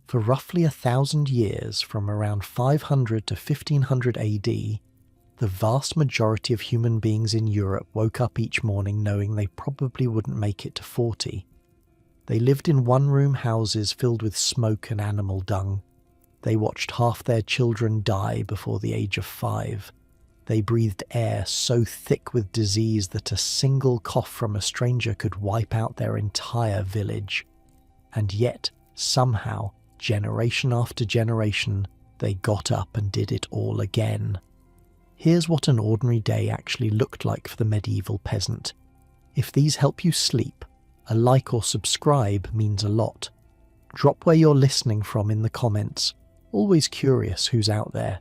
For roughly 1,000 years, from around 500 to 1500 AD, the vast majority of human beings in Europe woke up each morning knowing they probably wouldn't make it to 40. They lived in one-room houses filled with smoke and animal dung. They watched half their children die before the age of 5. They breathed air so thick with disease that a single cough from a stranger could wipe out their entire village. And yet, somehow, generation after generation, they got up and did it all again. Here's what an ordinary day actually looked like for the medieval peasant. If these help you sleep, a like or subscribe means a lot. Drop where you're listening from in the comments. Always curious who's out there.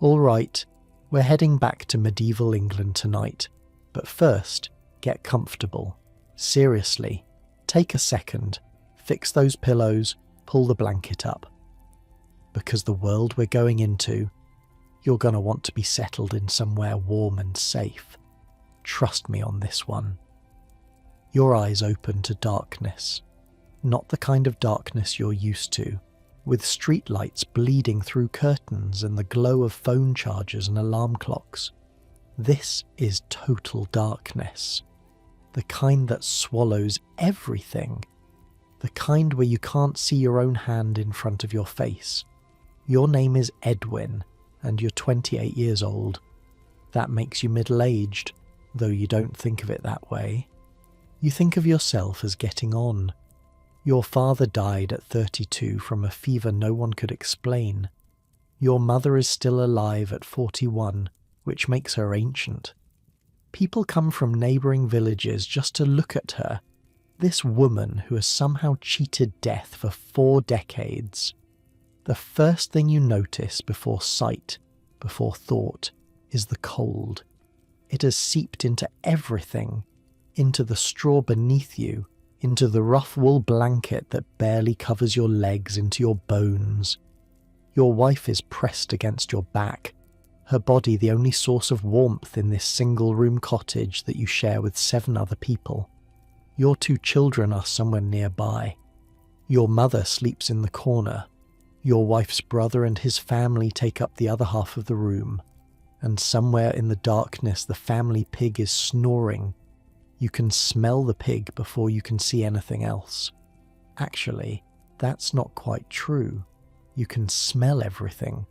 Alright, we're heading back to medieval England tonight. But first, get comfortable. Seriously, take a second, fix those pillows, pull the blanket up. Because the world we're going into, you're going to want to be settled in somewhere warm and safe. Trust me on this one. Your eyes open to darkness. Not the kind of darkness you're used to, with streetlights bleeding through curtains and the glow of phone chargers and alarm clocks. This is total darkness. The kind that swallows everything. The kind where you can't see your own hand in front of your face. Your name is Edwin, and you're 28 years old. That makes you middle-aged, though you don't think of it that way. You think of yourself as getting on. Your father died at 32 from a fever no one could explain. Your mother is still alive at 41, which makes her ancient. People come from neighbouring villages just to look at her, this woman who has somehow cheated death for 4 decades. The first thing you notice before sight, before thought, is the cold. It has seeped into everything, into the straw beneath you, into the rough wool blanket that barely covers your legs, into your bones. Your wife is pressed against your back, her body the only source of warmth in this single-room cottage that you share with 7 other people. Your 2 children are somewhere nearby. Your mother sleeps in the corner. Your wife's brother and his family take up the other half of the room. And somewhere in the darkness the family pig is snoring. You can smell the pig before you can see anything else. Actually, that's not quite true. You can smell everything.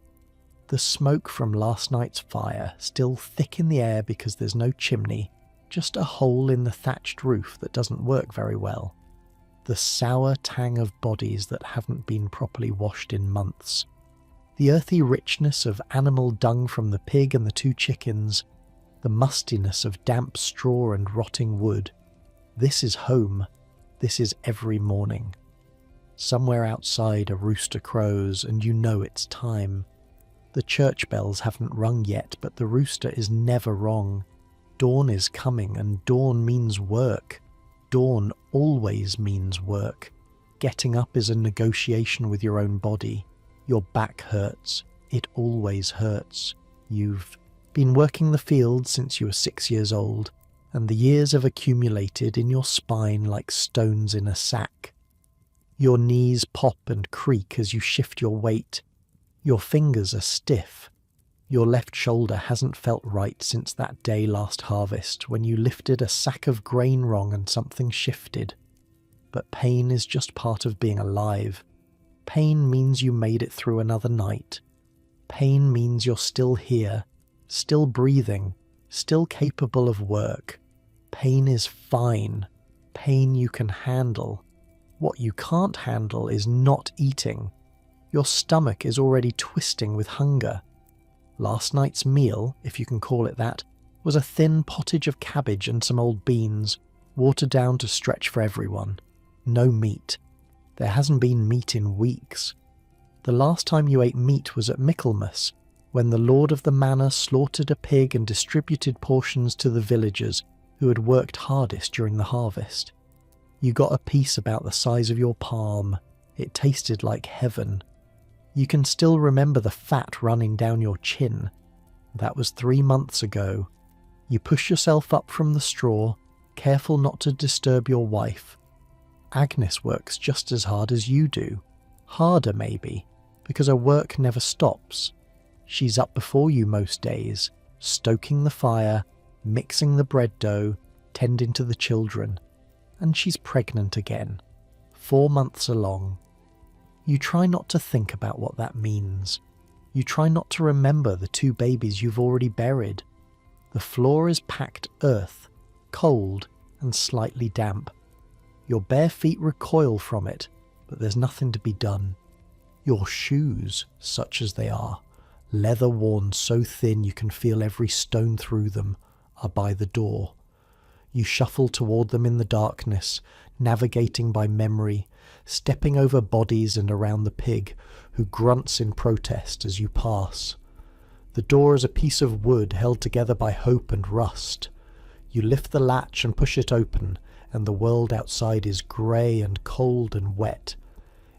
The smoke from last night's fire, still thick in the air because there's no chimney, just a hole in the thatched roof that doesn't work very well. The sour tang of bodies that haven't been properly washed in months. The earthy richness of animal dung from the pig and the 2 chickens. The mustiness of damp straw and rotting wood. This is home. This is every morning. Somewhere outside a rooster crows and you know it's time. The church bells haven't rung yet, but the rooster is never wrong. Dawn is coming, and dawn means work. Dawn always means work. Getting up is a negotiation with your own body. Your back hurts. It always hurts. You've been working the field since you were 6 years old, and the years have accumulated in your spine like stones in a sack. Your knees pop and creak as you shift your weight. Your fingers are stiff. Your left shoulder hasn't felt right since that day last harvest when you lifted a sack of grain wrong and something shifted. But pain is just part of being alive. Pain means you made it through another night. Pain means you're still here, still breathing, still capable of work. Pain is fine. Pain you can handle. What you can't handle is not eating. Your stomach is already twisting with hunger. Last night's meal, if you can call it that, was a thin pottage of cabbage and some old beans, watered down to stretch for everyone. No meat. There hasn't been meat in weeks. The last time you ate meat was at Michaelmas, when the lord of the manor slaughtered a pig and distributed portions to the villagers who had worked hardest during the harvest. You got a piece about the size of your palm. It tasted like heaven. You can still remember the fat running down your chin. That was 3 months ago. You push yourself up from the straw, careful not to disturb your wife. Agnes works just as hard as you do. Harder maybe, because her work never stops. She's up before you most days, stoking the fire, mixing the bread dough, tending to the children. And she's pregnant again, 4 months along. You try not to think about what that means. You try not to remember the 2 babies you've already buried. The floor is packed earth, cold and slightly damp. Your bare feet recoil from it, but there's nothing to be done. Your shoes, such as they are, leather worn so thin you can feel every stone through them, are by the door. You shuffle toward them in the darkness, navigating by memory, stepping over bodies and around the pig, who grunts in protest as you pass. The door is a piece of wood held together by hope and rust. You lift the latch and push it open, and the world outside is grey and cold and wet.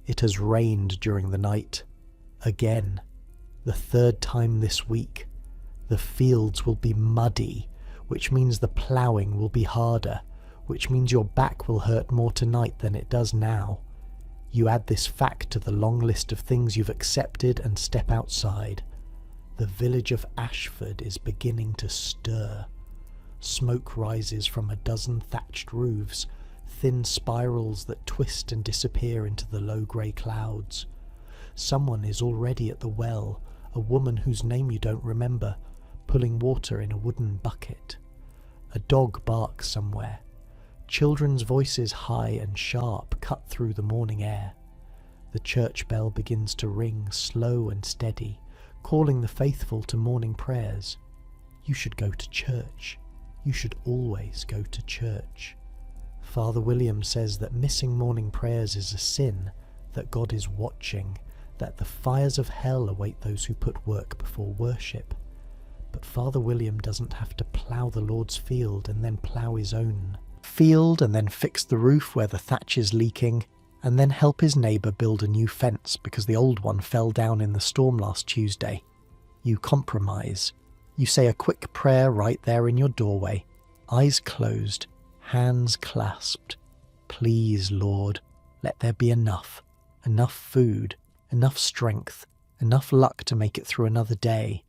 It has rained during the night. Again. The 3rd time this week. The fields will be muddy, which means the ploughing will be harder, which means your back will hurt more tonight than it does now. You add this fact to the long list of things you've accepted and step outside. The village of Ashford is beginning to stir. Smoke rises from a dozen thatched roofs, thin spirals that twist and disappear into the low grey clouds. Someone is already at the well, a woman whose name you don't remember, pulling water in a wooden bucket. A dog barks somewhere. Children's voices high and sharp cut through the morning air. The church bell begins to ring slow and steady, calling the faithful to morning prayers. You should go to church. You should always go to church. Father William says that missing morning prayers is a sin, that God is watching, that the fires of hell await those who put work before worship. But Father William doesn't have to plough the Lord's field and then plough his own field and then fix the roof where the thatch is leaking, and then help his neighbour build a new fence because the old one fell down in the storm last Tuesday. You compromise. You say a quick prayer right there in your doorway, eyes closed, hands clasped. Please, Lord, let there be enough food, enough strength, enough luck to make it through another day.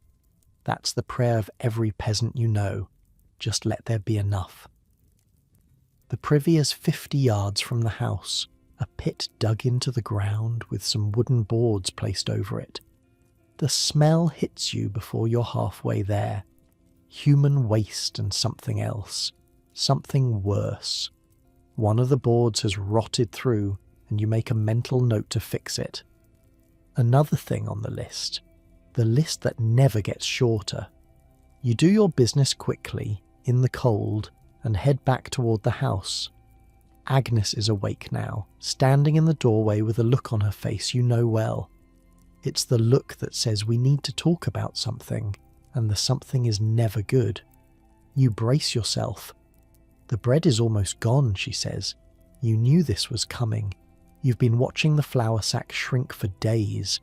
That's the prayer of every peasant you know. Just let there be enough. The privy is 50 yards from the house, a pit dug into the ground with some wooden boards placed over it. The smell hits you before you're halfway there. Human waste and something else. Something worse. One of the boards has rotted through, and you make a mental note to fix it. Another thing on the list that never gets shorter. You do your business quickly, in the cold, and head back toward the house. Agnes is awake now, standing in the doorway with a look on her face you know well. It's the look that says we need to talk about something, and the something is never good. You brace yourself. The bread is almost gone, she says. You knew this was coming. You've been watching the flour sack shrink for days.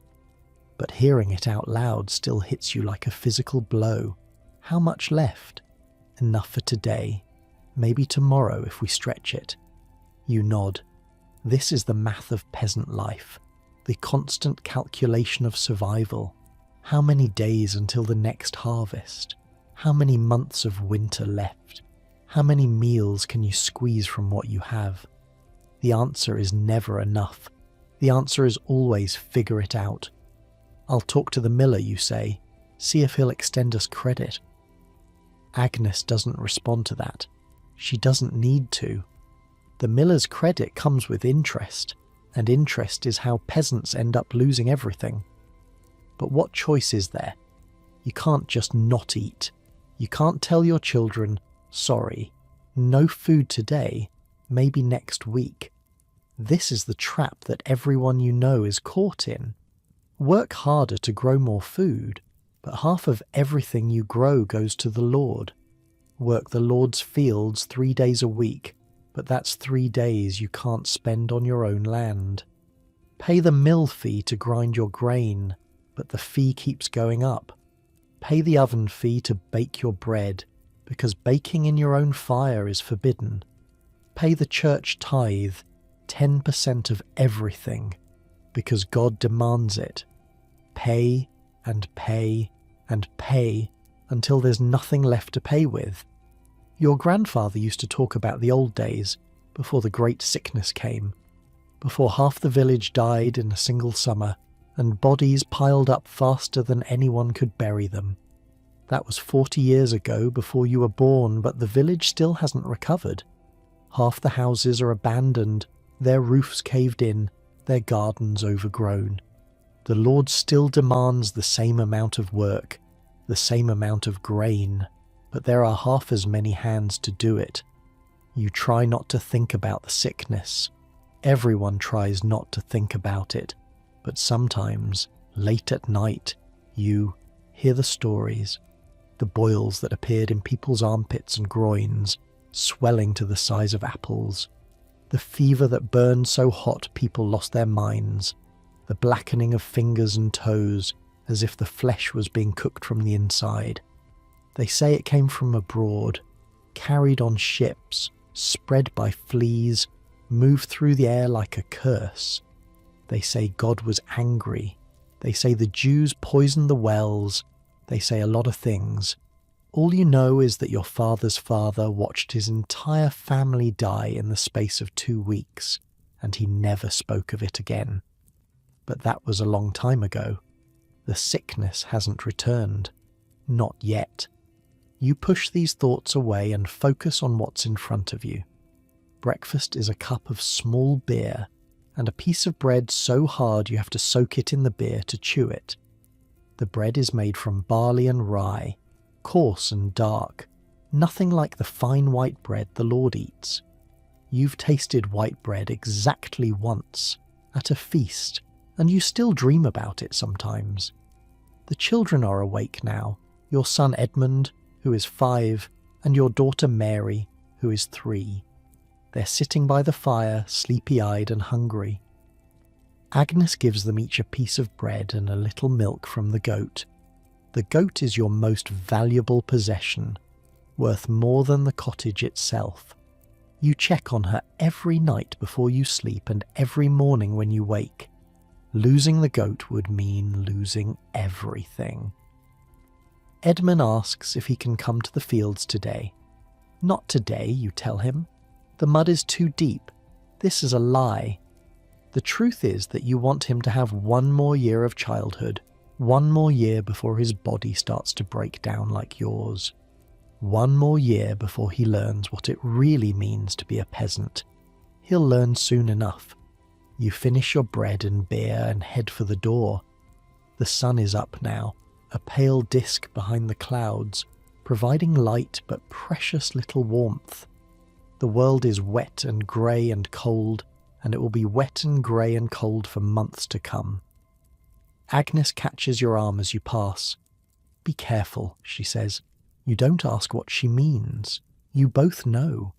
But hearing it out loud still hits you like a physical blow. How much left? Enough for today. Maybe tomorrow if we stretch it. You nod. This is the math of peasant life. The constant calculation of survival. How many days until the next harvest? How many months of winter left? How many meals can you squeeze from what you have? The answer is never enough. The answer is always figure it out. I'll talk to the miller, you say. See if he'll extend us credit. Agnes doesn't respond to that. She doesn't need to. The miller's credit comes with interest, and interest is how peasants end up losing everything. But what choice is there? You can't just not eat. You can't tell your children, sorry, no food today, maybe next week. This is the trap that everyone you know is caught in. Work harder to grow more food, but half of everything you grow goes to the Lord. Work the Lord's fields 3 days a week, but that's 3 days you can't spend on your own land. Pay the mill fee to grind your grain, but the fee keeps going up. Pay the oven fee to bake your bread, because baking in your own fire is forbidden. Pay the church tithe, 10% of everything, because God demands it. Pay and pay and pay until there's nothing left to pay with. Your grandfather used to talk about the old days, before the great sickness came, before half the village died in a single summer, and bodies piled up faster than anyone could bury them. That was 40 years ago, before you were born, but the village still hasn't recovered. Half the houses are abandoned, their roofs caved in, their gardens overgrown. The Lord still demands the same amount of work, the same amount of grain, but there are half as many hands to do it. You try not to think about the sickness. Everyone tries not to think about it, but sometimes, late at night, you hear the stories, the boils that appeared in people's armpits and groins, swelling to the size of apples, the fever that burned so hot people lost their minds, the blackening of fingers and toes as if the flesh was being cooked from the inside. They say it came from abroad, carried on ships, spread by fleas, moved through the air like a curse. They say God was angry. They say the Jews poisoned the wells. They say a lot of things. All you know is that your father's father watched his entire family die in the space of 2 weeks, and he never spoke of it again. But that was a long time ago. The sickness hasn't returned. Not yet. You push these thoughts away and focus on what's in front of you. Breakfast is a cup of small beer, and a piece of bread so hard you have to soak it in the beer to chew it. The bread is made from barley and rye, coarse and dark, nothing like the fine white bread the Lord eats. You've tasted white bread exactly once, at a feast, and you still dream about it sometimes. The children are awake now, your son Edmund, who is 5, and your daughter Mary, who is 3. They're sitting by the fire, sleepy-eyed and hungry. Agnes gives them each a piece of bread and a little milk from the goat. The goat is your most valuable possession, worth more than the cottage itself. You check on her every night before you sleep and every morning when you wake. Losing the goat would mean losing everything. Edmund asks if he can come to the fields today. Not today, you tell him. The mud is too deep. This is a lie. The truth is that you want him to have 1 more year of childhood, 1 more year before his body starts to break down like yours. 1 more year before he learns what it really means to be a peasant. He'll learn soon enough. You finish your bread and beer and head for the door. The sun is up now, a pale disk behind the clouds, providing light but precious little warmth. The world is wet and grey and cold, and it will be wet and grey and cold for months to come. Agnes catches your arm as you pass. Be careful, she says. You don't ask what she means. You both know.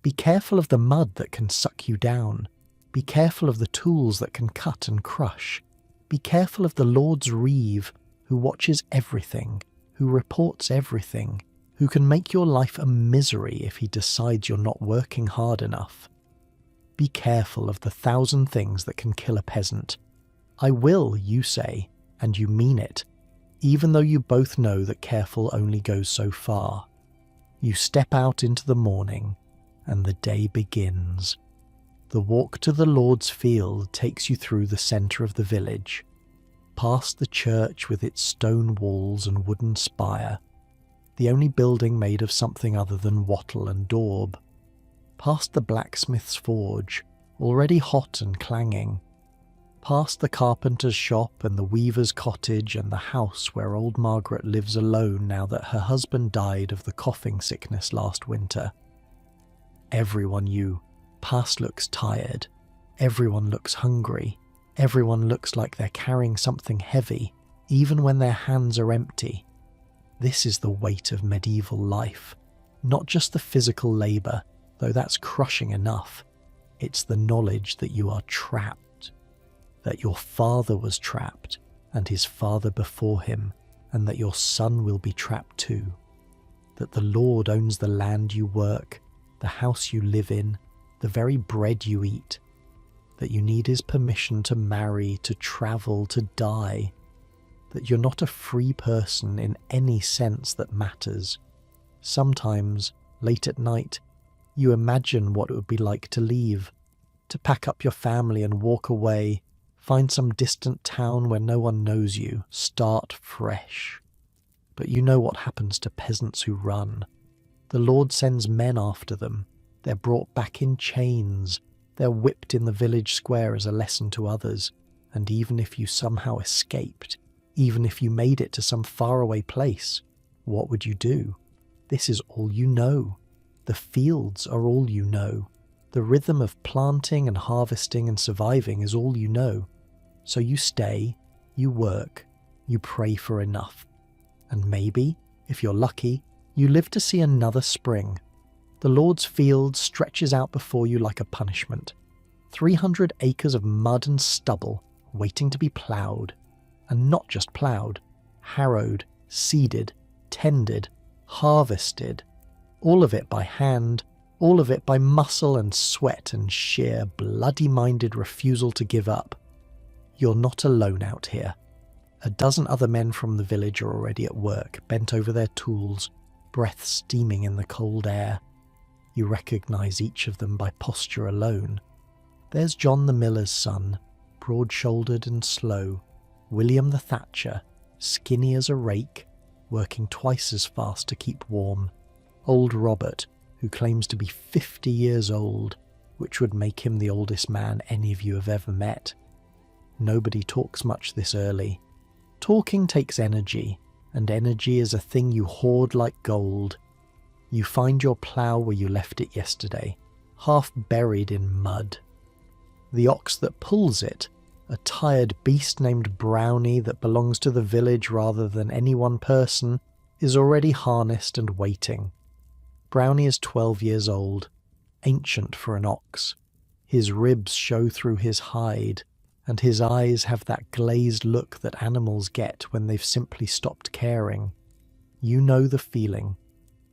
Be careful of the mud that can suck you down. Be careful of the tools that can cut and crush. Be careful of the Lord's reeve, who watches everything, who reports everything, who can make your life a misery if he decides you're not working hard enough. Be careful of the 1,000 things that can kill a peasant. I will, you say, and you mean it, even though you both know that careful only goes so far. You step out into the morning, and the day begins. The walk to the Lord's field takes you through the centre of the village, past the church with its stone walls and wooden spire, the only building made of something other than wattle and daub, past the blacksmith's forge, already hot and clanging, past the carpenter's shop and the weaver's cottage and the house where old Margaret lives alone now that her husband died of the coughing sickness last winter. Everyone you pass looks tired, everyone looks hungry, everyone looks like they're carrying something heavy, even when their hands are empty. This is the weight of medieval life, not just the physical labour, though that's crushing enough. It's the knowledge that you are trapped, that your father was trapped, and his father before him, and that your son will be trapped too, that the Lord owns the land you work, the house you live in, the very bread you eat. that you need his permission to marry, to travel, to die, that you're not a free person in any sense that matters. Sometimes, late at night, you imagine what it would be like to leave, to pack up your family and walk away, find some distant town where no one knows you, start fresh. But you know what happens to peasants who run. The Lord sends men after them. They're brought back in chains. They're whipped in the village square as a lesson to others. And even if you somehow escaped, even if you made it to some faraway place, what would you do? This is all you know. The fields are all you know. The rhythm of planting and harvesting and surviving is all you know. So you stay, you work, you pray for enough. And maybe, if you're lucky, you live to see another spring. The Lord's field stretches out before you like a punishment. 300 acres of mud and stubble waiting to be ploughed. And not just ploughed, harrowed, seeded, tended, harvested. All of it by hand, all of it by muscle and sweat and sheer bloody-minded refusal to give up. You're not alone out here. A dozen other men from the village are already at work, bent over their tools, breath steaming in the cold air. You recognize each of them by posture alone. There's John the miller's son, broad-shouldered and slow. William the thatcher, skinny as a rake, working twice as fast to keep warm. Old Robert, who claims to be 50 years old, which would make him the oldest man any of you have ever met. Nobody talks much this early. Talking takes energy, and energy is a thing you hoard like gold. You find your plough where you left it yesterday, half buried in mud. The ox that pulls it, a tired beast named Brownie that belongs to the village rather than any one person, is already harnessed and waiting. Brownie is 12 years old, ancient for an ox. His ribs show through his hide, and his eyes have that glazed look that animals get when they've simply stopped caring. You know the feeling.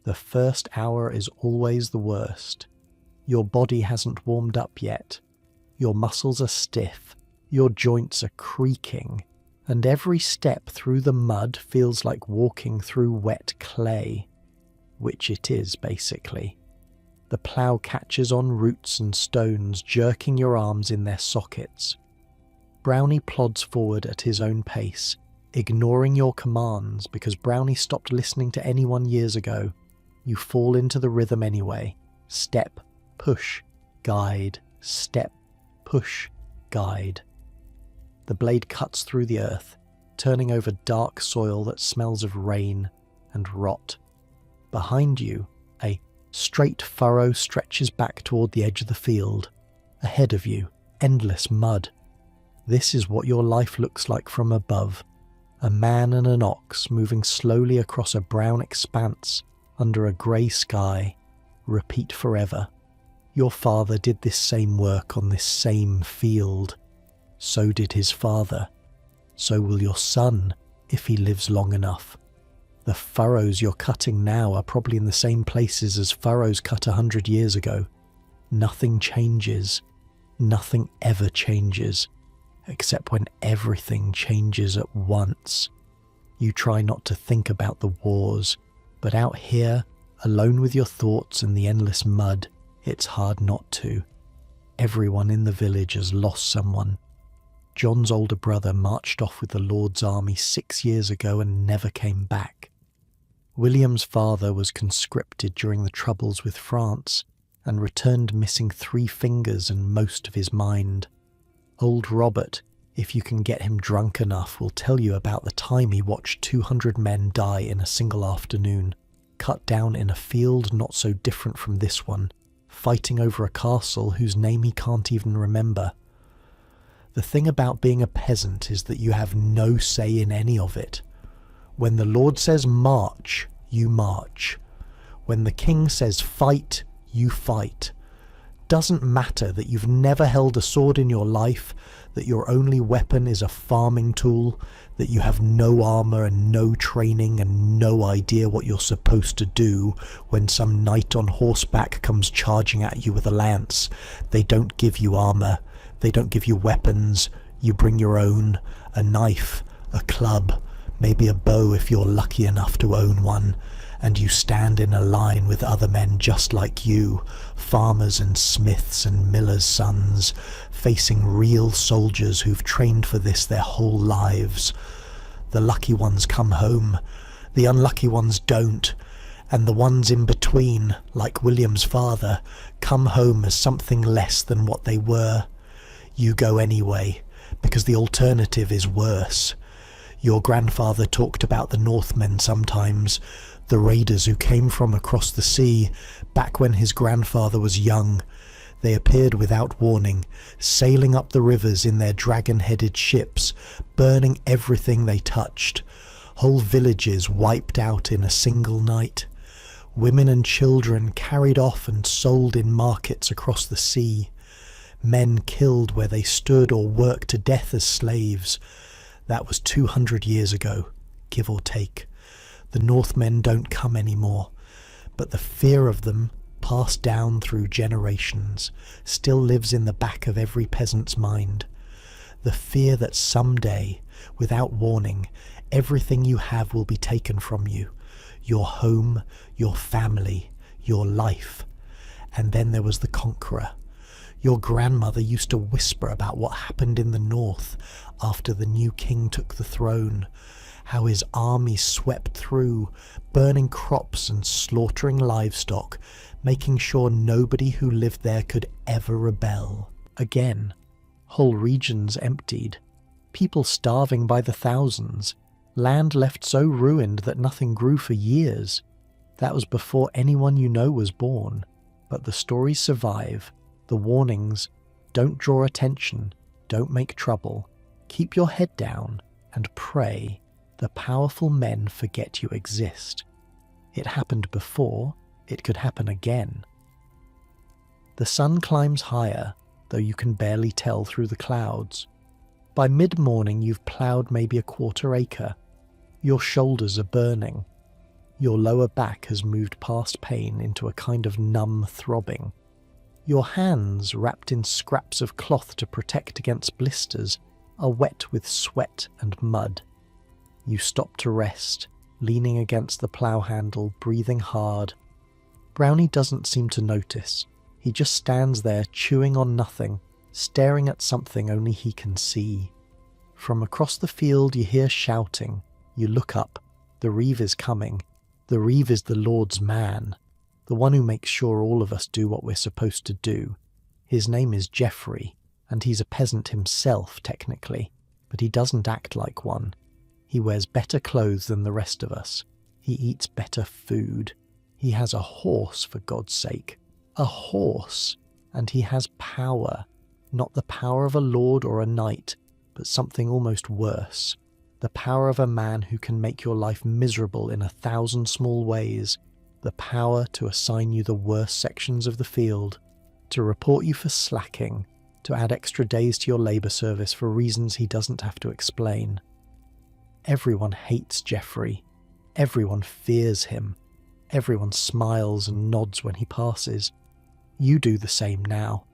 The first hour is always the worst. Your body hasn't warmed up yet. Your muscles are stiff. Your joints are creaking. And every step through the mud feels like walking through wet clay. Which it is, basically. The plough catches on roots and stones, jerking your arms in their sockets. Brownie plods forward at his own pace, ignoring your commands because Brownie stopped listening to anyone years ago. You fall into the rhythm anyway. Step, push, guide, step, push, guide. The blade cuts through the earth, turning over dark soil that smells of rain and rot. Behind you, a straight furrow stretches back toward the edge of the field. Ahead of you, endless mud. This is what your life looks like from above. A man and an ox moving slowly across a brown expanse under a grey sky. Repeat forever. Your father did this same work on this same field. So did his father. So will your son, if he lives long enough. The furrows you're cutting now are probably in the same places as furrows cut 100 years ago. Nothing changes. Nothing ever changes. Except when everything changes at once. You try not to think about the wars, but out here, alone with your thoughts in the endless mud, it's hard not to. Everyone in the village has lost someone. John's older brother marched off with the Lord's army 6 years ago and never came back. William's father was conscripted during the Troubles with France and returned missing 3 fingers and most of his mind. Old Robert, if you can get him drunk enough, will tell you about the time he watched 200 men die in a single afternoon, cut down in a field not so different from this one, fighting over a castle whose name he can't even remember. The thing about being a peasant is that you have no say in any of it. When the Lord says march, you march. When the king says fight, you fight. Doesn't matter that you've never held a sword in your life, that your only weapon is a farming tool, that you have no armour and no training and no idea what you're supposed to do when some knight on horseback comes charging at you with a lance. They don't give you armour. They don't give you weapons, you bring your own, a knife, a club, maybe a bow if you're lucky enough to own one, and you stand in a line with other men just like you, farmers and smiths and millers' sons, facing real soldiers who've trained for this their whole lives. The lucky ones come home, the unlucky ones don't, and the ones in between, like William's father, come home as something less than what they were. You go anyway, because the alternative is worse. Your grandfather talked about the Northmen sometimes, the raiders who came from across the sea, back when his grandfather was young. They appeared without warning, sailing up the rivers in their dragon-headed ships, burning everything they touched. Whole villages wiped out in a single night. Women and children carried off and sold in markets across the sea. Men killed where they stood or worked to death as slaves. That was 200 years ago, give or take. The Northmen don't come anymore, but the fear of them, passed down through generations, still lives in the back of every peasant's mind. The fear that someday, without warning, everything you have will be taken from you. Your home, your family, your life. And then there was the conqueror. Your grandmother used to whisper about what happened in the north after the new king took the throne, how his army swept through, burning crops and slaughtering livestock, making sure nobody who lived there could ever rebel. Again, whole regions emptied, people starving by the thousands, land left so ruined that nothing grew for years. That was before anyone you know was born, but the stories survive. The warnings, don't draw attention, don't make trouble, keep your head down, and pray the powerful men forget you exist. It happened before, it could happen again. The sun climbs higher, though you can barely tell through the clouds. By mid-morning you've ploughed maybe a quarter acre. Your shoulders are burning. Your lower back has moved past pain into a kind of numb throbbing. Your hands, wrapped in scraps of cloth to protect against blisters, are wet with sweat and mud. You stop to rest, leaning against the plough handle, breathing hard. Brownie doesn't seem to notice. He just stands there chewing on nothing, staring at something only he can see. From across the field you hear shouting. You look up. The Reeve is coming. The Reeve is the Lord's man, the one who makes sure all of us do what we're supposed to do. His name is Geoffrey, and he's a peasant himself, technically, but he doesn't act like one. He wears better clothes than the rest of us. He eats better food. He has a horse, for God's sake. A horse! And he has power. Not the power of a lord or a knight, but something almost worse. The power of a man who can make your life miserable in 1,000 small ways. The power to assign you the worst sections of the field, to report you for slacking, to add extra days to your labour service for reasons he doesn't have to explain. Everyone hates Geoffrey. Everyone fears him. Everyone smiles and nods when he passes. You do the same now.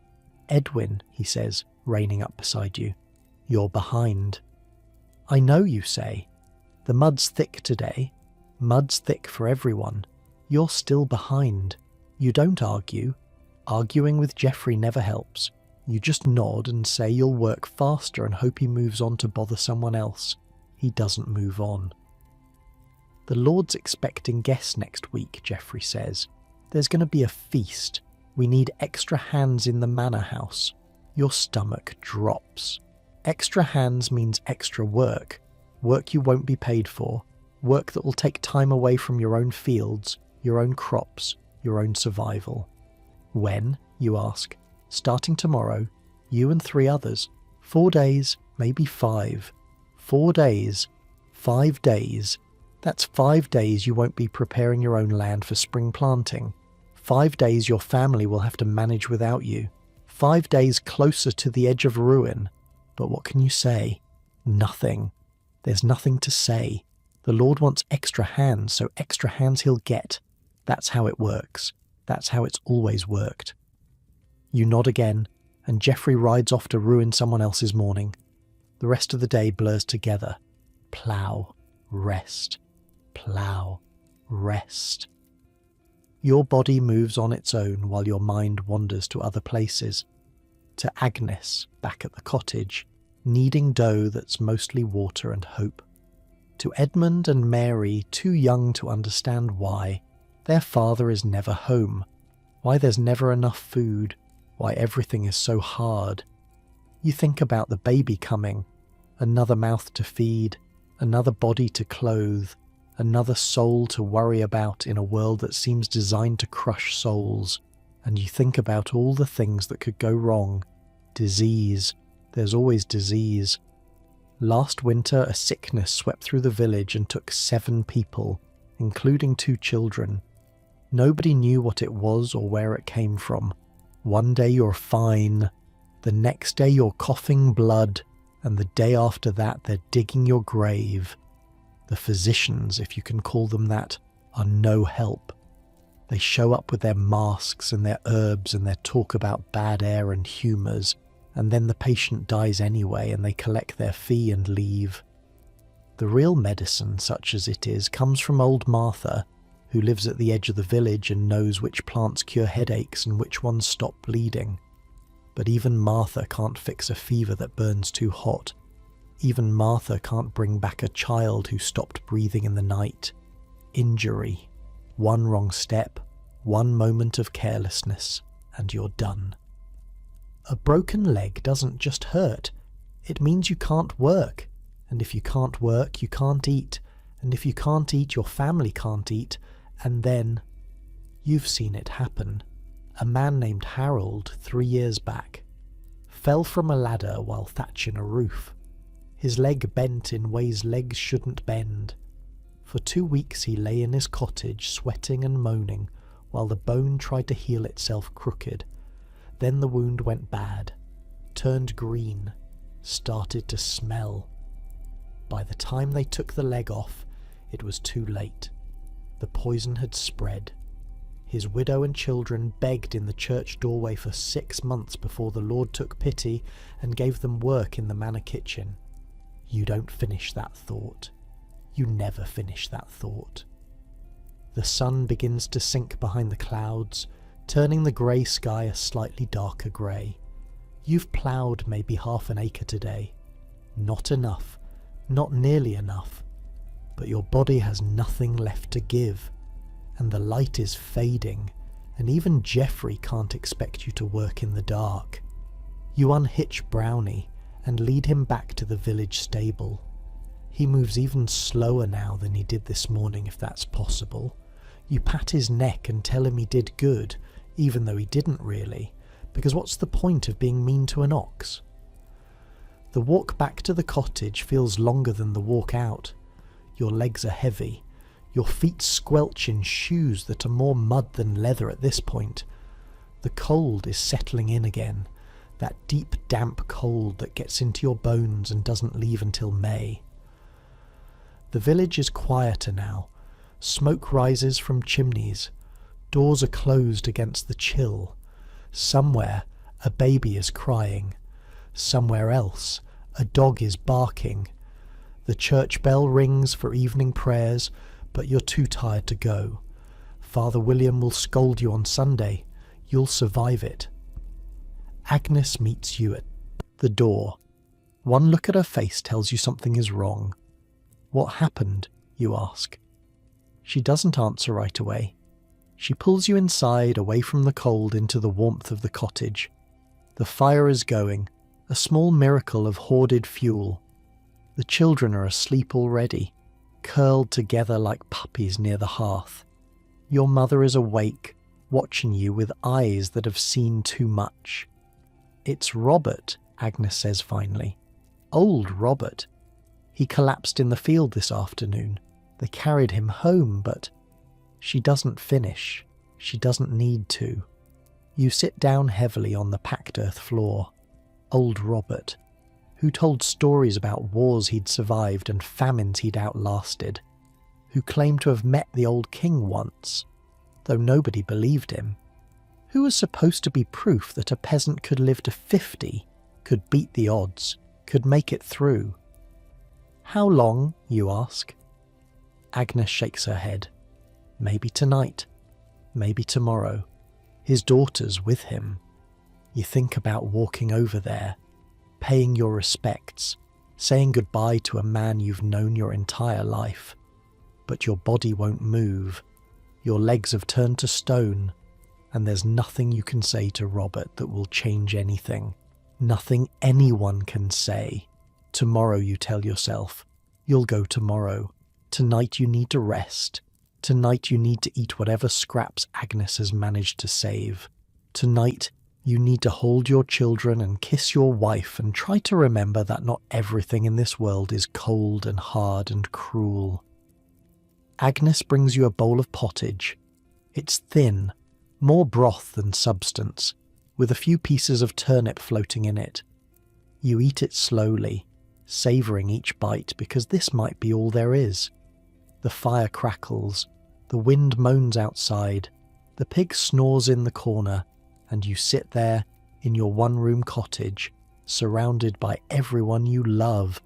Edwin, he says, reining up beside you. You're behind. I know, you say. The mud's thick today. Mud's thick for everyone. You're still behind. You don't argue. Arguing with Geoffrey never helps. You just nod and say you'll work faster and hope he moves on to bother someone else. He doesn't move on. The Lord's expecting guests next week, Geoffrey says. There's going to be a feast. We need extra hands in the manor house. Your stomach drops. Extra hands means extra work. Work you won't be paid for. Work that will take time away from your own fields, your own crops, your own survival. When, you ask? Starting tomorrow, you and 3 others. 4 days, maybe 5. 4 days. 5 days. That's 5 days you won't be preparing your own land for spring planting. 5 days your family will have to manage without you. 5 days closer to the edge of ruin. But what can you say? Nothing. There's nothing to say. The Lord wants extra hands, so extra hands he'll get. That's how it works. That's how it's always worked. You nod again, and Geoffrey rides off to ruin someone else's morning. The rest of the day blurs together. Plough, rest, plough, rest. Your body moves on its own while your mind wanders to other places. To Agnes, back at the cottage, kneading dough that's mostly water and hope. To Edmund and Mary, too young to understand why. Their father is never home. Why there's never enough food. Why everything is so hard. You think about the baby coming. Another mouth to feed. Another body to clothe. Another soul to worry about in a world that seems designed to crush souls. And you think about all the things that could go wrong. Disease. There's always disease. Last winter, a sickness swept through the village and took 7 people, including 2 children. Nobody knew what it was or where it came from. One day you're fine, the next day you're coughing blood, and the day after that they're digging your grave. The physicians, if you can call them that, are no help. They show up with their masks and their herbs and their talk about bad air and humours, and then the patient dies anyway and they collect their fee and leave. The real medicine, such as it is, comes from old Martha, who lives at the edge of the village and knows which plants cure headaches and which ones stop bleeding. But even Martha can't fix a fever that burns too hot. Even Martha can't bring back a child who stopped breathing in the night. Injury. One wrong step, one moment of carelessness, and you're done. A broken leg doesn't just hurt. It means you can't work. And if you can't work, you can't eat. And if you can't eat, your family can't eat. And then, you've seen it happen. A man named Harold, 3 years back, fell from a ladder while thatching a roof. His leg bent in ways legs shouldn't bend. For 2 weeks he lay in his cottage, sweating and moaning, while the bone tried to heal itself crooked. Then the wound went bad, turned green, started to smell. By the time they took the leg off, it was too late. The poison had spread. His widow and children begged in the church doorway for 6 months before the Lord took pity and gave them work in the manor kitchen. You don't finish that thought. You never finish that thought. The sun begins to sink behind the clouds, turning the grey sky a slightly darker grey. You've ploughed maybe half an acre today. Not enough. Not nearly enough. But your body has nothing left to give, and the light is fading, and even Geoffrey can't expect you to work in the dark. You unhitch Brownie and lead him back to the village stable. He moves even slower now than he did this morning, if that's possible. You pat his neck and tell him he did good, even though he didn't really, because what's the point of being mean to an ox? The walk back to the cottage feels longer than the walk out. Your legs are heavy. Your feet squelch in shoes that are more mud than leather at this point. The cold is settling in again, that deep damp cold that gets into your bones and doesn't leave until May. The village is quieter now. Smoke rises from chimneys. Doors are closed against the chill. Somewhere, a baby is crying. Somewhere else, a dog is barking. The church bell rings for evening prayers, but you're too tired to go. Father William will scold you on Sunday. You'll survive it. Agnes meets you at the door. One look at her face tells you something is wrong. What happened? You ask. She doesn't answer right away. She pulls you inside, away from the cold, into the warmth of the cottage. The fire is going, a small miracle of hoarded fuel. The children are asleep already, curled together like puppies near the hearth. Your mother is awake, watching you with eyes that have seen too much. It's Robert, Agnes says finally. Old Robert. He collapsed in the field this afternoon. They carried him home, but... She doesn't finish. She doesn't need to. You sit down heavily on the packed earth floor. Old Robert, who told stories about wars he'd survived and famines he'd outlasted, who claimed to have met the old king once, though nobody believed him. Who was supposed to be proof that a peasant could live to 50, could beat the odds, could make it through? How long, you ask? Agnes shakes her head. Maybe tonight, maybe tomorrow. His daughter's with him. You think about walking over there, paying your respects, saying goodbye to a man you've known your entire life. But your body won't move. Your legs have turned to stone, and there's nothing you can say to Robert that will change anything. Nothing anyone can say. Tomorrow, you tell yourself. You'll go tomorrow. Tonight you need to rest. Tonight you need to eat whatever scraps Agnes has managed to save. Tonight you need to hold your children and kiss your wife and try to remember that not everything in this world is cold and hard and cruel. Agnes brings you a bowl of pottage. It's thin, more broth than substance, with a few pieces of turnip floating in it. You eat it slowly, savouring each bite because this might be all there is. The fire crackles, the wind moans outside, the pig snores in the corner, and you sit there in your one-room cottage, surrounded by everyone you love,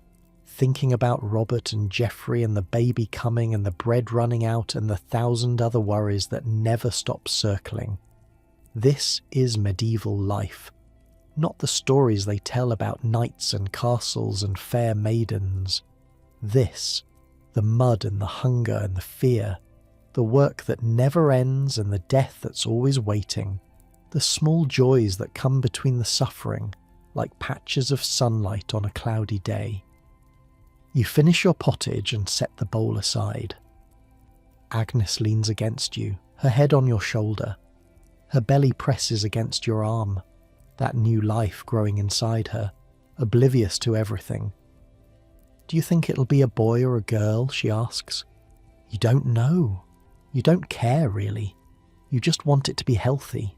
thinking about Robert and Geoffrey and the baby coming and the bread running out and the 1,000 other worries that never stop circling. This is medieval life, not the stories they tell about knights and castles and fair maidens. This, the mud and the hunger and the fear, the work that never ends and the death that's always waiting, the small joys that come between the suffering, like patches of sunlight on a cloudy day. You finish your pottage and set the bowl aside. Agnes leans against you, her head on your shoulder. Her belly presses against your arm, that new life growing inside her, oblivious to everything. Do you think it'll be a boy or a girl, she asks. You don't know. You don't care, really. You just want it to be healthy.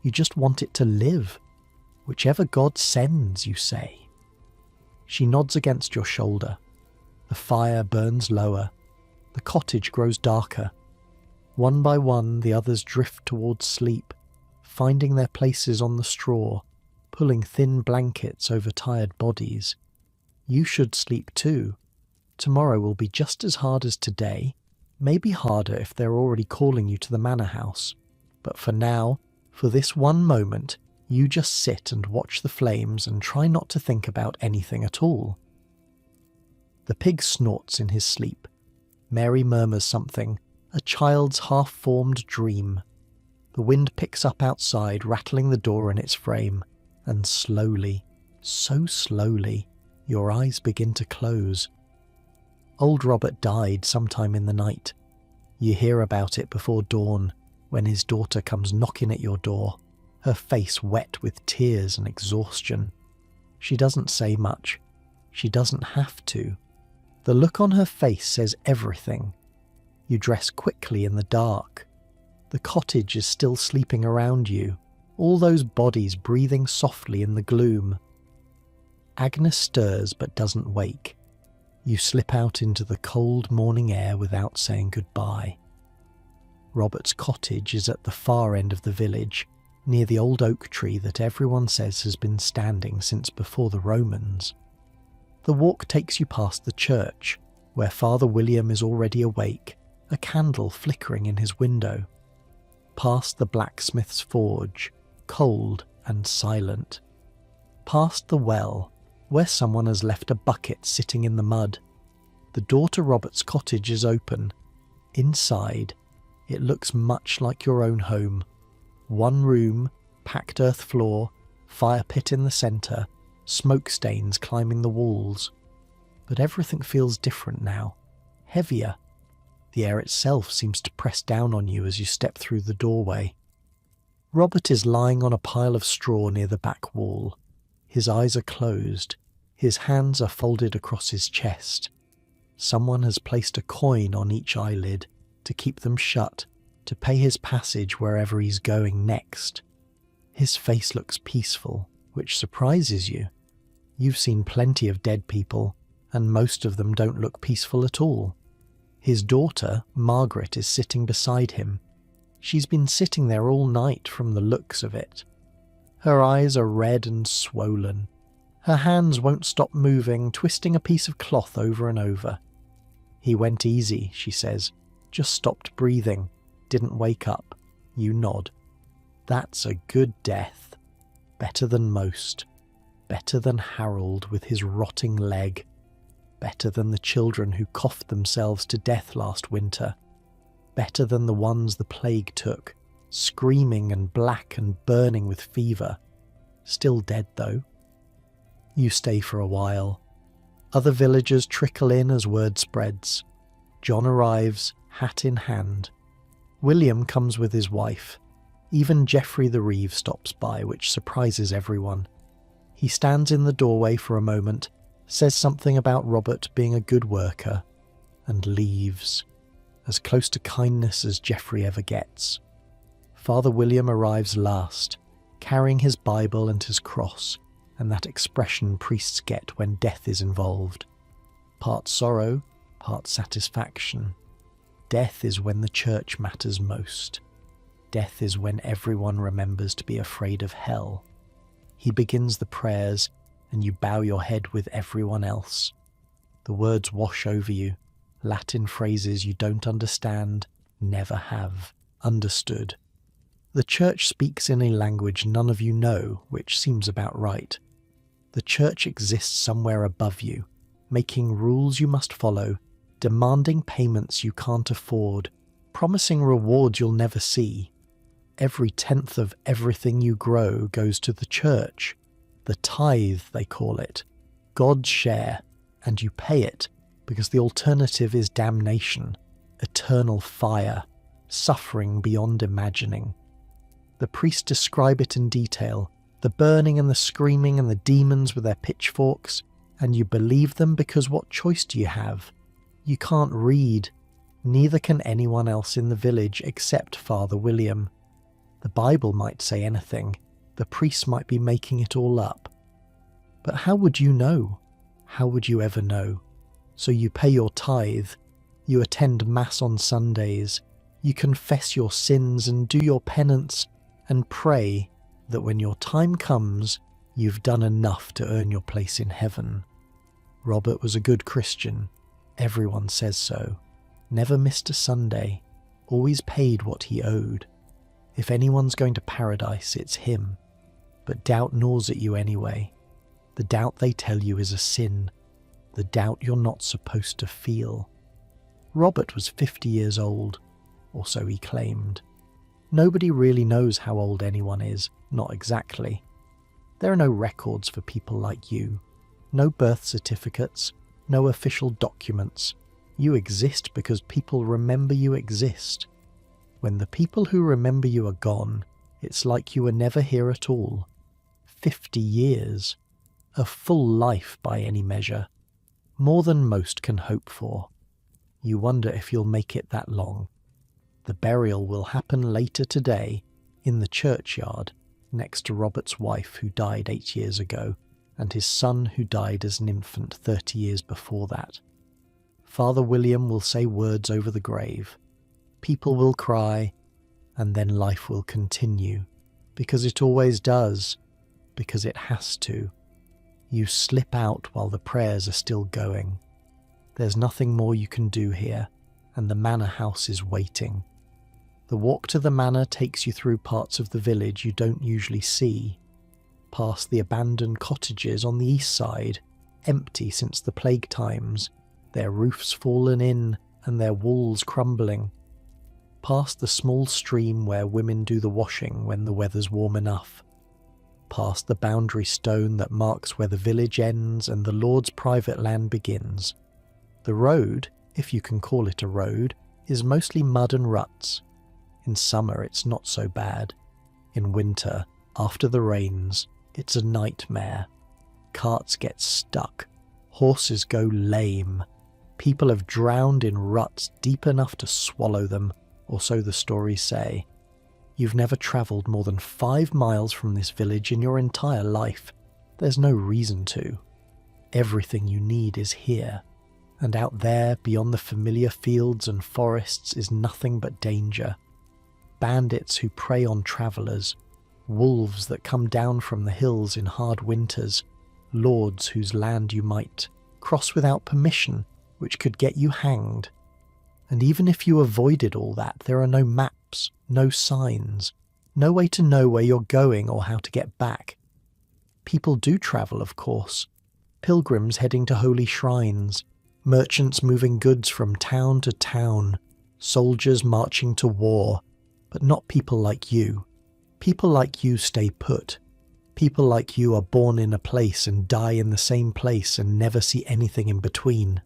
You just want it to live. Whichever God sends, you say. She nods against your shoulder. The fire burns lower. The cottage grows darker. One by one, the others drift towards sleep, finding their places on the straw, pulling thin blankets over tired bodies. You should sleep too. Tomorrow will be just as hard as today, maybe harder if they're already calling you to the manor house. But for now, for this one moment, you just sit and watch the flames and try not to think about anything at all. The pig snorts in his sleep. Mary murmurs something, a child's half-formed dream. The wind picks up outside, rattling the door in its frame, and slowly, so slowly, your eyes begin to close. Old Robert died sometime in the night. You hear about it before dawn, when his daughter comes knocking at your door, her face wet with tears and exhaustion. She doesn't say much. She doesn't have to. The look on her face says everything. You dress quickly in the dark. The cottage is still sleeping around you, all those bodies breathing softly in the gloom. Agnes stirs but doesn't wake. You slip out into the cold morning air without saying goodbye. Robert's cottage is at the far end of the village, near the old oak tree that everyone says has been standing since before the Romans. The walk takes you past the church, where Father William is already awake, a candle flickering in his window. Past the blacksmith's forge, cold and silent. Past the well, where someone has left a bucket sitting in the mud. The door to Robert's cottage is open. Inside, it looks much like your own home. One room, packed earth floor, fire pit in the centre, smoke stains climbing the walls. But everything feels different now, heavier. The air itself seems to press down on you as you step through the doorway. Robert is lying on a pile of straw near the back wall. His eyes are closed. His hands are folded across his chest. Someone has placed a coin on each eyelid to keep them shut, to pay his passage wherever he's going next. His face looks peaceful, which surprises you. You've seen plenty of dead people, and most of them don't look peaceful at all. His daughter, Margaret, is sitting beside him. She's been sitting there all night from the looks of it. Her eyes are red and swollen. Her hands won't stop moving, twisting a piece of cloth over and over. He went easy, she says. Just stopped breathing. Didn't wake up. You nod. That's a good death. Better than most. Better than Harold with his rotting leg. Better than the children who coughed themselves to death last winter. Better than the ones the plague took, screaming and black and burning with fever. Still dead, though. You stay for a while. Other villagers trickle in as word spreads. John arrives, hat in hand. William comes with his wife. Even Geoffrey the Reeve stops by, which surprises everyone. He stands in the doorway for a moment, says something about Robert being a good worker, and leaves, as close to kindness as Geoffrey ever gets. Father William arrives last, carrying his Bible and his cross, and that expression priests get when death is involved. Part sorrow, part satisfaction. Death is when the church matters most. Death is when everyone remembers to be afraid of hell. He begins the prayers, and you bow your head with everyone else. The words wash over you, Latin phrases you don't understand, never have understood. The church speaks in a language none of you know, which seems about right. The church exists somewhere above you, making rules you must follow, demanding payments you can't afford, promising rewards you'll never see. Every tenth of everything you grow goes to the church. The tithe, they call it. God's share, and you pay it, because the alternative is damnation, eternal fire, suffering beyond imagining. The priests describe it in detail, the burning and the screaming and the demons with their pitchforks, and you believe them because what choice do you have? You can't read, neither can anyone else in the village except Father William. The Bible might say anything, the priests might be making it all up. But how would you know? How would you ever know? So you pay your tithe, you attend Mass on Sundays, you confess your sins and do your penance, and pray that when your time comes, you've done enough to earn your place in heaven. Robert was a good Christian. Everyone says so. Never missed a Sunday. Always paid what he owed. If anyone's going to paradise, it's him. But doubt gnaws at you anyway. The doubt they tell you is a sin. The doubt you're not supposed to feel. Robert was 50 years old, or so he claimed. Nobody really knows how old anyone is, not exactly. There are no records for people like you. No birth certificates, no official documents. You exist because people remember you exist. When the people who remember you are gone, it's like you were never here at all. 50 years. A full life by any measure. More than most can hope for. You wonder if you'll make it that long. The burial will happen later today, in the churchyard, next to Robert's wife who died 8 years ago, and his son who died as an infant 30 years before that. Father William will say words over the grave. People will cry, and then life will continue, because it always does, because it has to. You slip out while the prayers are still going. There's nothing more you can do here, and the manor house is waiting. The walk to the manor takes you through parts of the village you don't usually see, past the abandoned cottages on the east side, empty since the plague times, their roofs fallen in and their walls crumbling, past the small stream where women do the washing when the weather's warm enough, past the boundary stone that marks where the village ends and the Lord's private land begins. The road, if you can call it a road, is mostly mud and ruts. In summer it's not so bad. In winter, after the rains, it's a nightmare. Carts get stuck. Horses go lame. People have drowned in ruts deep enough to swallow them, or so the stories say. You've never travelled more than 5 miles from this village in your entire life. There's no reason to. Everything you need is here. And out there, beyond the familiar fields and forests, is nothing but danger. bandits who prey on travellers, wolves that come down from the hills in hard winters, lords whose land you might cross without permission, which could get you hanged. And even if you avoided all that, there are no maps, no signs, no way to know where you're going or how to get back. People do travel, of course. Pilgrims heading to holy shrines, merchants moving goods from town to town, soldiers marching to war, but not people like you. People like you stay put. People like you are born in a place and die in the same place and never see anything in between.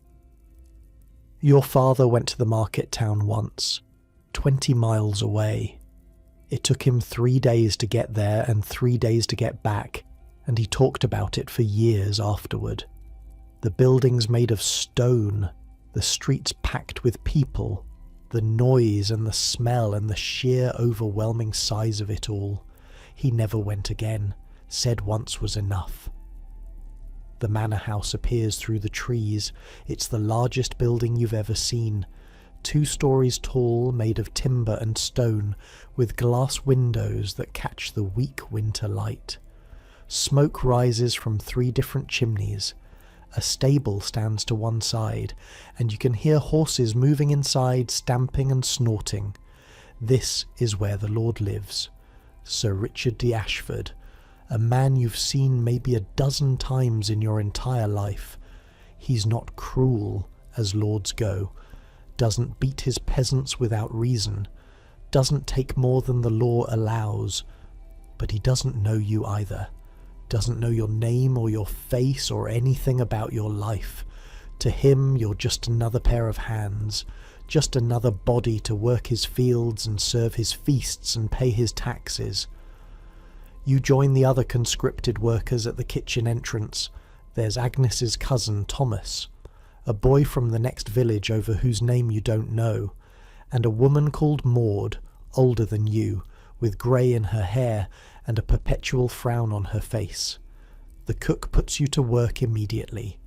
Your father went to the market town once, 20 miles away. It took him 3 days to get there and 3 days to get back, and he talked about it for years afterward. The buildings made of stone, the streets packed with people, the noise and the smell and the sheer overwhelming size of it all. He never went again, said once was enough. The manor house appears through the trees. It's the largest building you've ever seen, 2 stories tall, made of timber and stone, with glass windows that catch the weak winter light. Smoke rises from 3 different chimneys. A stable stands to one side, and you can hear horses moving inside, stamping and snorting. This is where the Lord lives. Sir Richard de Ashford, a man you've seen maybe a dozen times in your entire life. He's not cruel, as lords go, doesn't beat his peasants without reason, doesn't take more than the law allows, but he doesn't know you either. Doesn't know your name or your face or anything about your life. To him, you're just another pair of hands, just another body to work his fields and serve his feasts and pay his taxes. You join the other conscripted workers at the kitchen entrance. There's Agnes's cousin, Thomas, a boy from the next village over whose name you don't know, and a woman called Maud, older than you, with grey in her hair and a perpetual frown on her face. The cook puts you to work immediately,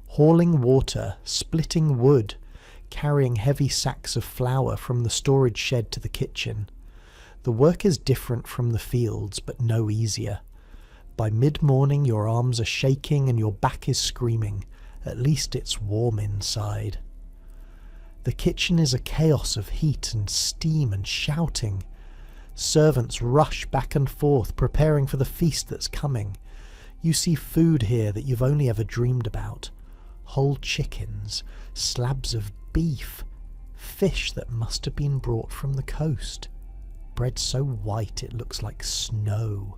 hauling water, splitting wood, carrying heavy sacks of flour from the storage shed to the kitchen. The work is different from the fields, but no easier. By mid-morning your arms are shaking and your back is screaming. At least it's warm inside. The kitchen is a chaos of heat and steam and shouting. Servants rush back and forth, preparing for the feast that's coming. You see food here that you've only ever dreamed about. Whole chickens, slabs of beef, fish that must have been brought from the coast. Bread so white it looks like snow.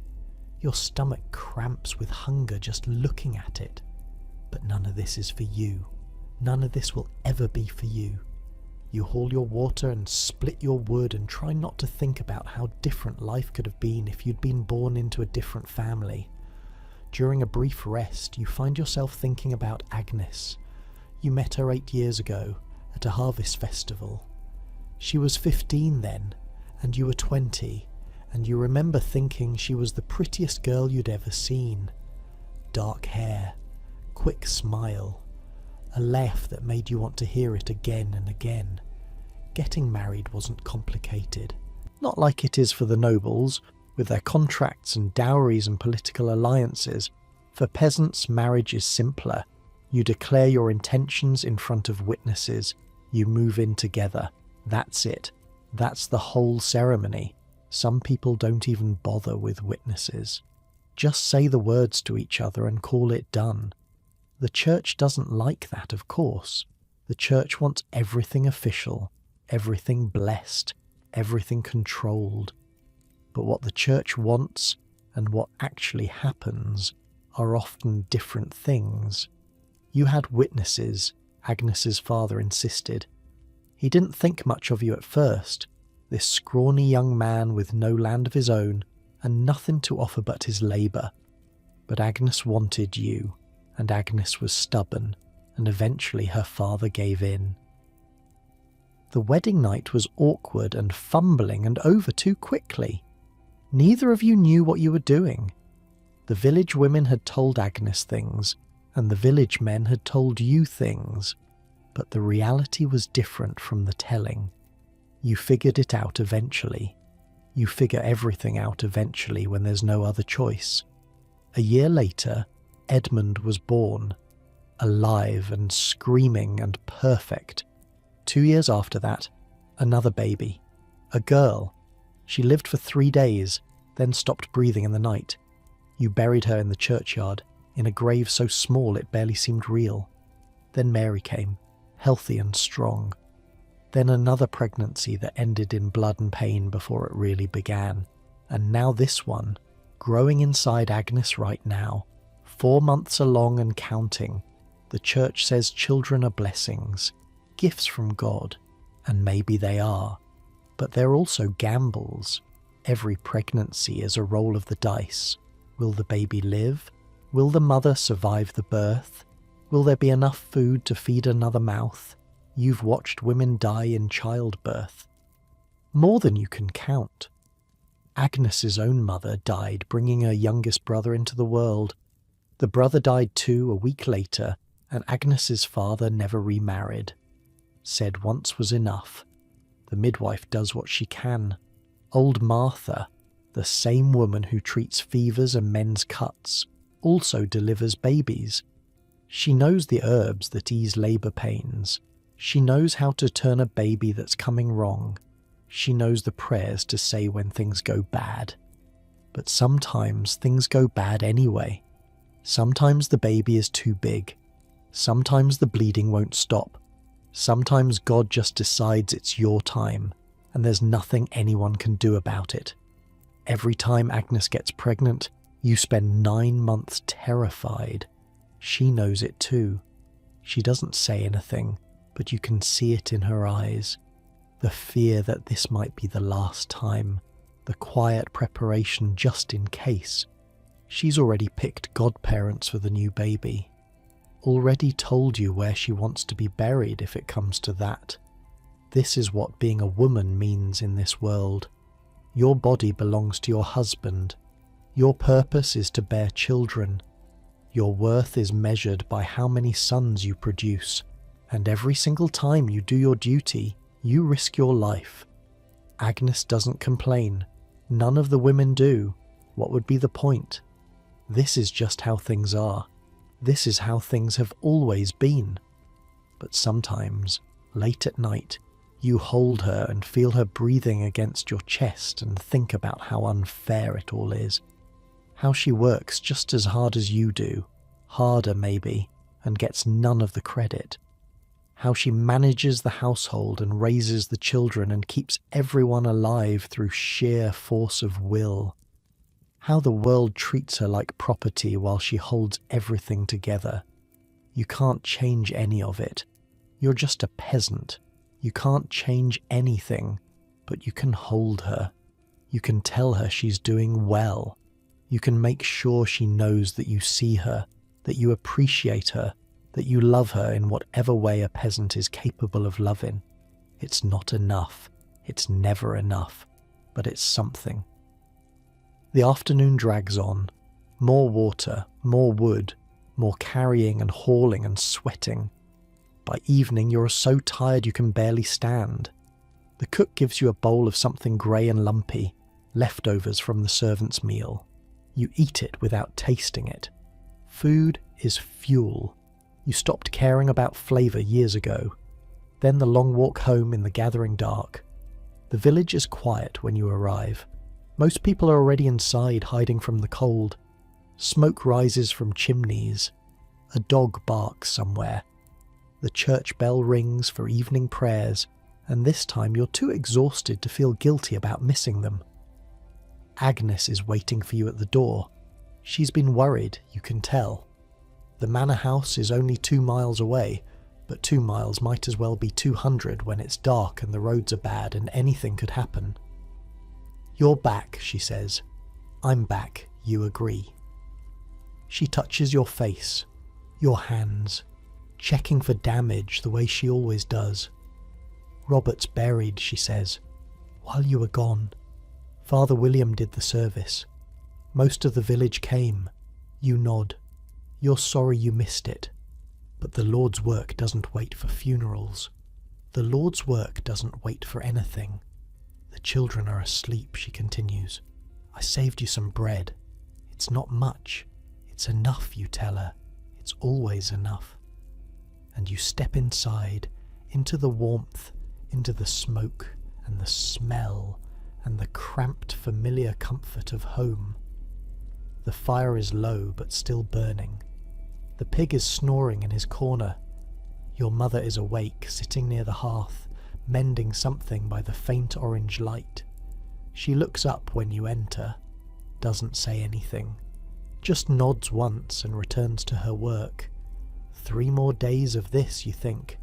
Your stomach cramps with hunger just looking at it. But none of this is for you. None of this will ever be for you. You haul your water and split your wood and try not to think about how different life could have been if you'd been born into a different family. During a brief rest, you find yourself thinking about Agnes. You met her 8 years ago at a harvest festival. She was 15 then, and you were 20, and you remember thinking she was the prettiest girl you'd ever seen. Dark hair, quick smile, a laugh that made you want to hear it again and again. Getting married wasn't complicated. Not like it is for the nobles, with their contracts and dowries and political alliances. For peasants, marriage is simpler. You declare your intentions in front of witnesses. You move in together. That's it. That's the whole ceremony. Some people don't even bother with witnesses. Just say the words to each other and call it done. The church doesn't like that, of course. The church wants everything official, everything blessed, everything controlled. But what the church wants and what actually happens are often different things. You had witnesses, Agnes's father insisted. He didn't think much of you at first, this scrawny young man with no land of his own and nothing to offer but his labour. But Agnes wanted you, and Agnes was stubborn, and eventually her father gave in. The wedding night was awkward and fumbling and over too quickly. Neither of you knew what you were doing. The village women had told Agnes things, and the village men had told you things, but the reality was different from the telling. You figured it out eventually. You figure everything out eventually when there's no other choice. A year later, Edmund was born, alive and screaming and perfect. 2 years after that, another baby, a girl. She lived for 3 days, then stopped breathing in the night. You buried her in the churchyard, in a grave so small it barely seemed real. Then Mary came, healthy and strong. Then another pregnancy that ended in blood and pain before it really began. And now this one, growing inside Agnes right now, 4 months along and counting. The church says children are blessings, gifts from God, and maybe they are. But they're also gambles. Every pregnancy is a roll of the dice. Will the baby live? Will the mother survive the birth? Will there be enough food to feed another mouth? You've watched women die in childbirth. More than you can count. Agnes's own mother died bringing her youngest brother into the world. The brother died too a week later, and Agnes's father never remarried. Said once was enough. The midwife does what she can. Old Martha, the same woman who treats fevers and men's cuts, also delivers babies. She knows the herbs that ease labour pains. She knows how to turn a baby that's coming wrong. She knows the prayers to say when things go bad. But sometimes things go bad anyway. Sometimes the baby is too big. Sometimes the bleeding won't stop. Sometimes God just decides it's your time, and there's nothing anyone can do about it. Every time Agnes gets pregnant, you spend 9 months terrified. She knows it too. She doesn't say anything, but you can see it in her eyes. The fear that this might be the last time. The quiet preparation just in case. She's already picked godparents for the new baby. Already told you where she wants to be buried if it comes to that. This is what being a woman means in this world. Your body belongs to your husband. Your purpose is to bear children. Your worth is measured by how many sons you produce, and every single time you do your duty, you risk your life. Agnes doesn't complain. None of the women do. What would be the point? This is just how things are. This is how things have always been. But sometimes, late at night, you hold her and feel her breathing against your chest and think about how unfair it all is. How she works just as hard as you do, harder maybe, and gets none of the credit. How she manages the household and raises the children and keeps everyone alive through sheer force of will. How the world treats her like property while she holds everything together. You can't change any of it. You're just a peasant. You can't change anything, but you can hold her. You can tell her she's doing well. You can make sure she knows that you see her, that you appreciate her, that you love her in whatever way a peasant is capable of loving. It's not enough. It's never enough, but it's something. The afternoon drags on. More water, more wood, more carrying and hauling and sweating. By evening you're so tired you can barely stand. The cook gives you a bowl of something grey and lumpy, leftovers from the servant's meal. You eat it without tasting it. Food is fuel. You stopped caring about flavour years ago. Then the long walk home in the gathering dark. The village is quiet when you arrive. Most people are already inside, hiding from the cold. Smoke rises from chimneys. A dog barks somewhere. The church bell rings for evening prayers, and this time you're too exhausted to feel guilty about missing them. Agnes is waiting for you at the door. She's been worried, you can tell. The manor house is only 2 miles away, but 2 miles might as well be 200 when it's dark and the roads are bad and anything could happen. You're back, she says. I'm back, you agree. She touches your face, your hands, checking for damage the way she always does. Robert's buried, she says, while you were gone. Father William did the service. Most of the village came. You nod. You're sorry you missed it. But the Lord's work doesn't wait for funerals. The Lord's work doesn't wait for anything. The children are asleep, she continues. I saved you some bread. It's not much. It's enough, you tell her. It's always enough. And you step inside, into the warmth, into the smoke and the smell and the cramped familiar comfort of home. The fire is low but still burning. The pig is snoring in his corner. Your mother is awake, sitting near the hearth, mending something by the faint orange light. She looks up when you enter, doesn't say anything, just nods once and returns to her work. 3 more days of this, you think.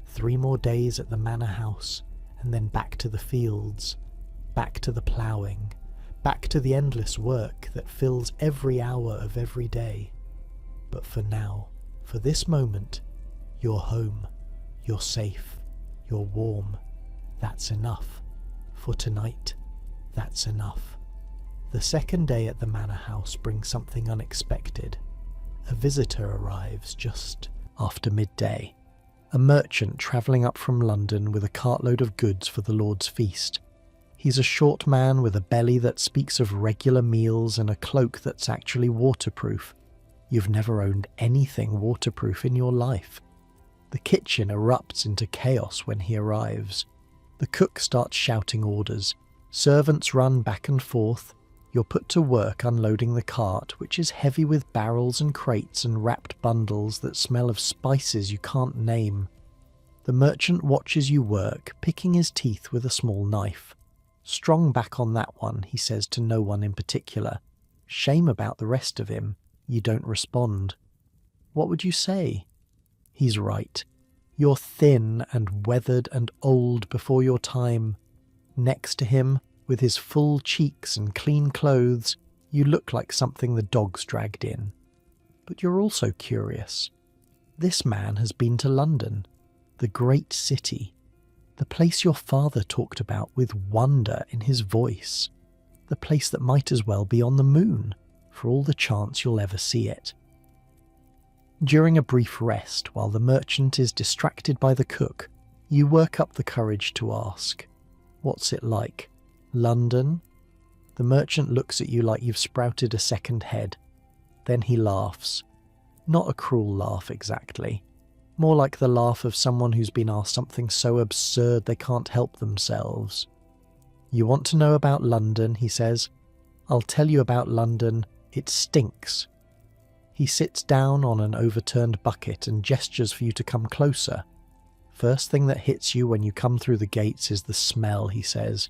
3 more days at the manor house, and then back to the fields, back to the ploughing, back to the endless work that fills every hour of every day. But for now, for this moment, you're home, you're safe, you're warm. That's enough. For tonight, that's enough. The second day at the manor house brings something unexpected. A visitor arrives just after midday. A merchant travelling up from London with a cartload of goods for the Lord's feast. He's a short man with a belly that speaks of regular meals and a cloak that's actually waterproof. You've never owned anything waterproof in your life. The kitchen erupts into chaos when he arrives. The cook starts shouting orders. Servants run back and forth. You're put to work unloading the cart, which is heavy with barrels and crates and wrapped bundles that smell of spices you can't name. The merchant watches you work, picking his teeth with a small knife. Strong back on that one, he says to no one in particular. Shame about the rest of him. You don't respond. What would you say? He's right. You're thin and weathered and old before your time. Next to him, with his full cheeks and clean clothes, you look like something the dogs dragged in. But you're also curious. This man has been to London, the great city, the place your father talked about with wonder in his voice, the place that might as well be on the moon, for all the chance you'll ever see it. During a brief rest, while the merchant is distracted by the cook, you work up the courage to ask, "What's it like? London?" The merchant looks at you like you've sprouted a second head. Then he laughs. Not a cruel laugh exactly. More like the laugh of someone who's been asked something so absurd they can't help themselves. "You want to know about London," he says. "I'll tell you about London. It stinks." He sits down on an overturned bucket and gestures for you to come closer. "First thing that hits you when you come through the gates is the smell," he says.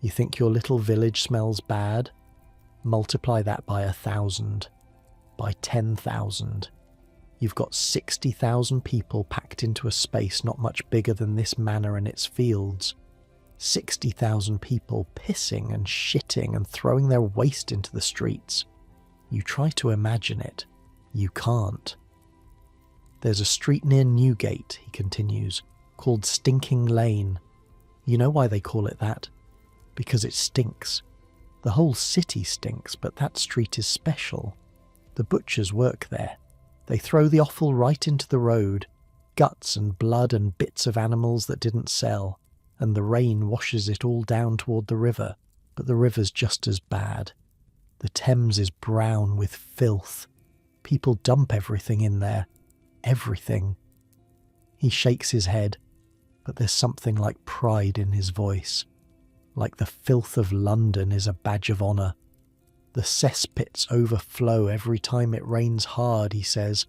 "You think your little village smells bad? Multiply that by 1,000, by 10,000. You've got 60,000 people packed into a space not much bigger than this manor and its fields. 60,000 people pissing and shitting and throwing their waste into the streets. You try to imagine it. You can't. There's a street near Newgate," he continues, "called Stinking Lane. You know why they call it that? Because it stinks. The whole city stinks, but that street is special. The butchers work there. They throw the offal right into the road, guts and blood and bits of animals that didn't sell, and the rain washes it all down toward the river, but the river's just as bad. The Thames is brown with filth. People dump everything in there. Everything." He shakes his head, but there's something like pride in his voice. Like the filth of London is a badge of honour. "The cesspits overflow every time it rains hard," he says.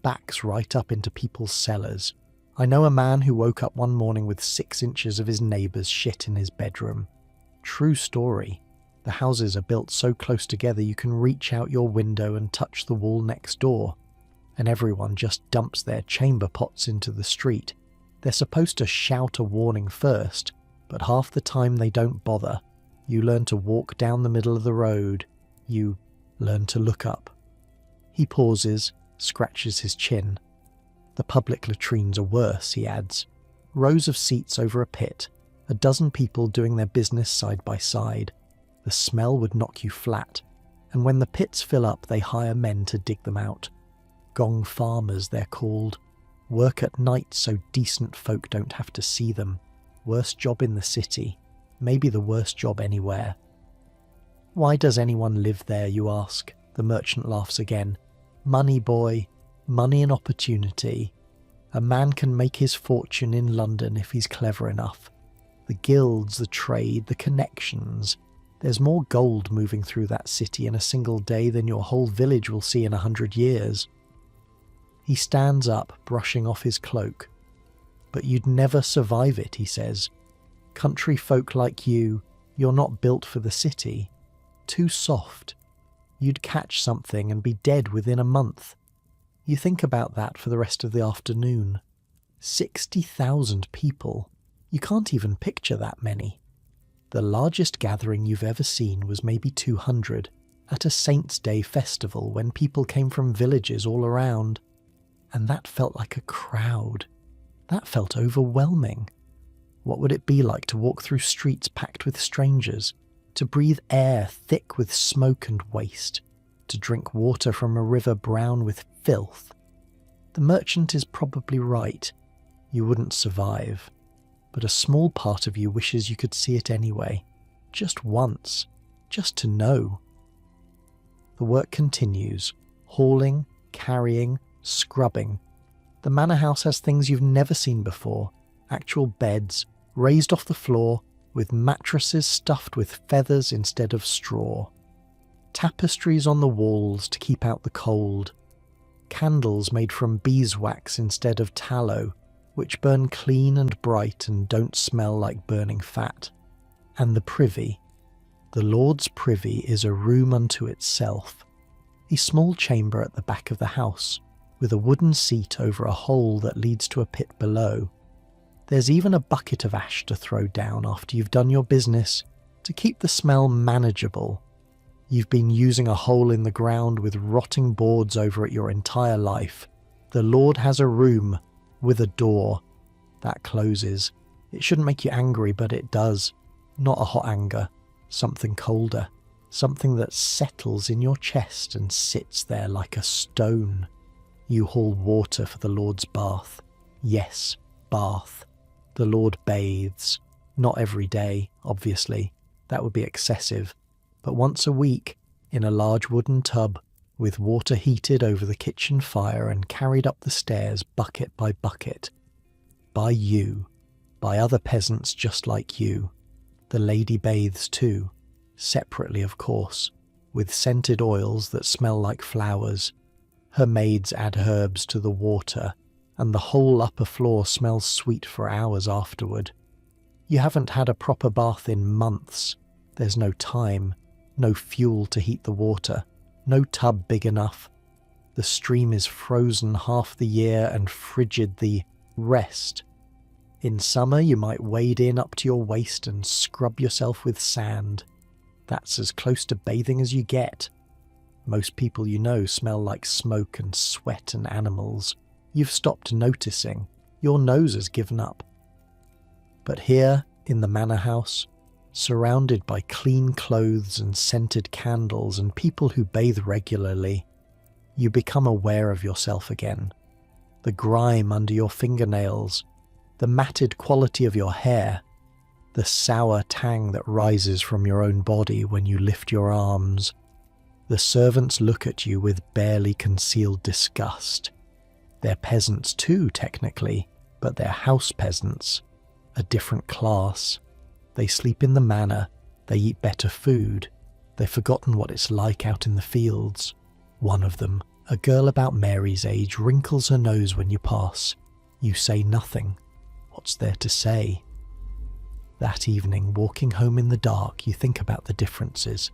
"Backs right up into people's cellars. I know a man who woke up one morning with 6 inches of his neighbour's shit in his bedroom. True story. The houses are built so close together you can reach out your window and touch the wall next door, and everyone just dumps their chamber pots into the street. They're supposed to shout a warning first, but half the time they don't bother. You learn to walk down the middle of the road. You learn to look up." He pauses, scratches his chin. "The public latrines are worse," he adds. "Rows of seats over a pit, a dozen people doing their business side by side. The smell would knock you flat, and when the pits fill up they hire men to dig them out. Gong farmers, they're called. Work at night so decent folk don't have to see them. Worst job in the city. maybe the worst job anywhere. Why does anyone live there, you ask? The merchant laughs again. Money, boy. Money and opportunity. A man can make his fortune in London if he's clever enough. The guilds, the trade, the connections. There's more gold moving through that city in a single day than your whole village will see in 100 years. He stands up, brushing off his cloak. But you'd never survive it, he says. Country folk like you, you're not built for the city. Too soft. You'd catch something and be dead within a month. You think about that for the rest of the afternoon. 60,000 people. You can't even picture that many. The largest gathering you've ever seen was maybe 200 at a Saints' Day festival when people came from villages all around. And that felt like a crowd. That felt overwhelming. What would it be like to walk through streets packed with strangers, to breathe air thick with smoke and waste, to drink water from a river brown with filth? The merchant is probably right. You wouldn't survive. But a small part of you wishes you could see it anyway. Just once. Just to know. The work continues. Hauling, carrying, scrubbing. The manor house has things you've never seen before. Actual beds, raised off the floor, with mattresses stuffed with feathers instead of straw. Tapestries on the walls to keep out the cold. Candles made from beeswax instead of tallow, which burn clean and bright and don't smell like burning fat. And the privy. The Lord's privy is a room unto itself. A small chamber at the back of the house, with a wooden seat over a hole that leads to a pit below. There's even a bucket of ash to throw down after you've done your business, to keep the smell manageable. You've been using a hole in the ground with rotting boards over it your entire life. The Lord has a room, with a door. That closes. It shouldn't make you angry, but it does. Not a hot anger. Something colder. Something that settles in your chest and sits there like a stone. You haul water for the Lord's bath. Yes, bath. The Lord bathes. Not every day, obviously. That would be excessive. But once a week, in a large wooden tub, with water heated over the kitchen fire and carried up the stairs bucket by bucket. By you. By other peasants just like you. The lady bathes too. Separately, of course, with scented oils that smell like flowers. Her maids add herbs to the water, and the whole upper floor smells sweet for hours afterward. You haven't had a proper bath in months. There's no time, no fuel to heat the water. No tub big enough. The stream is frozen half the year and frigid the rest. In summer you might wade in up to your waist and scrub yourself with sand. That's as close to bathing as you get. Most people you know smell like smoke and sweat and animals. You've stopped noticing. Your nose has given up. But here, in the manor house, surrounded by clean clothes and scented candles and people who bathe regularly, you become aware of yourself again. The grime under your fingernails, the matted quality of your hair, the sour tang that rises from your own body when you lift your arms. The servants look at you with barely concealed disgust. They're peasants too, technically, but they're house peasants, a different class. They sleep in the manor, they eat better food, they've forgotten what it's like out in the fields. One of them, a girl about Mary's age, wrinkles her nose when you pass. You say nothing. What's there to say? That evening, walking home in the dark, you think about the differences.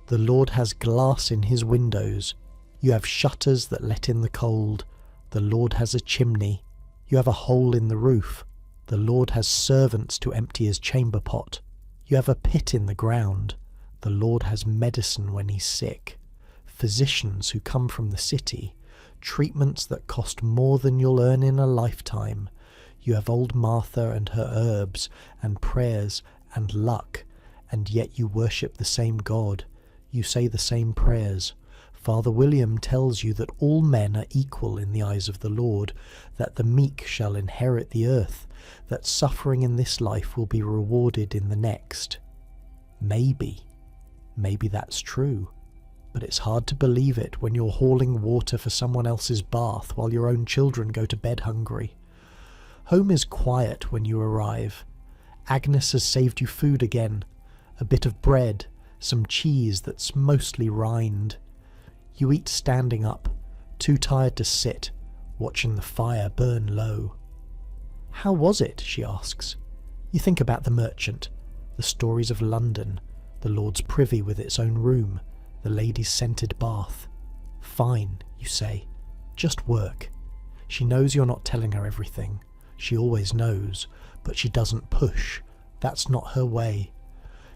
The Lord has glass in his windows. You have shutters that let in the cold. The Lord has a chimney. You have a hole in the roof. The Lord has servants to empty his chamber pot. You have a pit in the ground. The Lord has medicine when he's sick. Physicians who come from the city. Treatments that cost more than you'll earn in a lifetime. You have old Martha and her herbs, and prayers, and luck, and yet you worship the same God. You say the same prayers. Father William tells you that all men are equal in the eyes of the Lord, that the meek shall inherit the earth, that suffering in this life will be rewarded in the next. Maybe that's true, but it's hard to believe it when you're hauling water for someone else's bath while your own children go to bed hungry. Home is quiet when you arrive. Agnes has saved you food again, a bit of bread, some cheese that's mostly rind. You eat standing up, too tired to sit, watching the fire burn low. "How was it?" she asks. You think about the merchant, the stories of London, the Lord's privy with its own room, the lady's scented bath. "Fine," you say. "Just work." She knows you're not telling her everything. She always knows, but she doesn't push. That's not her way.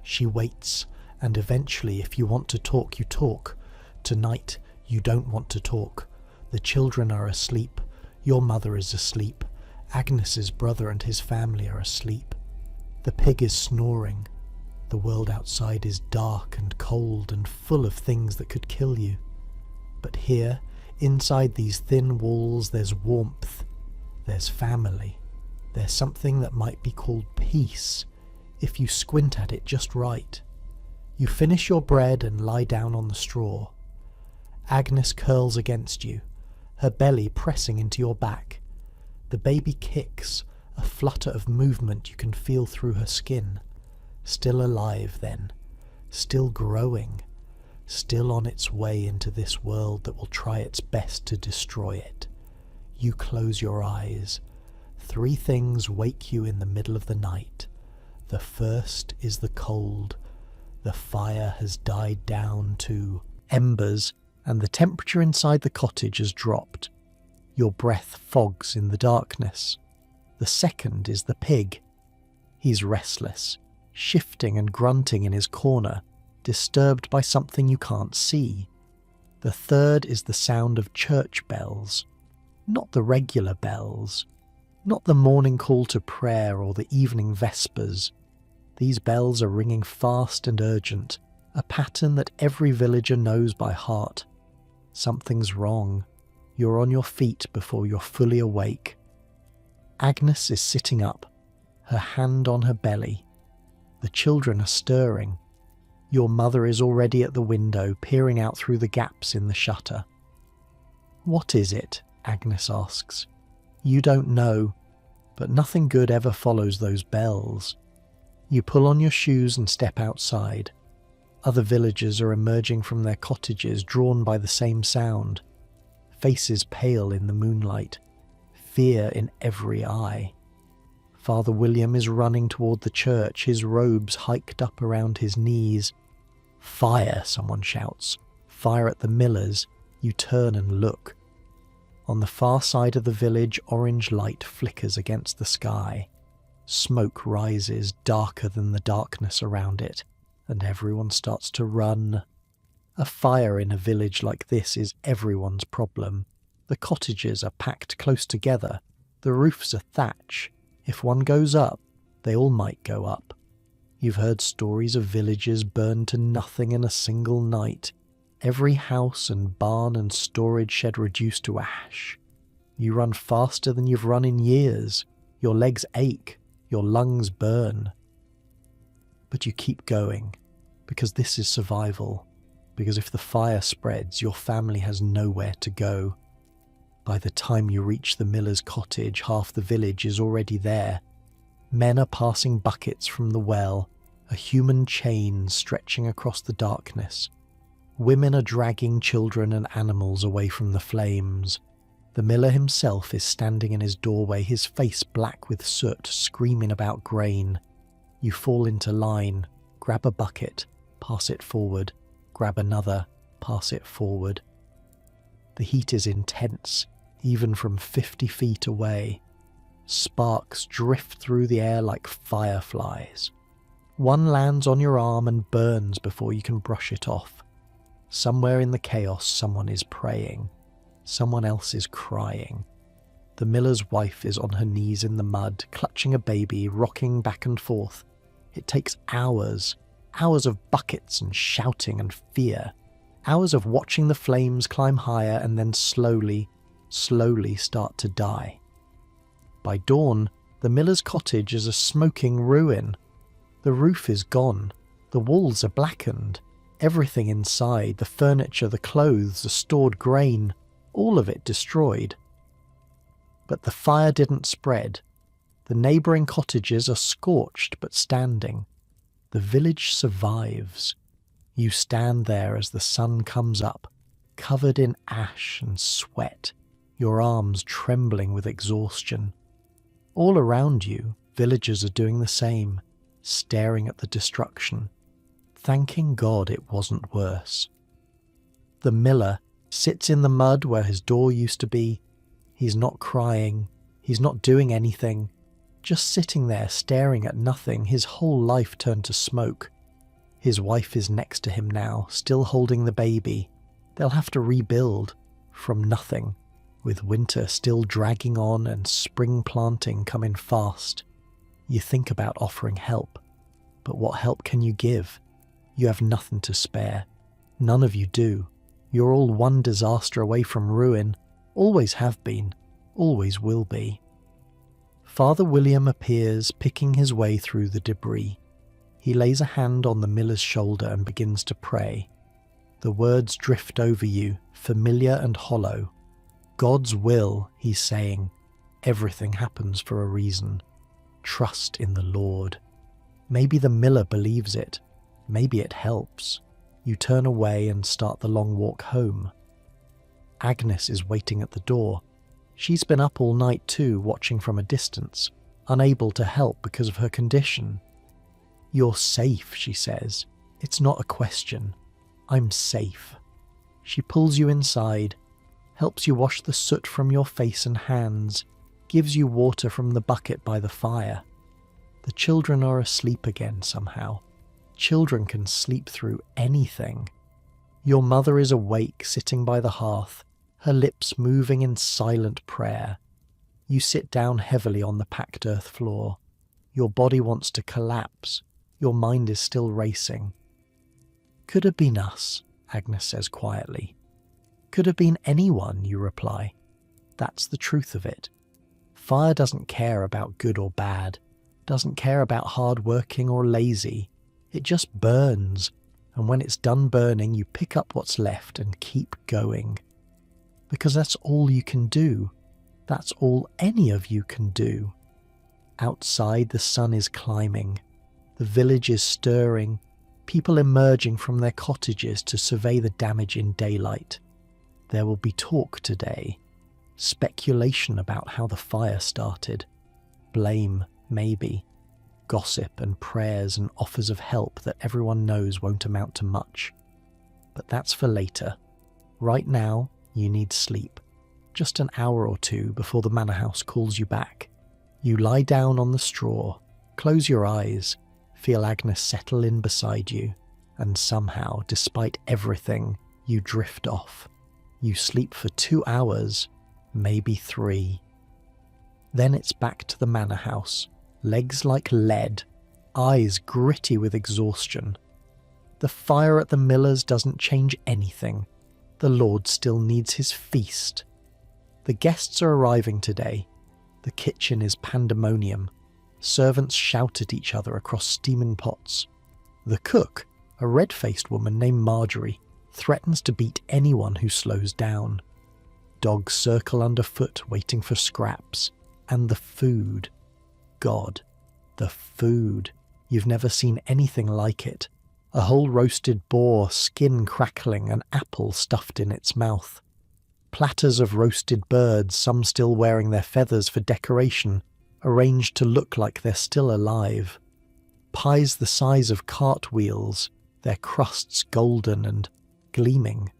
She waits, and eventually, if you want to talk, you talk. Tonight, you don't want to talk. The children are asleep. Your mother is asleep. Agnes's brother and his family are asleep. The pig is snoring. The world outside is dark and cold and full of things that could kill you. But here, inside these thin walls, there's warmth. There's family. There's something that might be called peace, if you squint at it just right. You finish your bread and lie down on the straw. Agnes curls against you, her belly pressing into your back. The baby kicks, a flutter of movement you can feel through her skin. Still alive then, still growing, still on its way into this world that will try its best to destroy it. You close your eyes. 3 things wake you in the middle of the night. The first is the cold. The fire has died down to embers, and the temperature inside the cottage has dropped. Your breath fogs in the darkness. The second is the pig. He's restless, shifting and grunting in his corner, disturbed by something you can't see. The third is the sound of church bells. Not the regular bells. Not the morning call to prayer or the evening vespers. These bells are ringing fast and urgent, a pattern that every villager knows by heart. Something's wrong. You're on your feet before you're fully awake. Agnes is sitting up, her hand on her belly. The children are stirring. Your mother is already at the window, peering out through the gaps in the shutter. "What is it?" Agnes asks. You don't know, but nothing good ever follows those bells. You pull on your shoes and step outside. Other villagers are emerging from their cottages, drawn by the same sound. Faces pale in the moonlight, fear in every eye. Father William is running toward the church, his robes hiked up around his knees. "Fire!" someone shouts. "Fire at the miller's." You turn and look. On the far side of the village, orange light flickers against the sky. Smoke rises darker than the darkness around it, and everyone starts to run. A fire in a village like this is everyone's problem. The cottages are packed close together. The roofs are thatch. If one goes up, they all might go up. You've heard stories of villages burned to nothing in a single night. Every house and barn and storage shed reduced to ash. You run faster than you've run in years. Your legs ache. Your lungs burn. But you keep going, because this is survival. Because if the fire spreads, your family has nowhere to go. By the time you reach the miller's cottage, half the village is already there. Men are passing buckets from the well, a human chain stretching across the darkness. Women are dragging children and animals away from the flames. The miller himself is standing in his doorway, his face black with soot, screaming about grain. You fall into line, grab a bucket, pass it forward, grab another, pass it forward. The heat is intense, even from 50 feet away. Sparks drift through the air like fireflies. One lands on your arm and burns before you can brush it off. Somewhere in the chaos, someone is praying. Someone else is crying. The miller's wife is on her knees in the mud, clutching a baby, rocking back and forth. It takes hours, hours of buckets and shouting and fear. Hours of watching the flames climb higher and then slowly start to die. By dawn, The miller's cottage is a smoking ruin. The roof is gone. The walls are blackened. Everything inside, the furniture, the clothes, the stored grain, all of it destroyed. But the fire didn't spread. The neighbouring cottages are scorched but standing. The village survives. You stand there as the sun comes up, covered in ash and sweat, your arms trembling with exhaustion. All around you, villagers are doing the same, staring at the destruction, thanking God it wasn't worse. The miller sits in the mud where his door used to be. He's not crying, he's not doing anything, just sitting there staring at nothing, his whole life turned to smoke. His wife is next to him now, still holding the baby. They'll have to rebuild from nothing, with winter still dragging on and spring planting coming fast. You think about offering help, but what help can you give? You have nothing to spare. None of you do. You're all one disaster away from ruin, always have been, always will be. Father William appears, picking his way through the debris. He lays a hand on the miller's shoulder and begins to pray. The words drift over you, familiar and hollow. God's will, he's saying. Everything happens for a reason. Trust in the Lord. Maybe the miller believes it. Maybe it helps. You turn away and start the long walk home. Agnes is waiting at the door. She's been up all night too, watching from a distance, unable to help because of her condition. You're safe, she says. It's not a question. I'm safe. She pulls you inside, helps you wash the soot from your face and hands, gives you water from the bucket by the fire. The children are asleep again somehow. Children can sleep through anything. Your mother is awake, sitting by the hearth, her lips moving in silent prayer. You sit down heavily on the packed earth floor. Your body wants to collapse. Your mind is still racing. Could have been us, Agnes says quietly. Could have been anyone, you reply. That's the truth of it. Fire doesn't care about good or bad, doesn't care about hard-working or lazy. It just burns, and when it's done burning, you pick up what's left and keep going. Because that's all you can do. That's all any of you can do. Outside, the sun is climbing. The village is stirring, people emerging from their cottages to survey the damage in daylight. There will be talk today. Speculation about how the fire started. Blame, maybe. Gossip and prayers and offers of help that everyone knows won't amount to much. But that's for later. Right now, you need sleep. Just an hour or two before the manor house calls you back. You lie down on the straw, close your eyes, feel Agnes settle in beside you, and somehow, despite everything, you drift off. You sleep for 2 hours, maybe 3. Then it's back to the manor house, legs like lead, eyes gritty with exhaustion. The fire at the miller's doesn't change anything. The Lord still needs his feast. The guests are arriving today. The kitchen is pandemonium. Servants shout at each other across steaming pots. The cook, a red-faced woman named Marjorie, threatens to beat anyone who slows down. Dogs circle underfoot waiting for scraps. And the food. God, the food. You've never seen anything like it. A whole roasted boar, skin crackling, an apple stuffed in its mouth. Platters of roasted birds, some still wearing their feathers for decoration, arranged to look like they're still alive. Pies the size of cartwheels, their crusts golden and gleaming.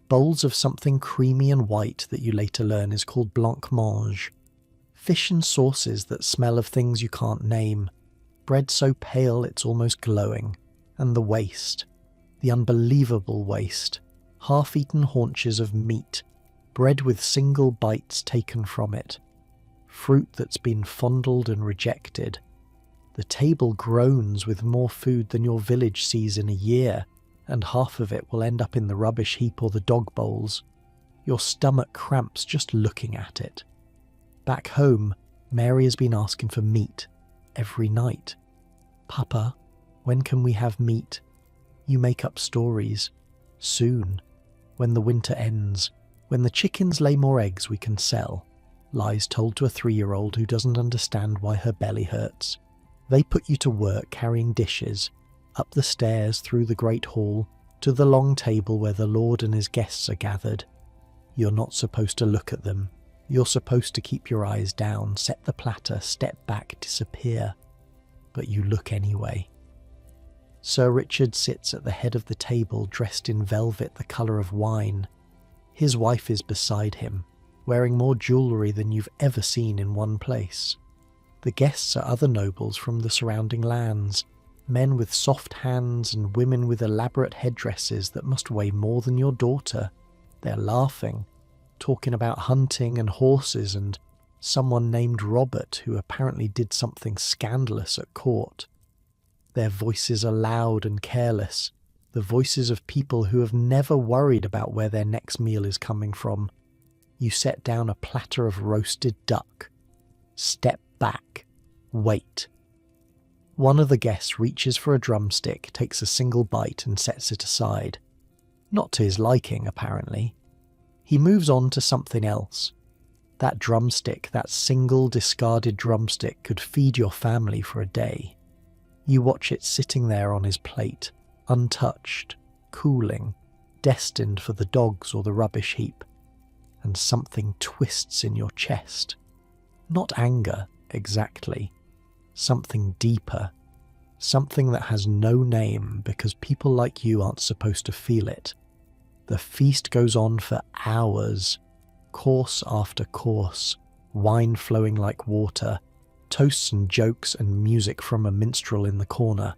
Bowls of something creamy and white that you later learn is called blancmange. Fish and sauces that smell of things you can't name. Bread so pale it's almost glowing. And the waste. The unbelievable waste. Half-eaten haunches of meat. Bread with single bites taken from it. Fruit that's been fondled and rejected. The table groans with more food than your village sees in a year, and half of it will end up in the rubbish heap or the dog bowls. Your stomach cramps just looking at it. Back home, Mary has been asking for meat every night. Papa, when can we have meat? You make up stories. Soon, when the winter ends, when the chickens lay more eggs we can sell. Lies told to a 3-year-old who doesn't understand why her belly hurts. They put you to work carrying dishes, up the stairs through the great hall, to the long table where the Lord and his guests are gathered. You're not supposed to look at them. You're supposed to keep your eyes down, set the platter, step back, disappear. But you look anyway. Sir Richard sits at the head of the table dressed in velvet the colour of wine. His wife is beside him, wearing more jewellery than you've ever seen in one place. The guests are other nobles from the surrounding lands, men with soft hands and women with elaborate headdresses that must weigh more than your daughter. They're laughing, talking about hunting and horses and someone named Robert who apparently did something scandalous at court. Their voices are loud and careless, the voices of people who have never worried about where their next meal is coming from. You set down a platter of roasted duck. Step back. Wait. One of the guests reaches for a drumstick, takes a single bite and sets it aside. Not to his liking, apparently. He moves on to something else. That drumstick, that single discarded drumstick, could feed your family for a day. You watch it sitting there on his plate, untouched, cooling, destined for the dogs or the rubbish heap. And something twists in your chest. Not anger, exactly. Something deeper. Something that has no name because people like you aren't supposed to feel it. The feast goes on for hours, course after course, wine flowing like water, toasts and jokes and music from a minstrel in the corner.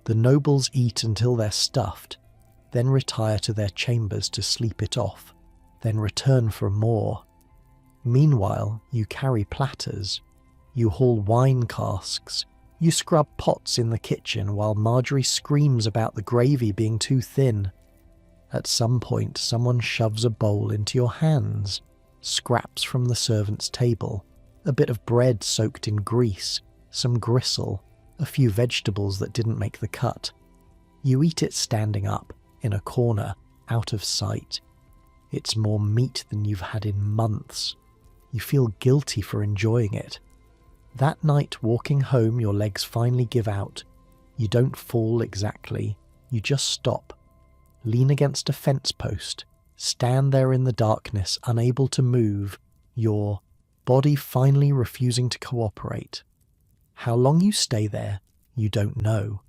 The nobles eat until they're stuffed, then retire to their chambers to sleep it off, then return for more. Meanwhile, you carry platters, you haul wine casks, you scrub pots in the kitchen while Marjorie screams about the gravy being too thin. At some point, someone shoves a bowl into your hands, scraps from the servant's table, a bit of bread soaked in grease, some gristle, a few vegetables that didn't make the cut. You eat it standing up, in a corner, out of sight. It's more meat than you've had in months. You feel guilty for enjoying it. That night, walking home, your legs finally give out. You don't fall exactly, you just stop. Lean against a fence post, stand there in the darkness, unable to move, your body finally refusing to cooperate. How long you stay there, you don't know.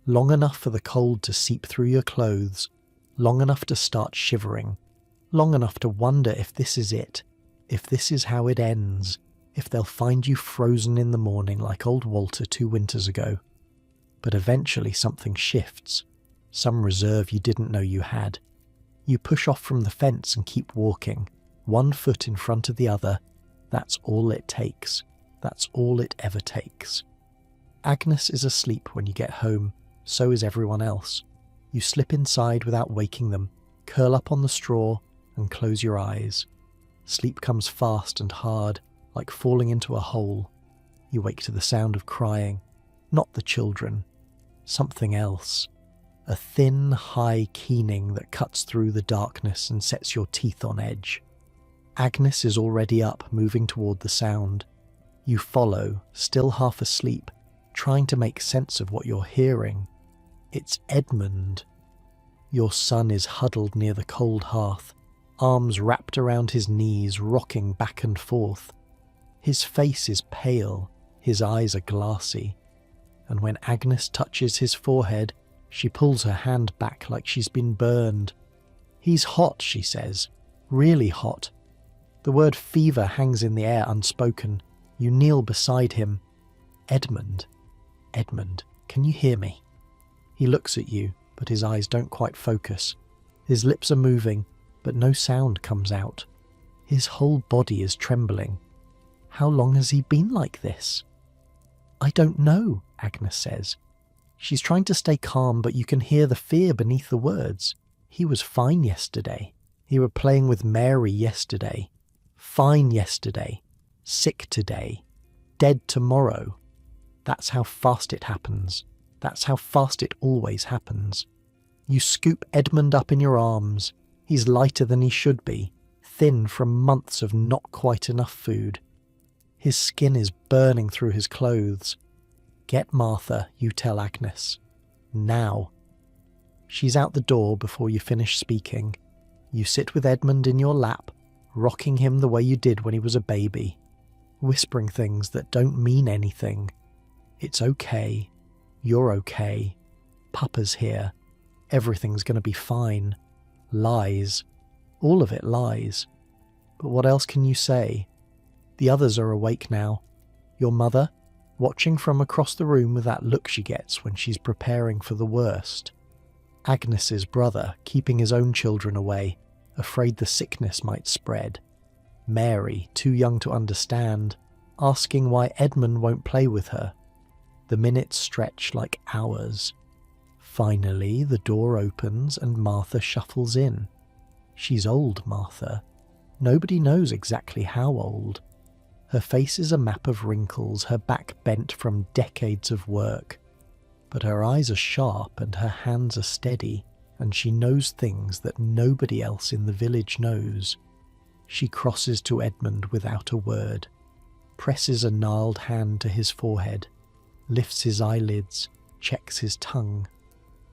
Long enough for the cold to seep through your clothes, long enough to start shivering, long enough to wonder if this is it, if this is how it ends, if they'll find you frozen in the morning like old Walter 2 winters ago. But eventually something shifts. Some reserve you didn't know you had. You push off from the fence and keep walking, one foot in front of the other. That's all it takes. That's all it ever takes. Agnes is asleep when you get home, so is everyone else. You slip inside without waking them, curl up on the straw, and close your eyes. Sleep comes fast and hard, like falling into a hole. You wake to the sound of crying, not the children, something else. A thin, high keening that cuts through the darkness and sets your teeth on edge. Agnes is already up, moving toward the sound. You follow, still half asleep, trying to make sense of what you're hearing. It's Edmund. Your son is huddled near the cold hearth, arms wrapped around his knees, rocking back and forth. His face is pale, his eyes are glassy, and when Agnes touches his forehead, she pulls her hand back like she's been burned. He's hot, she says, really hot. The word fever hangs in the air unspoken. You kneel beside him. Edmund, Edmund, can you hear me? He looks at you, but his eyes don't quite focus. His lips are moving, but no sound comes out. His whole body is trembling. How long has he been like this? I don't know, Agnes says. She's trying to stay calm, but you can hear the fear beneath the words. He was fine yesterday. He were playing with Mary yesterday. Fine yesterday. Sick today. Dead tomorrow. That's how fast it happens. That's how fast it always happens. You scoop Edmund up in your arms. He's lighter than he should be, thin from months of not quite enough food. His skin is burning through his clothes. Get Martha, you tell Agnes. Now. She's out the door before you finish speaking. You sit with Edmund in your lap, rocking him the way you did when he was a baby, whispering things that don't mean anything. It's okay. You're okay. Papa's here. Everything's going to be fine. Lies. All of it lies. But what else can you say? The others are awake now. Your mother, watching from across the room with that look she gets when she's preparing for the worst. Agnes's brother, keeping his own children away, afraid the sickness might spread. Mary, too young to understand, asking why Edmund won't play with her. The minutes stretch like hours. Finally, the door opens and Martha shuffles in. She's old, Martha. Nobody knows exactly how old. Her face is a map of wrinkles, her back bent from decades of work. But her eyes are sharp and her hands are steady, and she knows things that nobody else in the village knows. She crosses to Edmund without a word, presses a gnarled hand to his forehead, lifts his eyelids, checks his tongue.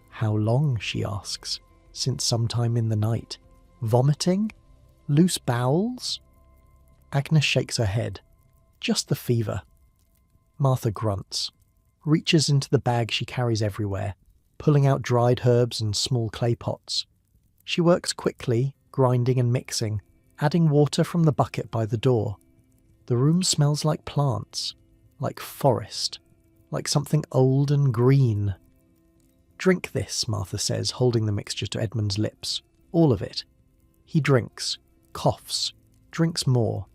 How long, she asks, since sometime in the night. Vomiting? Loose bowels? Agnes shakes her head. Just the fever. Martha grunts, reaches into the bag she carries everywhere, pulling out dried herbs and small clay pots. She works quickly, grinding and mixing, adding water from the bucket by the door. The room smells like plants, like forest, like something old and green. Drink this, Martha says, holding the mixture to Edmund's lips. All of it. He drinks, coughs, drinks more.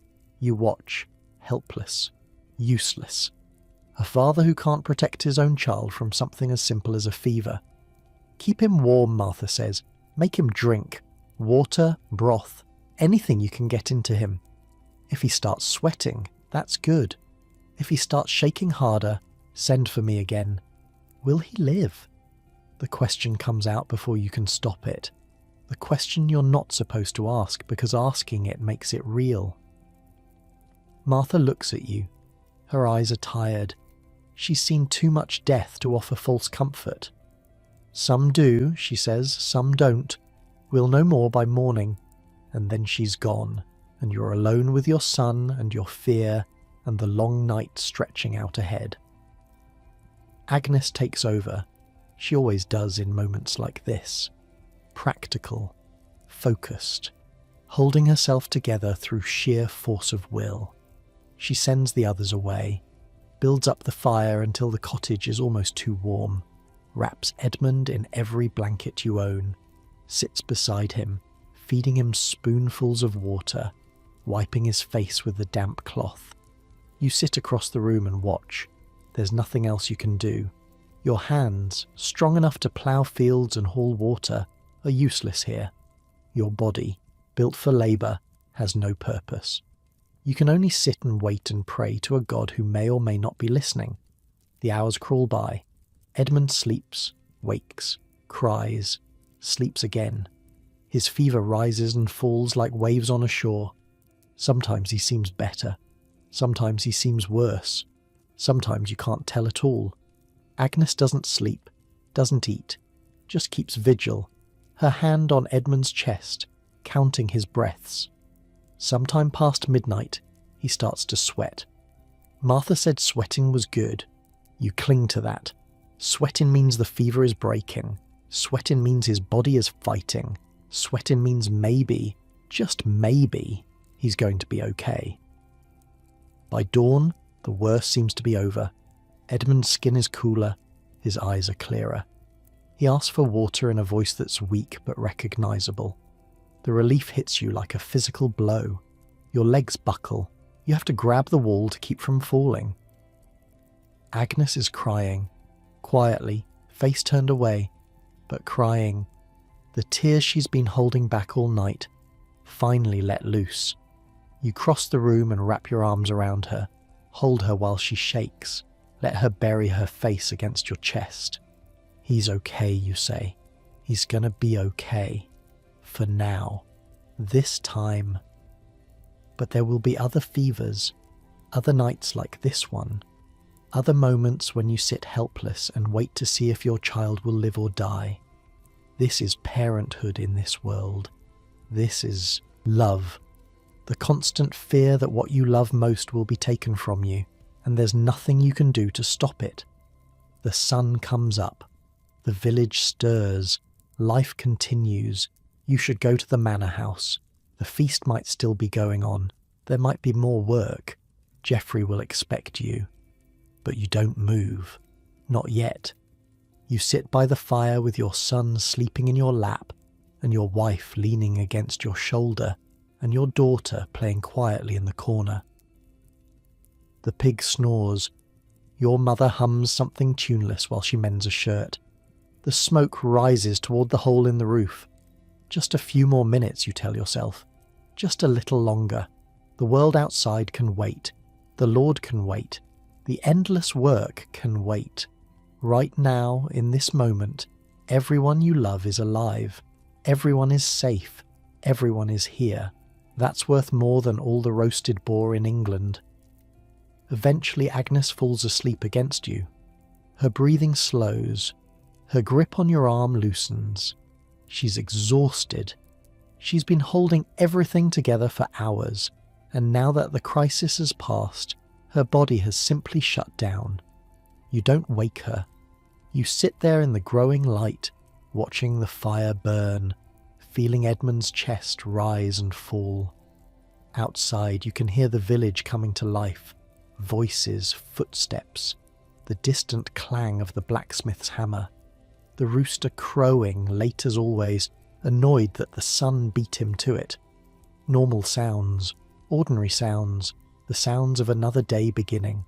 You watch, helpless, useless. A father who can't protect his own child from something as simple as a fever. Keep him warm, Martha says. Make him drink. Water, broth, anything you can get into him. If he starts sweating, that's good. If he starts shaking harder, send for me again. Will he live? The question comes out before you can stop it. The question you're not supposed to ask because asking it makes it real. Martha looks at you. Her eyes are tired. She's seen too much death to offer false comfort. Some do, she says, some don't. We'll know more by morning. And then she's gone, and you're alone with your son and your fear and the long night stretching out ahead. Agnes takes over. She always does in moments like this. Practical, focused, holding herself together through sheer force of will. She sends the others away, builds up the fire until the cottage is almost too warm, wraps Edmund in every blanket you own, sits beside him, feeding him spoonfuls of water, wiping his face with the damp cloth. You sit across the room and watch. There's nothing else you can do. Your hands, strong enough to plough fields and haul water, are useless here. Your body, built for labour, has no purpose. You can only sit and wait and pray to a God who may or may not be listening. The hours crawl by. Edmund sleeps, wakes, cries, sleeps again. His fever rises and falls like waves on a shore. Sometimes he seems better. Sometimes he seems worse. Sometimes you can't tell at all. Agnes doesn't sleep, doesn't eat, just keeps vigil, her hand on Edmund's chest, counting his breaths. Sometime past midnight, he starts to sweat. Martha said sweating was good. You cling to that. Sweating means the fever is breaking. Sweating means his body is fighting. Sweating means maybe, just maybe, he's going to be okay. By dawn, the worst seems to be over. Edmund's skin is cooler, his eyes are clearer. He asks for water in a voice that's weak but recognisable. The relief hits you like a physical blow. Your legs buckle. You have to grab the wall to keep from falling. Agnes is crying, quietly, face turned away, but crying. The tears she's been holding back all night finally let loose. You cross the room and wrap your arms around her. Hold her while she shakes. Let her bury her face against your chest. He's okay, you say. He's gonna be okay. For now. This time. But there will be other fevers. Other nights like this one. Other moments when you sit helpless and wait to see if your child will live or die. This is parenthood in this world. This is love. The constant fear that what you love most will be taken from you, and there's nothing you can do to stop it. The sun comes up. The village stirs. Life continues. You should go to the manor house. The feast might still be going on. There might be more work. Geoffrey will expect you. But you don't move. Not yet. You sit by the fire with your son sleeping in your lap, and your wife leaning against your shoulder, and your daughter playing quietly in the corner. The pig snores. Your mother hums something tuneless while she mends a shirt. The smoke rises toward the hole in the roof. Just a few more minutes, you tell yourself. Just a little longer. The world outside can wait. The Lord can wait. The endless work can wait. Right now, in this moment, everyone you love is alive. Everyone is safe. Everyone is here. That's worth more than all the roasted boar in England. Eventually Agnes falls asleep against you. Her breathing slows. Her grip on your arm loosens. She's exhausted. She's been holding everything together for hours, and now that the crisis has passed, her body has simply shut down. You don't wake her. You sit there in the growing light, watching the fire burn, feeling Edmund's chest rise and fall. Outside, you can hear the village coming to life. Voices, footsteps, the distant clang of the blacksmith's hammer. The rooster crowing, late as always, annoyed that the sun beat him to it. Normal sounds, ordinary sounds, the sounds of another day beginning.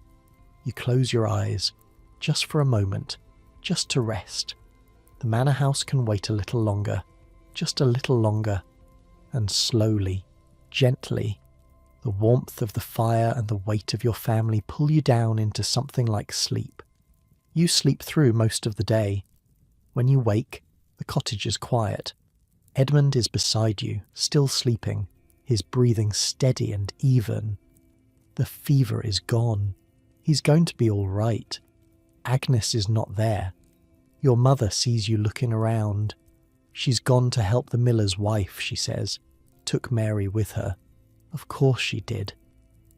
You close your eyes, just for a moment, just to rest. The manor house can wait a little longer, just a little longer, and slowly, gently, the warmth of the fire and the weight of your family pull you down into something like sleep. You sleep through most of the day. When you wake, the cottage is quiet. Edmund is beside you, still sleeping, his breathing steady and even. The fever is gone. He's going to be all right. Agnes is not there. Your mother sees you looking around. She's gone to help the miller's wife, she says. Took Mary with her. Of course she did.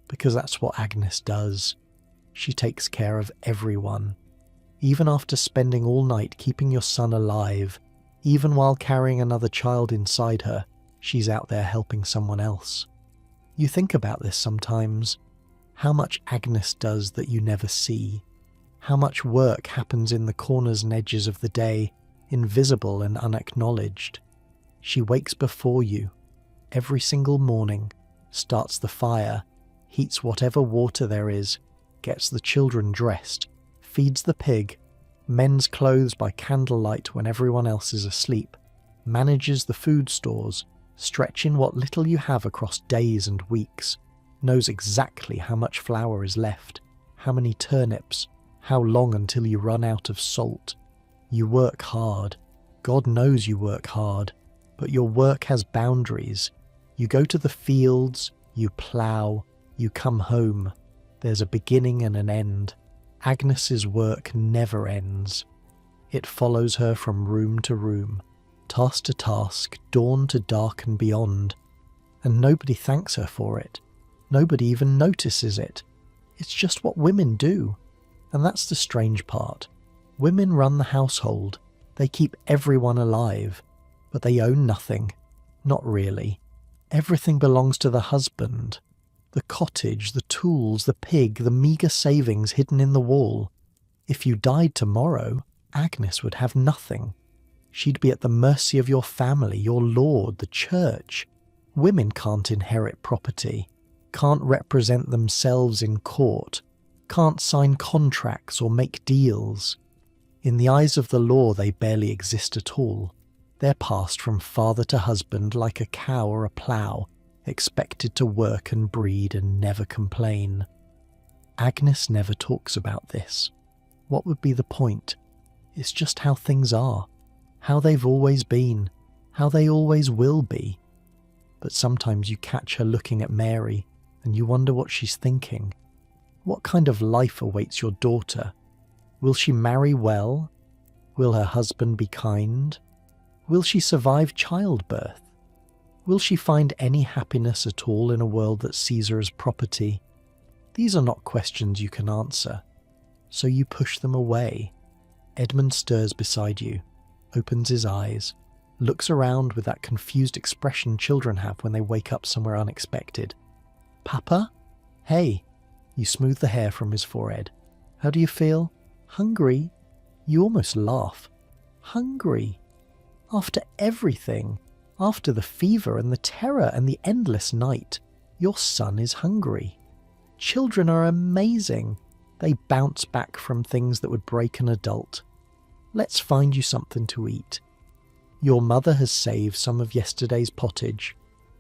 Because that's what Agnes does. She takes care of everyone. Even after spending all night keeping your son alive, even while carrying another child inside her, she's out there helping someone else. You think about this sometimes. How much Agnes does that you never see. How much work happens in the corners and edges of the day, invisible and unacknowledged. She wakes before you, every single morning, starts the fire, heats whatever water there is, gets the children dressed, feeds the pig, mends clothes by candlelight when everyone else is asleep, manages the food stores, stretching what little you have across days and weeks, knows exactly how much flour is left, how many turnips, how long until you run out of salt. You work hard. God knows you work hard, but your work has boundaries. You go to the fields, you plough, you come home. There's a beginning and an end. Agnes's work never ends. It follows her from room to room, task to task, dawn to dark and beyond. And nobody thanks her for it. Nobody even notices it. It's just what women do. And that's the strange part. Women run the household. They keep everyone alive. But they own nothing. Not really. Everything belongs to the husband. The cottage, the tools, the pig, the meagre savings hidden in the wall. If you died tomorrow, Agnes would have nothing. She'd be at the mercy of your family, your lord, the church. Women can't inherit property, can't represent themselves in court, can't sign contracts or make deals. In the eyes of the law, they barely exist at all. They're passed from father to husband like a cow or a plough, expected to work and breed and never complain. Agnes never talks about this. What would be the point? It's just how things are, how they've always been, how they always will be. But sometimes you catch her looking at Mary and you wonder what she's thinking. What kind of life awaits your daughter? Will she marry well? Will her husband be kind? Will she survive childbirth? Will she find any happiness at all in a world that sees her as property? These are not questions you can answer, so you push them away. Edmund stirs beside you, opens his eyes, looks around with that confused expression children have when they wake up somewhere unexpected. Papa? Hey. You smooth the hair from his forehead. How do you feel? Hungry? You almost laugh. Hungry? After everything, after the fever and the terror and the endless night, your son is hungry. Children are amazing. They bounce back from things that would break an adult. Let's find you something to eat. Your mother has saved some of yesterday's pottage.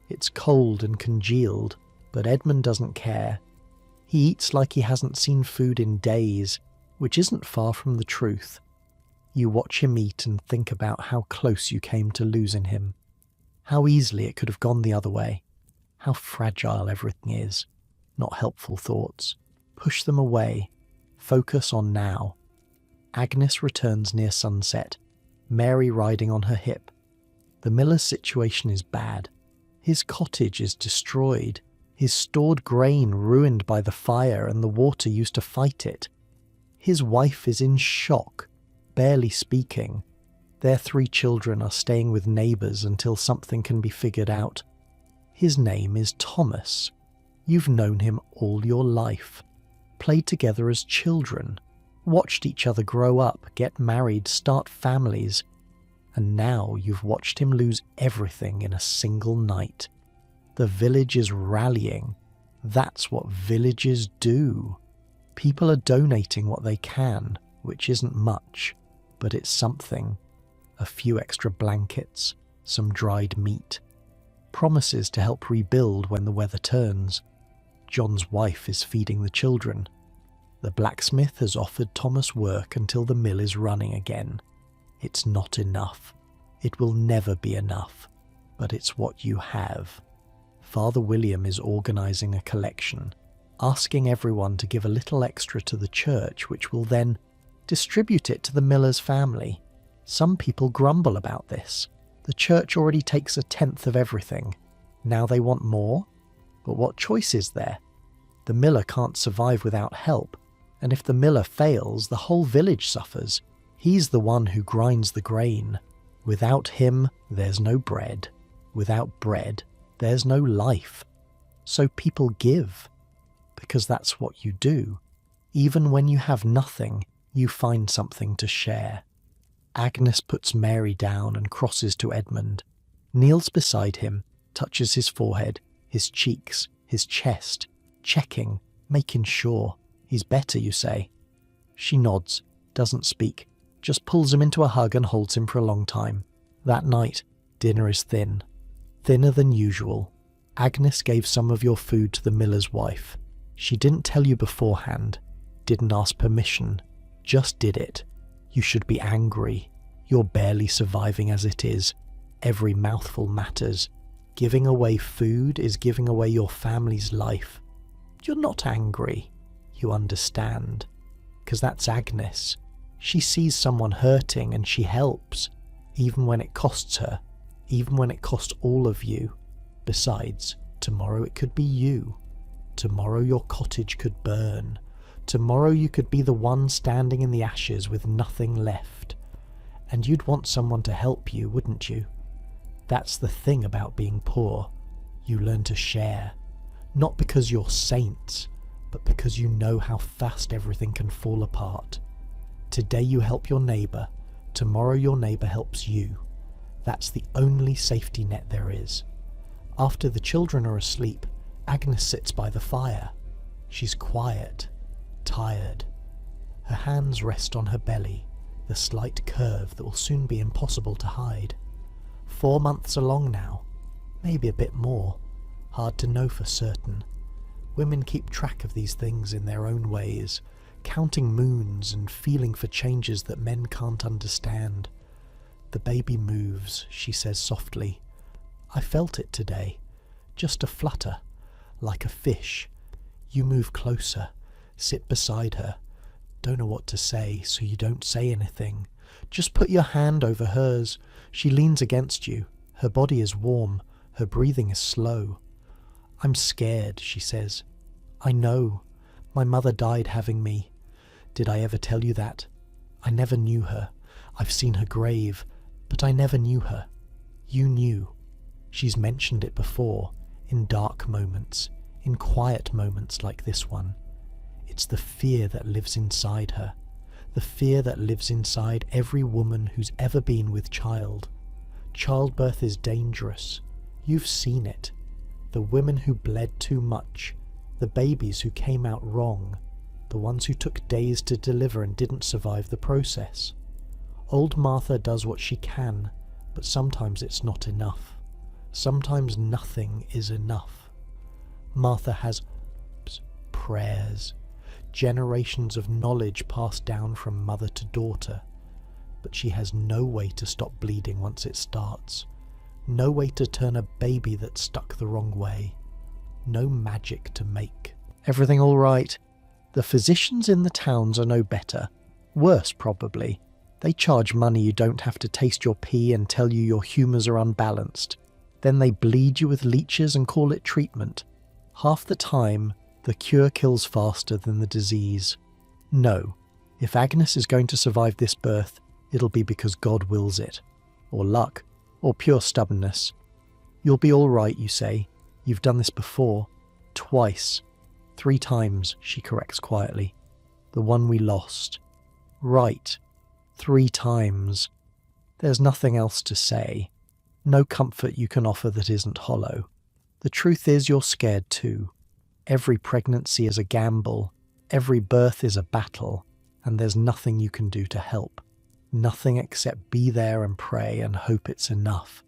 It's cold and congealed, but Edmund doesn't care. He eats like he hasn't seen food in days, which isn't far from the truth. You watch him eat and think about how close you came to losing him. How easily it could have gone the other way. How fragile everything is. Not helpful thoughts. Push them away. Focus on now. Agnes returns near sunset, Mary riding on her hip. The miller's situation is bad. His cottage is destroyed. His stored grain ruined by the fire and the water used to fight it. His wife is in shock, barely speaking. Their 3 children are staying with neighbours until something can be figured out. His name is Thomas. You've known him all your life. Played together as children. Watched each other grow up, get married, start families. And now you've watched him lose everything in a single night. The village is rallying. That's what villages do. People are donating what they can, which isn't much, but it's something. A few extra blankets, some dried meat. Promises to help rebuild when the weather turns. John's wife is feeding the children. The blacksmith has offered Thomas work until the mill is running again. It's not enough. It will never be enough, but it's what you have. Father William is organising a collection, asking everyone to give a little extra to the church, which will then distribute it to the miller's family. Some people grumble about this. The church already takes 1/10 of everything. Now they want more? But what choice is there? The miller can't survive without help, and if the miller fails, the whole village suffers. He's the one who grinds the grain. Without him, there's no bread. Without bread, there's no life. So people give, because that's what you do. Even when you have nothing, you find something to share. Agnes puts Mary down and crosses to Edmund, kneels beside him, touches his forehead, his cheeks, his chest, checking, making sure. He's better, you say. She nods, doesn't speak, just pulls him into a hug and holds him for a long time. That night, dinner is thin. Thinner than usual. Agnes gave some of your food to the miller's wife. She didn't tell you beforehand, didn't ask permission, just did it. You should be angry. You're barely surviving as it is. Every mouthful matters. Giving away food is giving away your family's life. You're not angry. You understand. 'Cause that's Agnes. She sees someone hurting and she helps, even when it costs her, even when it costs all of you. Besides, tomorrow it could be you. Tomorrow your cottage could burn. Tomorrow you could be the one standing in the ashes with nothing left. And you'd want someone to help you, wouldn't you? That's the thing about being poor. You learn to share. Not because you're saints, but because you know how fast everything can fall apart. Today you help your neighbour, tomorrow your neighbour helps you. That's the only safety net there is. After the children are asleep, Agnes sits by the fire. She's quiet, tired. Her hands rest on her belly, the slight curve that will soon be impossible to hide. 4 months along now, maybe a bit more. Hard to know for certain. Women keep track of these things in their own ways, counting moons and feeling for changes that men can't understand. The baby moves, she says softly. I felt it today. Just a flutter, like a fish. You move closer, sit beside her. Don't know what to say, so you don't say anything. Just put your hand over hers. She leans against you. Her body is warm. Her breathing is slow. I'm scared, she says. I know. My mother died having me. Did I ever tell you that? I never knew her. I've seen her grave, but I never knew her. You knew. She's mentioned it before, in dark moments, in quiet moments like this one. It's the fear that lives inside her, the fear that lives inside every woman who's ever been with child. Childbirth is dangerous. You've seen it. The women who bled too much, the babies who came out wrong, the ones who took days to deliver and didn't survive the process. Old Martha does what she can, but sometimes it's not enough. Sometimes nothing is enough. Martha has prayers, generations of knowledge passed down from mother to daughter, but she has no way to stop bleeding once it starts, no way to turn a baby that's stuck the wrong way, no magic to make. Everything all right? The physicians in the towns are no better. Worse, probably. They charge money you don't have to taste your pee and tell you your humours are unbalanced. Then they bleed you with leeches and call it treatment. Half the time, the cure kills faster than the disease. No, if Agnes is going to survive this birth, it'll be because God wills it. Or luck. Or pure stubbornness. You'll be all right, you say. You've done this before. Twice. 3 times, she corrects quietly. The one we lost. Right. 3 times. There's nothing else to say. No comfort you can offer that isn't hollow. The truth is you're scared too. Every pregnancy is a gamble. Every birth is a battle. And there's nothing you can do to help. Nothing except be there and pray and hope it's enough.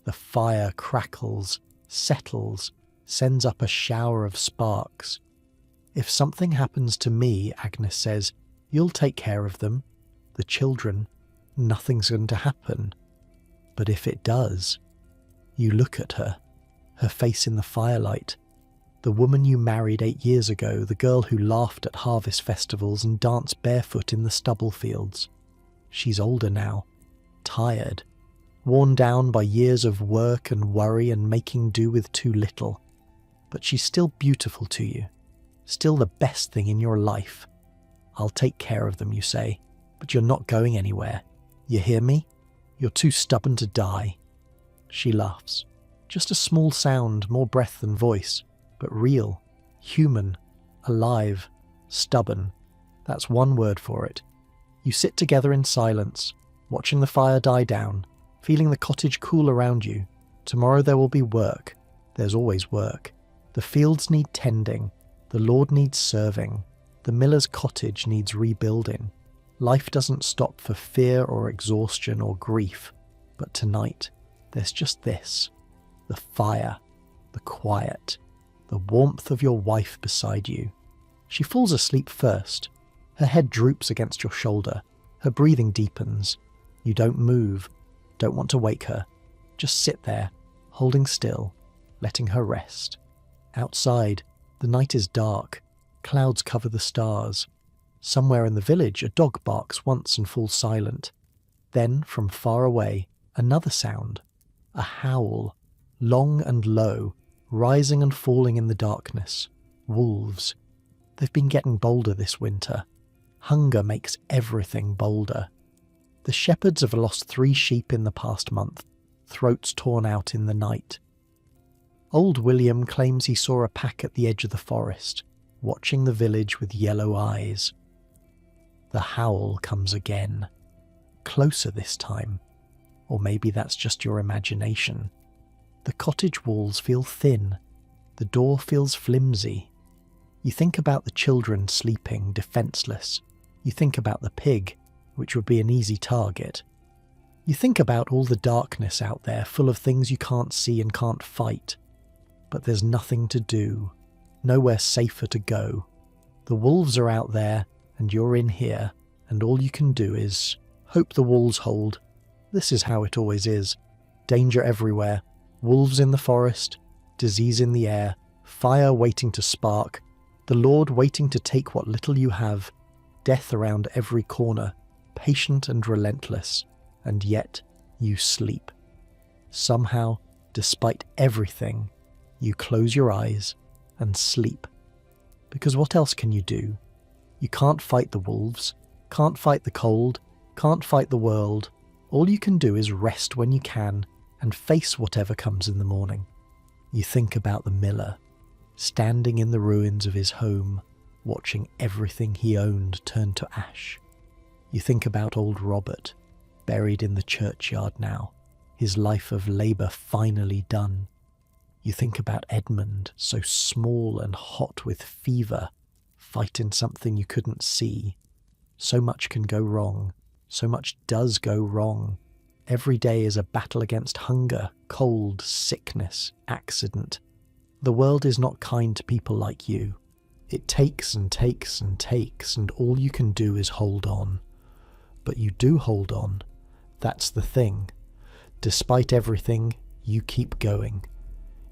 The fire crackles, settles, sends up a shower of sparks. If something happens to me, Agnes says, you'll take care of them. The children, nothing's going to happen. But if it does, you look at her, her face in the firelight, the woman you married 8 years ago, the girl who laughed at harvest festivals and danced barefoot in the stubble fields. She's older now, tired, worn down by years of work and worry and making do with too little. But she's still beautiful to you, still the best thing in your life. I'll take care of them, you say, but you're not going anywhere. You hear me? You're too stubborn to die. She laughs. Just a small sound, more breath than voice, but real, human, alive, stubborn. That's one word for it. You sit together in silence, watching the fire die down, feeling the cottage cool around you. Tomorrow there will be work. There's always work. The fields need tending. The Lord needs serving. The miller's cottage needs rebuilding. Life doesn't stop for fear or exhaustion or grief. But tonight, there's just this. The fire, the quiet, the warmth of your wife beside you. She falls asleep first. Her head droops against your shoulder. Her breathing deepens. You don't move, don't want to wake her. Just sit there, holding still, letting her rest. Outside, the night is dark. Clouds cover the stars. Somewhere in the village, a dog barks once and falls silent. Then, from far away, another sound. A howl, long and low, rising and falling in the darkness. Wolves. They've been getting bolder this winter. Hunger makes everything bolder. The shepherds have lost 3 sheep in the past month, throats torn out in the night. Old William claims he saw a pack at the edge of the forest, watching the village with yellow eyes. The howl comes again. Closer this time. Or maybe that's just your imagination. The cottage walls feel thin. The door feels flimsy. You think about the children sleeping, defenceless. You think about the pig, which would be an easy target. You think about all the darkness out there, full of things you can't see and can't fight. But there's nothing to do, nowhere safer to go. The wolves are out there, and you're in here, and all you can do is hope the walls hold. This is how it always is. Danger everywhere. Wolves in the forest, disease in the air, fire waiting to spark, the Lord waiting to take what little you have, death around every corner, patient and relentless, and yet you sleep. Somehow, despite everything, you close your eyes and sleep. Because what else can you do? You can't fight the wolves, can't fight the cold, can't fight the world. All you can do is rest when you can and face whatever comes in the morning. You think about the miller, standing in the ruins of his home, watching everything he owned turn to ash. You think about old Robert, buried in the churchyard now, his life of labour finally done. You think about Edmund, so small and hot with fever, fighting something you couldn't see. So much can go wrong, so much does go wrong. Every day is a battle against hunger, cold, sickness, accident. The world is not kind to people like you. It takes and takes and takes, and all you can do is hold on. But you do hold on. That's the thing. Despite everything, you keep going.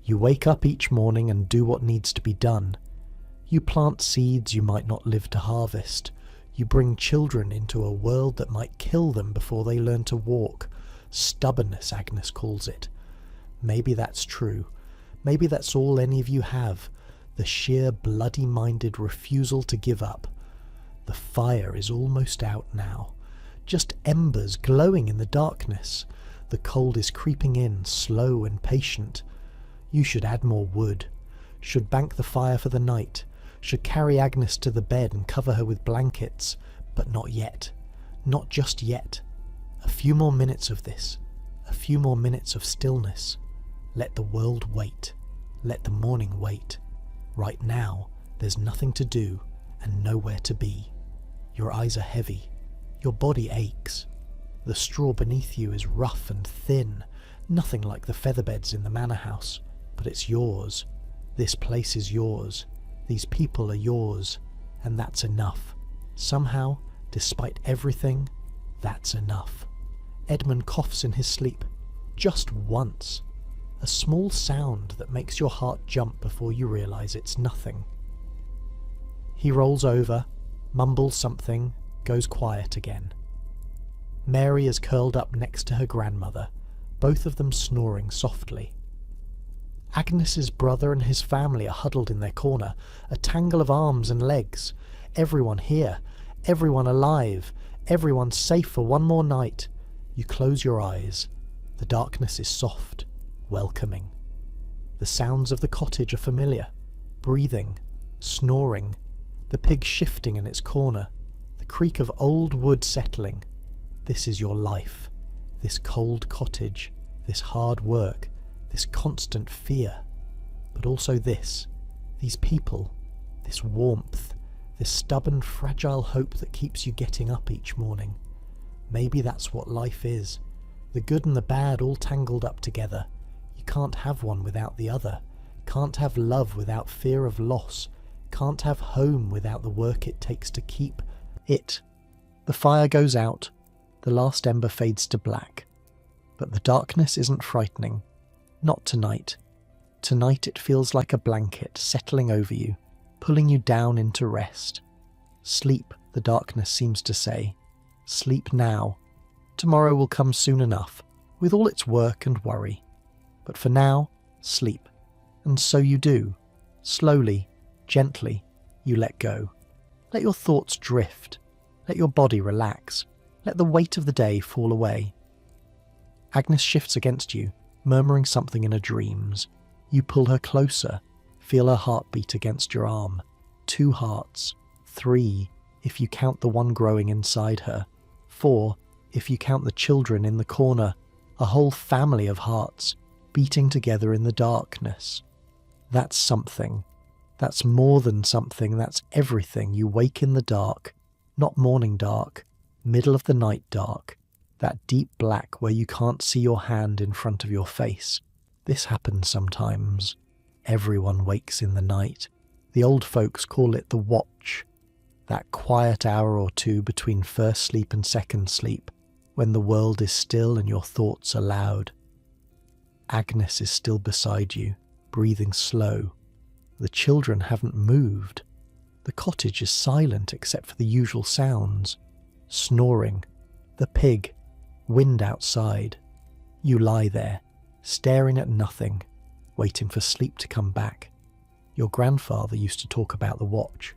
You wake up each morning and do what needs to be done. You plant seeds you might not live to harvest. You bring children into a world that might kill them before they learn to walk. Stubbornness, Agnes calls it. Maybe that's true. Maybe that's all any of you have. The sheer bloody-minded refusal to give up. The fire is almost out now. Just embers glowing in the darkness. The cold is creeping in, slow and patient. You should add more wood. Should bank the fire for the night. Should carry Agnes to the bed and cover her with blankets. But not yet. Not just yet. A few more minutes of this. A few more minutes of stillness. Let the world wait. Let the morning wait. Right now, there's nothing to do and nowhere to be. Your eyes are heavy. Your body aches. The straw beneath you is rough and thin, nothing like the featherbeds in the manor house, but it's yours. This place is yours. These people are yours, and that's enough. Somehow, despite everything, that's enough. Edmund coughs in his sleep, just once. A small sound that makes your heart jump before you realise it's nothing. He rolls over, mumbles something, goes quiet again. Mary is curled up next to her grandmother, both of them snoring softly. Agnes's brother and his family are huddled in their corner, a tangle of arms and legs. Everyone here, everyone alive, everyone safe for one more night. You close your eyes. The darkness is soft, welcoming. The sounds of the cottage are familiar. Breathing, snoring, the pig shifting in its corner, the creak of old wood settling. This is your life, this cold cottage, this hard work, this constant fear. But also this, these people, this warmth, this stubborn, fragile hope that keeps you getting up each morning. Maybe that's what life is. The good and the bad all tangled up together. You can't have one without the other. Can't have love without fear of loss. Can't have home without the work it takes to keep it. The fire goes out. The last ember fades to black. But the darkness isn't frightening. Not tonight. Tonight it feels like a blanket settling over you, pulling you down into rest. Sleep, the darkness seems to say. Sleep now. Tomorrow will come soon enough, with all its work and worry. But for now, sleep. And so you do. Slowly, gently, you let go. Let your thoughts drift. Let your body relax. Let the weight of the day fall away. Agnes shifts against you, murmuring something in her dreams. You pull her closer, feel her heartbeat against your arm. 2 hearts, 3, if you count the one growing inside her. 4, if you count the children in the corner. A whole family of hearts, beating together in the darkness. That's something. That's more than something, that's everything. You wake in the dark, not morning dark, middle of the night dark. That deep black where you can't see your hand in front of your face. This happens sometimes. Everyone wakes in the night. The old folks call it the watch, that quiet hour or two between first sleep and second sleep, when the world is still and your thoughts are loud. Agnes is still beside you, breathing slow. The children haven't moved. The cottage is silent except for the usual sounds. Snoring, the pig, wind outside. You lie there, staring at nothing, waiting for sleep to come back. Your grandfather used to talk about the watch,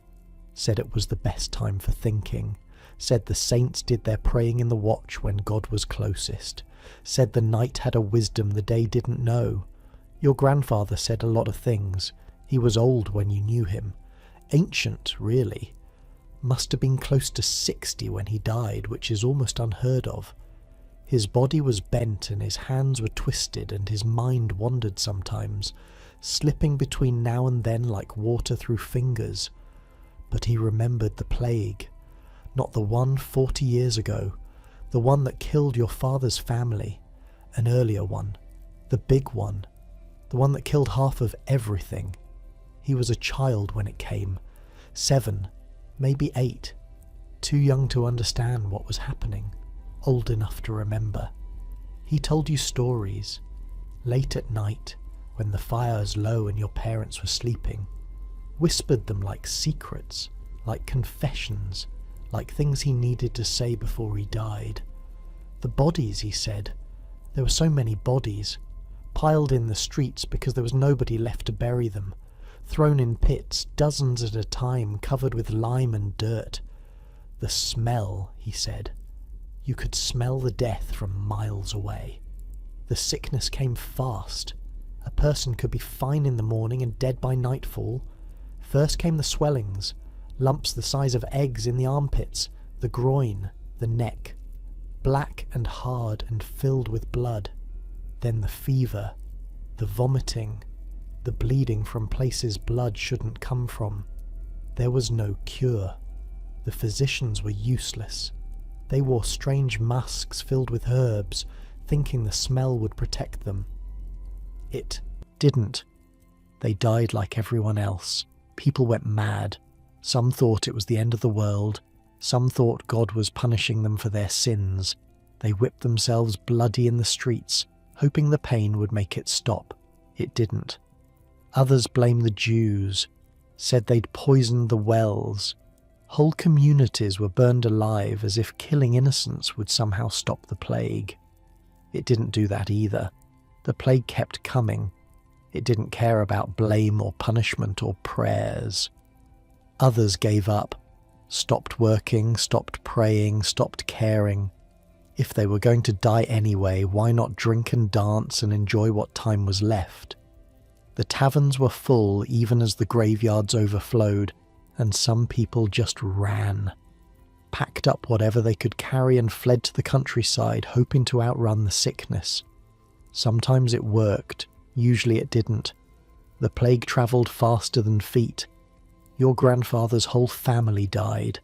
said it was the best time for thinking, said the saints did their praying in the watch when God was closest, said the night had a wisdom the day didn't know. Your grandfather said a lot of things. He was old when you knew him. Ancient, really. Must have been close to 60 when he died, which is almost unheard of. His body was bent and his hands were twisted and his mind wandered sometimes, slipping between now and then like water through fingers. But he remembered the plague, not the one 40 years ago, the one that killed your father's family, an earlier one, the big one, the one that killed half of everything. He was a child when it came, 7, maybe 8, too young to understand what was happening, old enough to remember. He told you stories, late at night, when the fire's low and your parents were sleeping, whispered them like secrets, like confessions, like things he needed to say before he died. The bodies, he said. There were so many bodies, piled in the streets because there was nobody left to bury them, thrown in pits, dozens at a time, covered with lime and dirt. The smell, he said. You could smell the death from miles away. The sickness came fast. A person could be fine in the morning and dead by nightfall. First came the swellings, lumps the size of eggs in the armpits, the groin, the neck, black and hard and filled with blood. Then the fever, the vomiting, the bleeding from places blood shouldn't come from. There was no cure. The physicians were useless. They wore strange masks filled with herbs, thinking the smell would protect them. It didn't. They died like everyone else. People went mad. Some thought it was the end of the world. Some thought God was punishing them for their sins. They whipped themselves bloody in the streets, hoping the pain would make it stop. It didn't. Others blamed the Jews, said they'd poisoned the wells. Whole communities were burned alive as if killing innocents would somehow stop the plague. It didn't do that either. The plague kept coming. It didn't care about blame or punishment or prayers. Others gave up, stopped working, stopped praying, stopped caring. If they were going to die anyway, why not drink and dance and enjoy what time was left? The taverns were full even as the graveyards overflowed, and some people just ran, packed up whatever they could carry and fled to the countryside, hoping to outrun the sickness. Sometimes it worked, usually it didn't. The plague travelled faster than feet. Your grandfather's whole family died.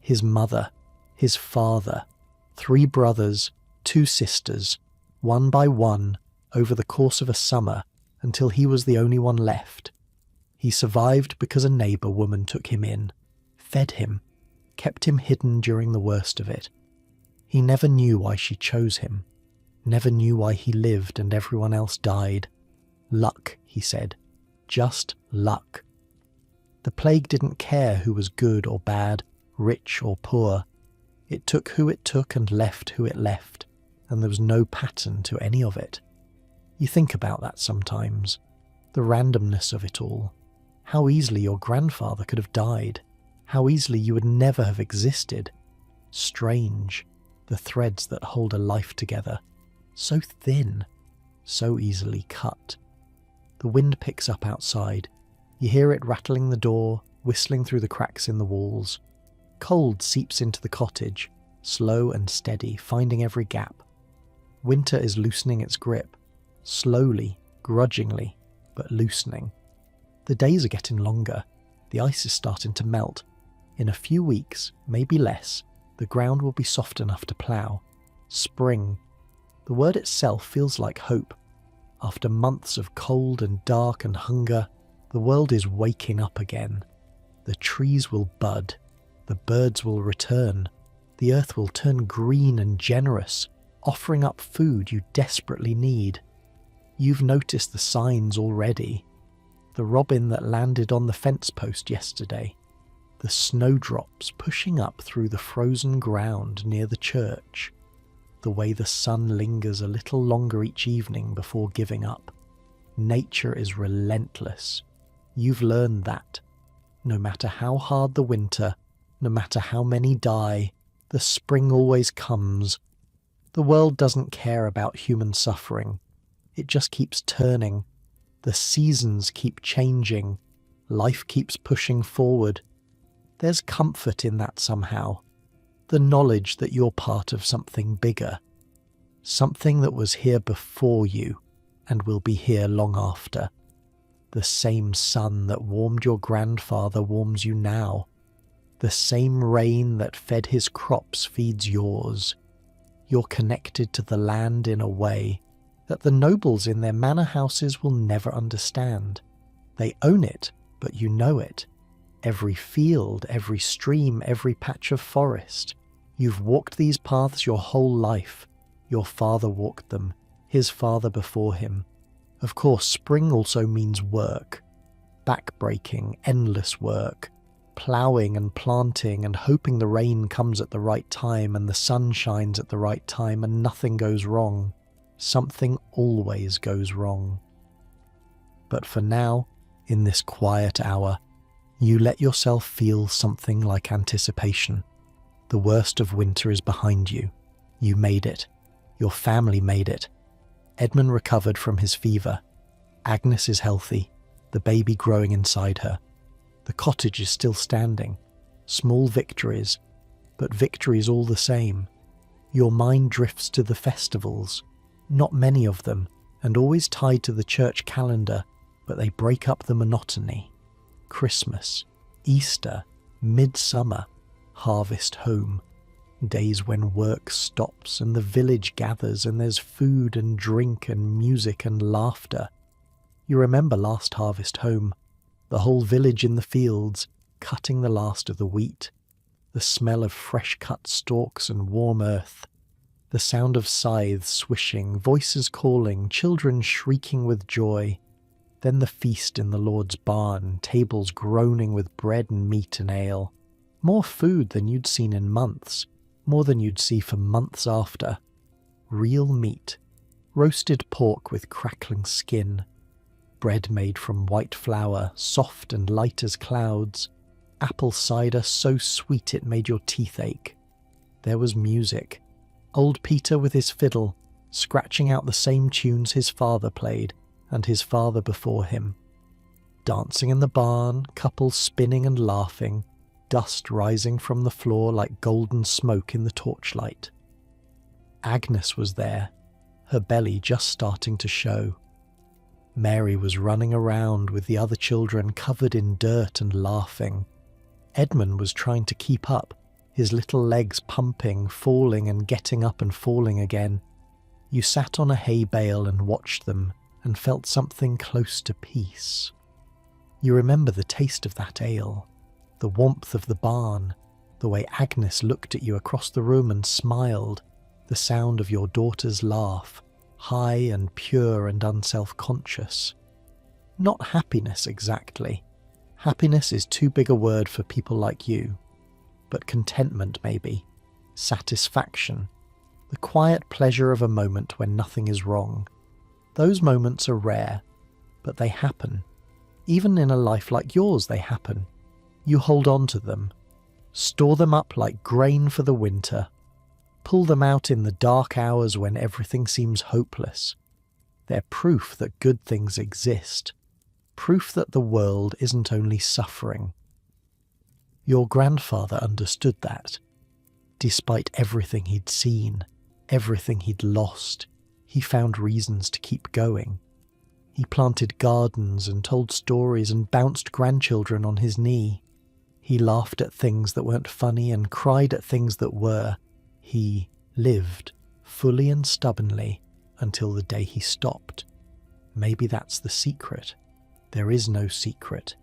His mother, his father, 3 brothers, 2 sisters, one by one, over the course of a summer, until he was the only one left. He survived because a neighbour woman took him in, fed him, kept him hidden during the worst of it. He never knew why she chose him, never knew why he lived and everyone else died. Luck, he said. Just luck. The plague didn't care who was good or bad, rich or poor. It took who it took and left who it left, and there was no pattern to any of it. You think about that sometimes, the randomness of it all. How easily your grandfather could have died. How easily you would never have existed. Strange, the threads that hold a life together. So thin, so easily cut. The wind picks up outside. You hear it rattling the door, whistling through the cracks in the walls. Cold seeps into the cottage, slow and steady, finding every gap. Winter is loosening its grip, slowly, grudgingly, but loosening. The days are getting longer. The ice is starting to melt. In a few weeks, maybe less, the ground will be soft enough to plough. Spring. The word itself feels like hope. After months of cold and dark and hunger, the world is waking up again. The trees will bud, the birds will return, the earth will turn green and generous, offering up food you desperately need. You've noticed the signs already. The robin that landed on the fence post yesterday, the snowdrops pushing up through the frozen ground near the church, the way the sun lingers a little longer each evening before giving up. Nature is relentless. You've learned that. No matter how hard the winter, no matter how many die, the spring always comes. The world doesn't care about human suffering. It just keeps turning. The seasons keep changing. Life keeps pushing forward. There's comfort in that somehow. The knowledge that you're part of something bigger. Something that was here before you and will be here long after. The same sun that warmed your grandfather warms you now. The same rain that fed his crops feeds yours. You're connected to the land in a way that the nobles in their manor houses will never understand. They own it, but you know it. Every field, every stream, every patch of forest. You've walked these paths your whole life. Your father walked them, his father before him. Of course, spring also means work. Back-breaking, endless work. Ploughing and planting and hoping the rain comes at the right time and the sun shines at the right time and nothing goes wrong. Something always goes wrong. But for now, in this quiet hour, you let yourself feel something like anticipation. The worst of winter is behind you. You made it. Your family made it. Edmund recovered from his fever. Agnes is healthy, the baby growing inside her. The cottage is still standing. Small victories, but victories all the same. Your mind drifts to the festivals, not many of them, and always tied to the church calendar, but they break up the monotony. Christmas, Easter, midsummer, harvest home. Days when work stops and the village gathers and there's food and drink and music and laughter. You remember last harvest home, the whole village in the fields, cutting the last of the wheat, the smell of fresh cut stalks and warm earth, the sound of scythes swishing, voices calling, children shrieking with joy. Then the feast in the Lord's barn, tables groaning with bread and meat and ale. More food than you'd seen in months, more than you'd see for months after. Real meat, roasted pork with crackling skin, bread made from white flour, soft and light as clouds, apple cider so sweet it made your teeth ache. There was music. Old Peter with his fiddle, scratching out the same tunes his father played, and his father before him. Dancing in the barn, couples spinning and laughing, dust rising from the floor like golden smoke in the torchlight. Agnes was there, her belly just starting to show. Mary was running around with the other children covered in dirt and laughing. Edmund was trying to keep up, his little legs pumping, falling and getting up and falling again. You sat on a hay bale and watched them and felt something close to peace. You remember the taste of that ale, the warmth of the barn, the way Agnes looked at you across the room and smiled, the sound of your daughter's laugh, high and pure and unself-conscious. Not happiness exactly. Happiness is too big a word for people like you. But contentment maybe, satisfaction, the quiet pleasure of a moment when nothing is wrong. Those moments are rare, but they happen. Even in a life like yours they happen. You hold on to them, store them up like grain for the winter, pull them out in the dark hours when everything seems hopeless. They're proof that good things exist, proof that the world isn't only suffering. Your grandfather understood that. Despite everything he'd seen, everything he'd lost, he found reasons to keep going. He planted gardens and told stories and bounced grandchildren on his knee. He laughed at things that weren't funny and cried at things that were. He lived, fully and stubbornly, until the day he stopped. Maybe that's the secret. There is no secret.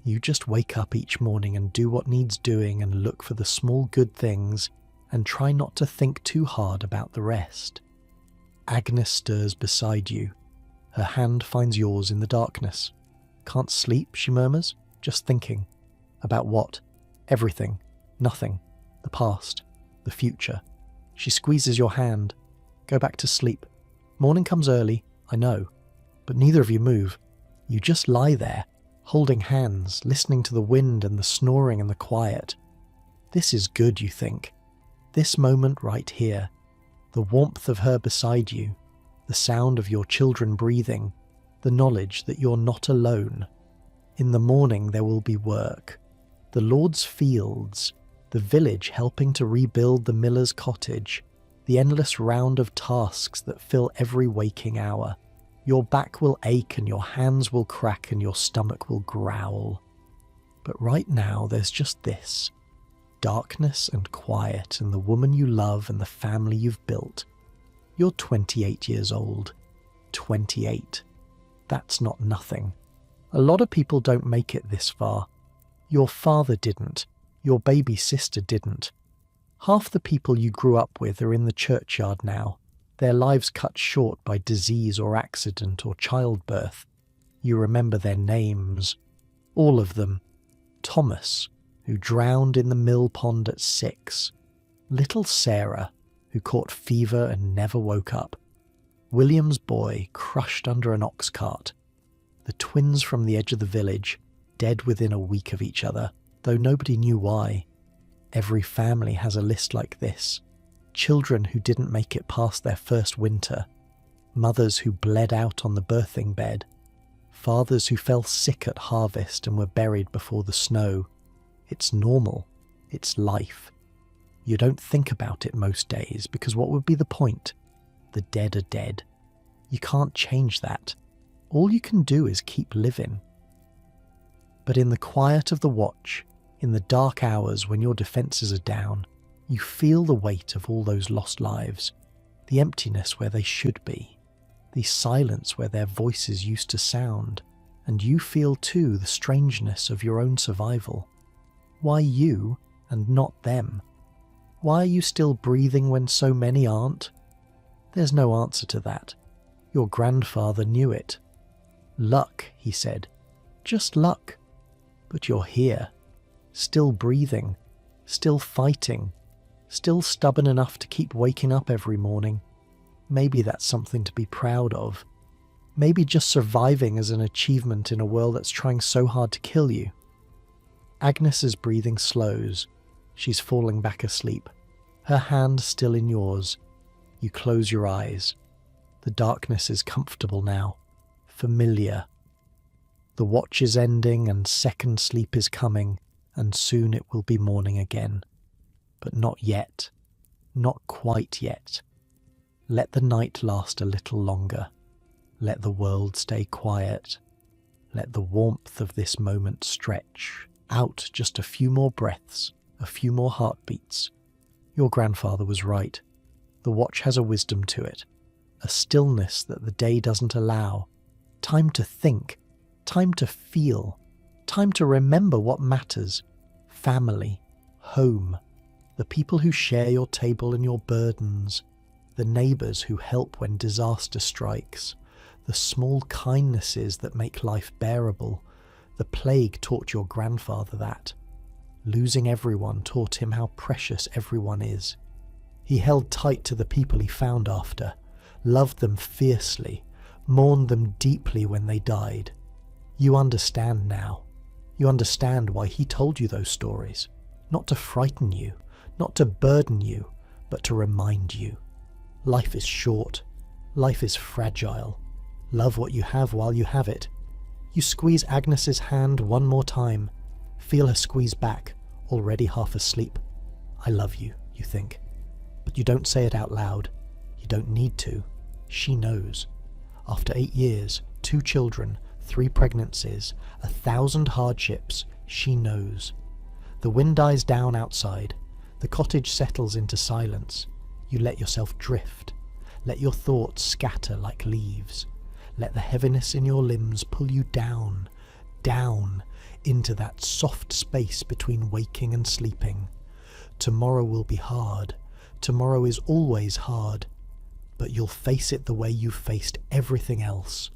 You just wake up each morning and do what needs doing and look for the small good things and try not to think too hard about the rest. Agnes stirs beside you. Her hand finds yours in the darkness. Can't sleep, she murmurs, just thinking. About what? Everything. Nothing. The past. The future. She squeezes your hand. Go back to sleep. Morning comes early, I know. But neither of you move. You just lie there, holding hands, listening to the wind and the snoring and the quiet. This is good, you think. This moment right here. The warmth of her beside you. The sound of your children breathing. The knowledge that you're not alone. In the morning there will be work. The Lord's fields. The village helping to rebuild the miller's cottage. The endless round of tasks that fill every waking hour. Your back will ache and your hands will crack and your stomach will growl. But right now there's just this. Darkness and quiet and the woman you love and the family you've built. You're 28 years old. 28. That's not nothing. A lot of people don't make it this far. Your father didn't. Your baby sister didn't. Half the people you grew up with are in the churchyard now. Their lives cut short by disease or accident or childbirth. You remember their names. All of them. Thomas, who drowned in the mill pond at 6. Little Sarah, who caught fever and never woke up. William's boy, crushed under an ox cart. The twins from the edge of the village, dead within a week of each other, though nobody knew why. Every family has a list like this. Children who didn't make it past their first winter. Mothers who bled out on the birthing bed. Fathers who fell sick at harvest and were buried before the snow. It's normal. It's life. You don't think about it most days because what would be the point? The dead are dead. You can't change that. All you can do is keep living. But in the quiet of the watch, in the dark hours when your defences are down, you feel the weight of all those lost lives, the emptiness where they should be, the silence where their voices used to sound, and you feel too the strangeness of your own survival. Why you and not them? Why are you still breathing when so many aren't? There's no answer to that. Your grandfather knew it. Luck, he said. Just luck. But you're here, still breathing, still fighting, still stubborn enough to keep waking up every morning. Maybe that's something to be proud of. Maybe just surviving is an achievement in a world that's trying so hard to kill you. Agnes's breathing slows. She's falling back asleep. Her hand still in yours. You close your eyes. The darkness is comfortable now. Familiar. The watch is ending and second sleep is coming, and soon it will be morning again. But not yet. Not quite yet. Let the night last a little longer. Let the world stay quiet. Let the warmth of this moment stretch out just a few more breaths, a few more heartbeats. Your grandfather was right. The watch has a wisdom to it, a stillness that the day doesn't allow. Time to think, time to feel, time to remember what matters. Family, home, the people who share your table and your burdens, the neighbours who help when disaster strikes, the small kindnesses that make life bearable. The plague taught your grandfather that. Losing everyone taught him how precious everyone is. He held tight to the people he found after, loved them fiercely, mourned them deeply when they died. You understand now. You understand why he told you those stories. Not to frighten you, not to burden you, but to remind you. Life is short. Life is fragile. Love what you have while you have it. You squeeze Agnes's hand one more time. Feel her squeeze back, already half asleep. I love you, you think. But you don't say it out loud. You don't need to. She knows. After 8 years, 2 children, 3 pregnancies, 1,000 hardships, she knows. The wind dies down outside. The cottage settles into silence. You let yourself drift. Let your thoughts scatter like leaves. Let the heaviness in your limbs pull you down, down, into that soft space between waking and sleeping. Tomorrow will be hard. Tomorrow is always hard. But you'll face it the way you've faced everything else.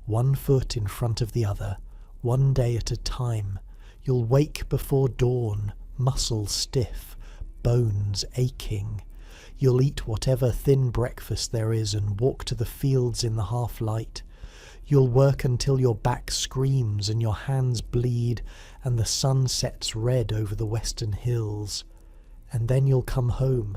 One foot in front of the other, one day at a time. You'll wake before dawn, muscles stiff, bones aching. You'll eat whatever thin breakfast there is and walk to the fields in the half-light. You'll work until your back screams and your hands bleed and the sun sets red over the western hills. And then you'll come home,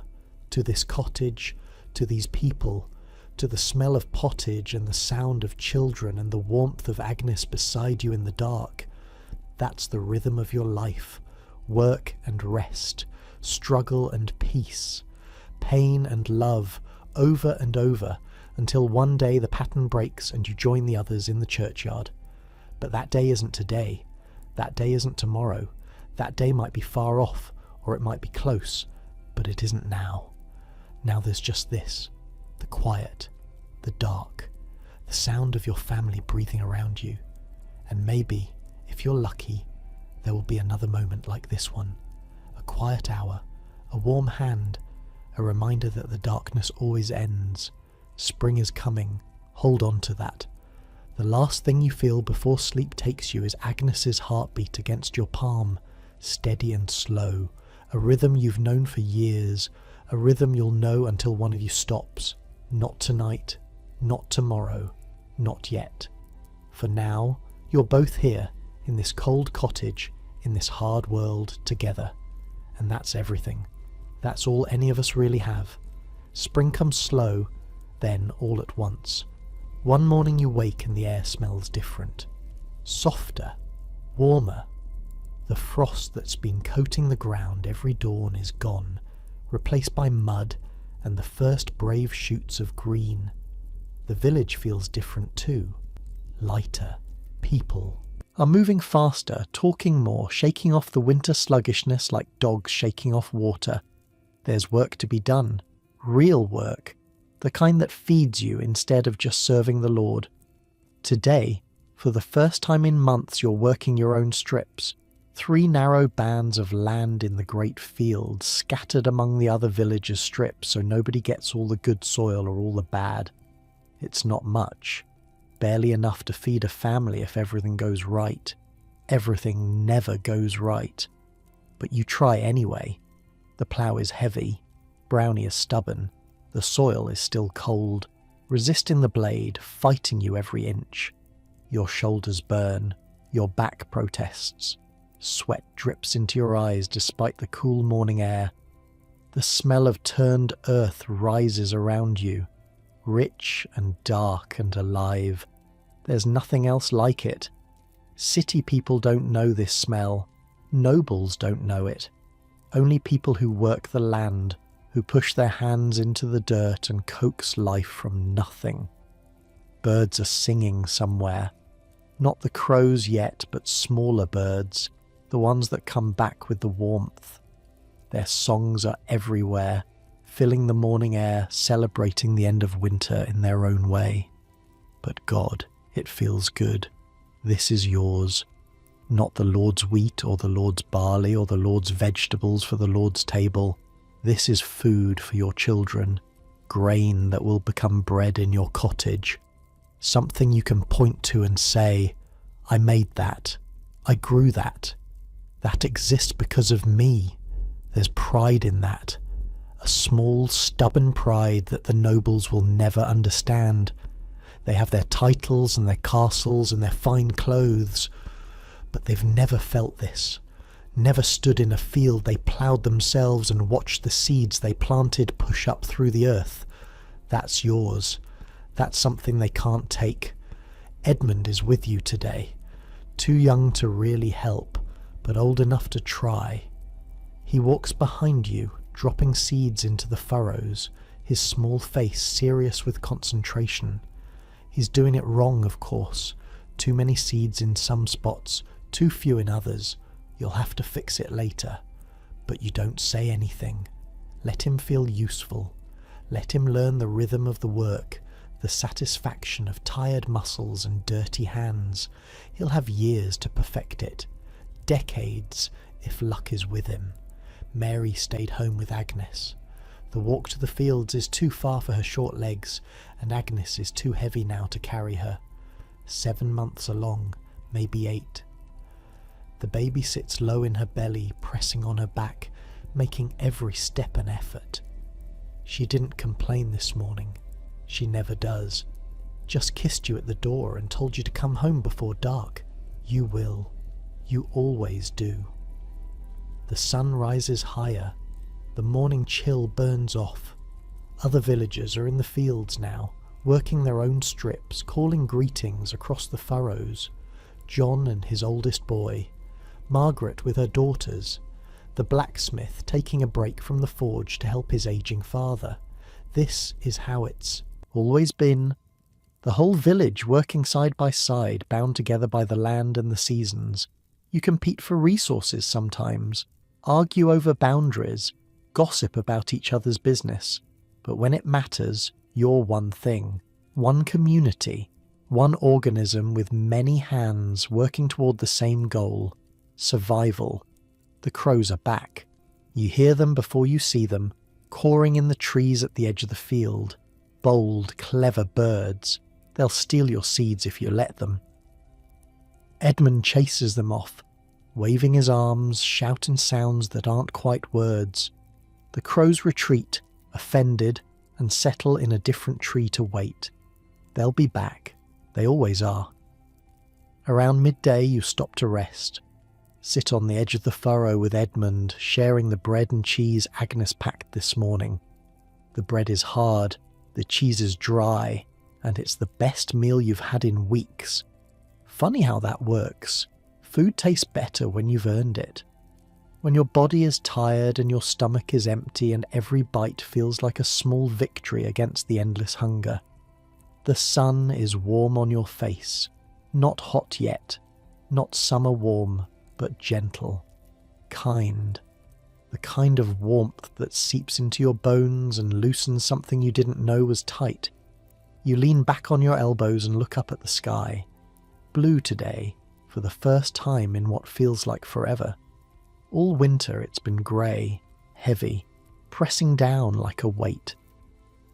to this cottage, to these people, to the smell of pottage and the sound of children and the warmth of Agnes beside you in the dark. That's the rhythm of your life. Work and rest, struggle and peace, pain and love, over and over, until one day the pattern breaks and you join the others in the churchyard. But that day isn't today. That day isn't tomorrow. That day might be far off, or it might be close, but it isn't now. Now there's just this, the quiet, the dark, the sound of your family breathing around you. And maybe, if you're lucky, there will be another moment like this one. A quiet hour, a warm hand, a reminder that the darkness always ends. Spring is coming. Hold on to that. The last thing you feel before sleep takes you is Agnes's heartbeat against your palm, steady and slow, a rhythm you've known for years, a rhythm you'll know until one of you stops. Not tonight, not tomorrow, not yet. For now, you're both here, in this cold cottage, in this hard world, together. And that's everything. That's all any of us really have. Spring comes slow, then all at once. One morning you wake and the air smells different. Softer, warmer. The frost that's been coating the ground every dawn is gone, replaced by mud and the first brave shoots of green. The village feels different too. Lighter. People are moving faster, talking more, shaking off the winter sluggishness like dogs shaking off water. There's work to be done. Real work. The kind that feeds you instead of just serving the Lord. Today, for the first time in months, you're working your own strips. 3 narrow bands of land in the great field, scattered among the other villagers' strips so nobody gets all the good soil or all the bad. It's not much. Barely enough to feed a family if everything goes right. Everything never goes right. But you try anyway. The plough is heavy. Brownie is stubborn. The soil is still cold, resisting the blade, fighting you every inch. Your shoulders burn. Your back protests. Sweat drips into your eyes despite the cool morning air. The smell of turned earth rises around you, rich and dark and alive. There's nothing else like it. City people don't know this smell. Nobles don't know it. Only people who work the land, who push their hands into the dirt and coax life from nothing. Birds are singing somewhere. Not the crows yet, but smaller birds, the ones that come back with the warmth. Their songs are everywhere, filling the morning air, celebrating the end of winter in their own way. But God, it feels good. This is yours. Not the Lord's wheat or the Lord's barley or the Lord's vegetables for the Lord's table. This is food for your children, grain that will become bread in your cottage. Something you can point to and say, I made that. I grew that. That exists because of me. There's pride in that. A small, stubborn pride that the nobles will never understand. They have their titles and their castles and their fine clothes, but they've never felt this. Never stood in a field they ploughed themselves and watched the seeds they planted push up through the earth. That's yours. That's something they can't take. Edmund is with you today. Too young to really help, but old enough to try. He walks behind you, dropping seeds into the furrows, his small face serious with concentration. He's doing it wrong, of course. Too many seeds in some spots, too few in others. You'll have to fix it later. But you don't say anything. Let him feel useful. Let him learn the rhythm of the work, The satisfaction of tired muscles and dirty hands. He'll have years to perfect it. Decades, if luck is with him. Mary stayed home with Agnes. The walk to the fields is too far for her short legs, and Agnes is too heavy now to carry her. 7 months along, maybe 8. The baby sits low in her belly, pressing on her back, making every step an effort. She didn't complain this morning. She never does. Just kissed you at the door and told you to come home before dark. You will. You always do. The sun rises higher. The morning chill burns off. Other villagers are in the fields now, working their own strips, calling greetings across the furrows. John and his oldest boy, Margaret with her daughters, the blacksmith taking a break from the forge to help his aging father. This is how it's always been. The whole village working side by side, bound together by the land and the seasons. You compete for resources sometimes, argue over boundaries, gossip about each other's business. But when it matters, you're one thing, one community, one organism with many hands working toward the same goal: survival. The crows are back. You hear them before you see them, cawing in the trees at the edge of the field. Bold, clever birds. They'll steal your seeds if you let them. Edmund chases them off, waving his arms, shouting sounds that aren't quite words. The crows retreat, offended, and settle in a different tree to wait. They'll be back. They always are. Around midday you stop to rest. Sit on the edge of the furrow with Edmund, sharing the bread and cheese Agnes packed this morning. The bread is hard, the cheese is dry, and it's the best meal you've had in weeks. Funny how that works. Food tastes better when you've earned it. When your body is tired and your stomach is empty and every bite feels like a small victory against the endless hunger. The sun is warm on your face, not hot yet, not summer warm, but gentle, kind. The kind of warmth that seeps into your bones and loosens something you didn't know was tight. You lean back on your elbows and look up at the sky. Blue today, for the first time in what feels like forever. All winter it's been grey, heavy, pressing down like a weight.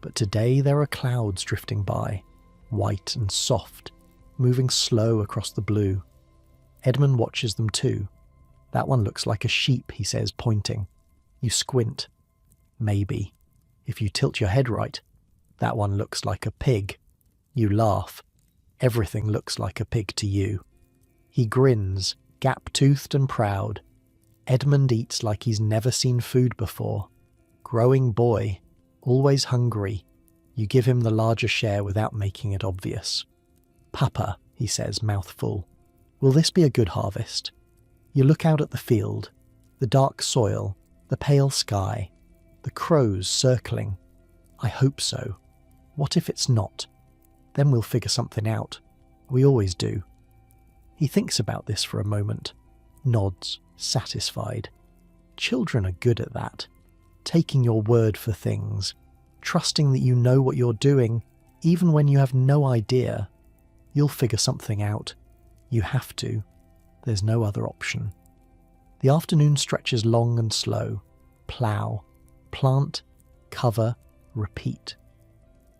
But today there are clouds drifting by, white and soft, moving slow across the blue. Edmund watches them too. That one looks like a sheep, he says, pointing. You squint. Maybe. If you tilt your head right, that one looks like a pig. You laugh. Everything looks like a pig to you. He grins, gap-toothed and proud. Edmund eats like he's never seen food before. Growing boy, always hungry. You give him the larger share without making it obvious. Papa, he says, mouth full. Will this be a good harvest? You look out at the field, the dark soil, the pale sky, the crows circling. I hope so. What if it's not? Then we'll figure something out. We always do. He thinks about this for a moment, nods, satisfied. Children are good at that, taking your word for things, trusting that you know what you're doing, even when you have no idea. You'll figure something out. You have to. There's no other option. The afternoon stretches long and slow. Plough, plant, cover, repeat.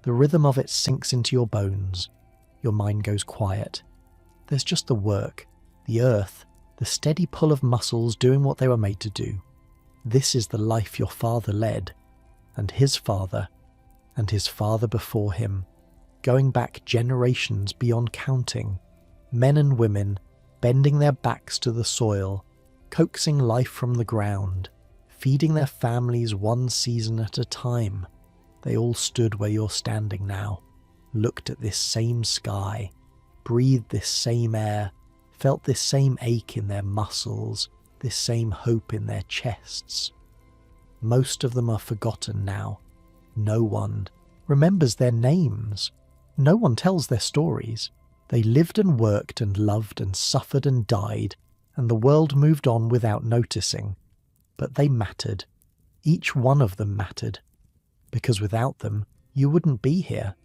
The rhythm of it sinks into your bones. Your mind goes quiet. There's just the work, the earth, the steady pull of muscles doing what they were made to do. This is the life your father led, and his father before him, going back generations beyond counting. Men and women bending their backs to the soil, coaxing life from the ground, feeding their families one season at a time. They all stood where you're standing now, looked at this same sky, breathed this same air, felt this same ache in their muscles, this same hope in their chests. Most of them are forgotten now. No one remembers their names. No one tells their stories. They lived and worked and loved and suffered and died, and the world moved on without noticing. But they mattered. Each one of them mattered. Because without them, you wouldn't be here.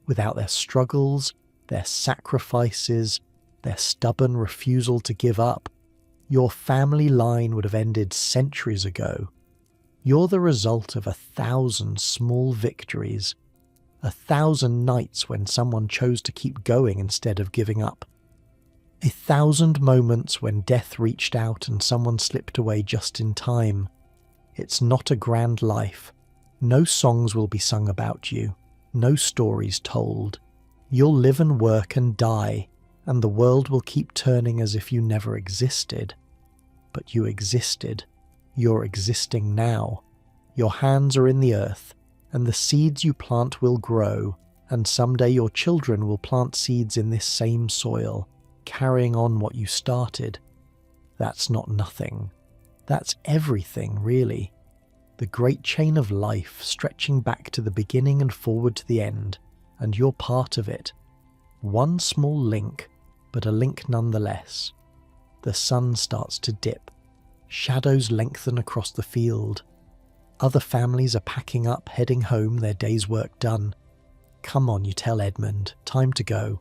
Without their struggles, their sacrifices, their stubborn refusal to give up, your family line would have ended centuries ago. You're the result of 1,000 small victories, 1,000 nights when someone chose to keep going instead of giving up, 1,000 moments when death reached out and someone slipped away just in time. It's not a grand life. No songs will be sung about you, no stories told. You'll live and work and die, and the world will keep turning as if you never existed. But you existed. You're existing now. Your hands are in the earth, and the seeds you plant will grow, and someday your children will plant seeds in this same soil, carrying on what you started. That's not nothing. That's everything, really. The great chain of life stretching back to the beginning and forward to the end, and you're part of it. One small link, but a link nonetheless. The sun starts to dip. Shadows lengthen across the field. Other families are packing up, heading home, their day's work done. Come on, you tell Edmund, time to go.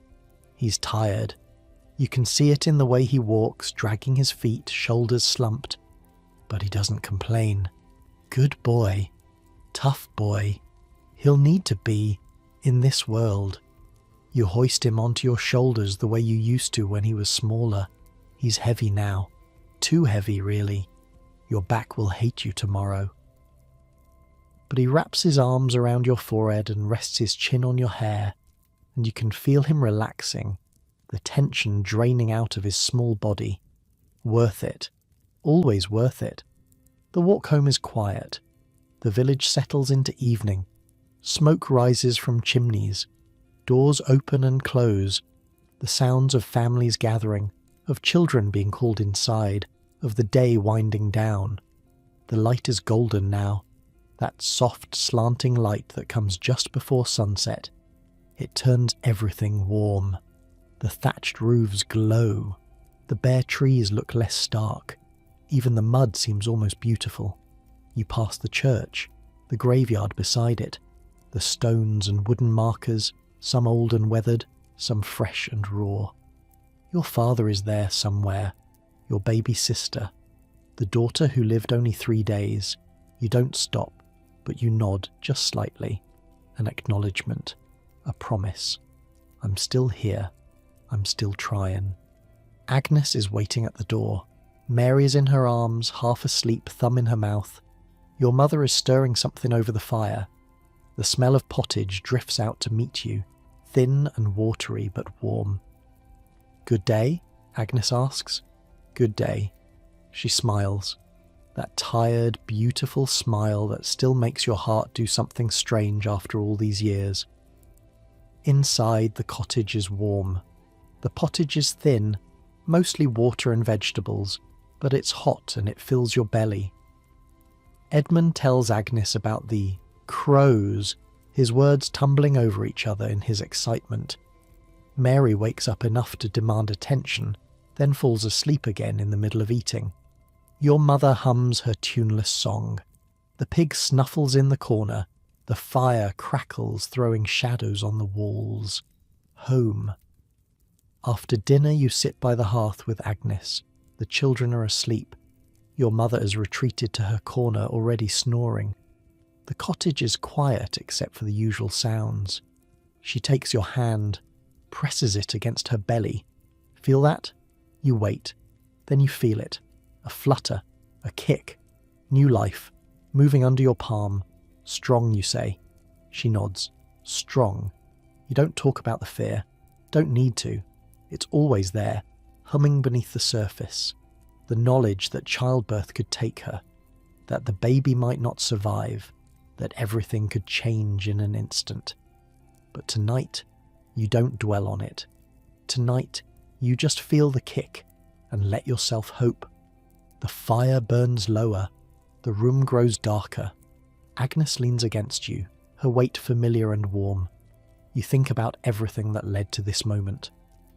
He's tired. You can see it in the way he walks, dragging his feet, shoulders slumped. But he doesn't complain. Good boy. Tough boy. He'll need to be in this world. You hoist him onto your shoulders the way you used to when he was smaller. He's heavy now. Too heavy, really. Your back will hate you tomorrow. But he wraps his arms around your forehead and rests his chin on your hair, and you can feel him relaxing, the tension draining out of his small body. Worth it. Always worth it. The walk home is quiet. The village settles into evening. Smoke rises from chimneys. Doors open and close. The sounds of families gathering, of children being called inside, of the day winding down. The light is golden now, that soft slanting light that comes just before sunset. It turns everything warm. The thatched roofs glow. The bare trees look less stark. Even the mud seems almost beautiful. You pass the church, the graveyard beside it, the stones and wooden markers, some old and weathered, some fresh and raw. Your father is there somewhere, your baby sister, the daughter who lived only 3 days. You don't stop, but you nod just slightly, an acknowledgement, a promise. I'm still here. I'm still trying. Agnes is waiting at the door. Mary is in her arms, half asleep, thumb in her mouth. Your mother is stirring something over the fire. The smell of pottage drifts out to meet you, thin and watery but warm. Good day? Agnes asks. Good day. She smiles. That tired, beautiful smile that still makes your heart do something strange after all these years. Inside, the cottage is warm. The pottage is thin, mostly water and vegetables, but it's hot and it fills your belly. Edmund tells Agnes about the crows, his words tumbling over each other in his excitement. Mary wakes up enough to demand attention, then falls asleep again in the middle of eating. Your mother hums her tuneless song. The pig snuffles in the corner. The fire crackles, throwing shadows on the walls. Home. After dinner you sit by the hearth with Agnes. The children are asleep. Your mother has retreated to her corner, already snoring. The cottage is quiet except for the usual sounds. She takes your hand, presses it against her belly. Feel that? You wait. Then you feel it. A flutter, a kick, new life, moving under your palm. Strong, you say. She nods. Strong. You don't talk about the fear. Don't need to. It's always there, humming beneath the surface. The knowledge that childbirth could take her, that the baby might not survive, that everything could change in an instant. But tonight, you don't dwell on it. Tonight, you just feel the kick and let yourself hope. The fire burns lower. The room grows darker. Agnes leans against you, her weight familiar and warm. You think about everything that led to this moment.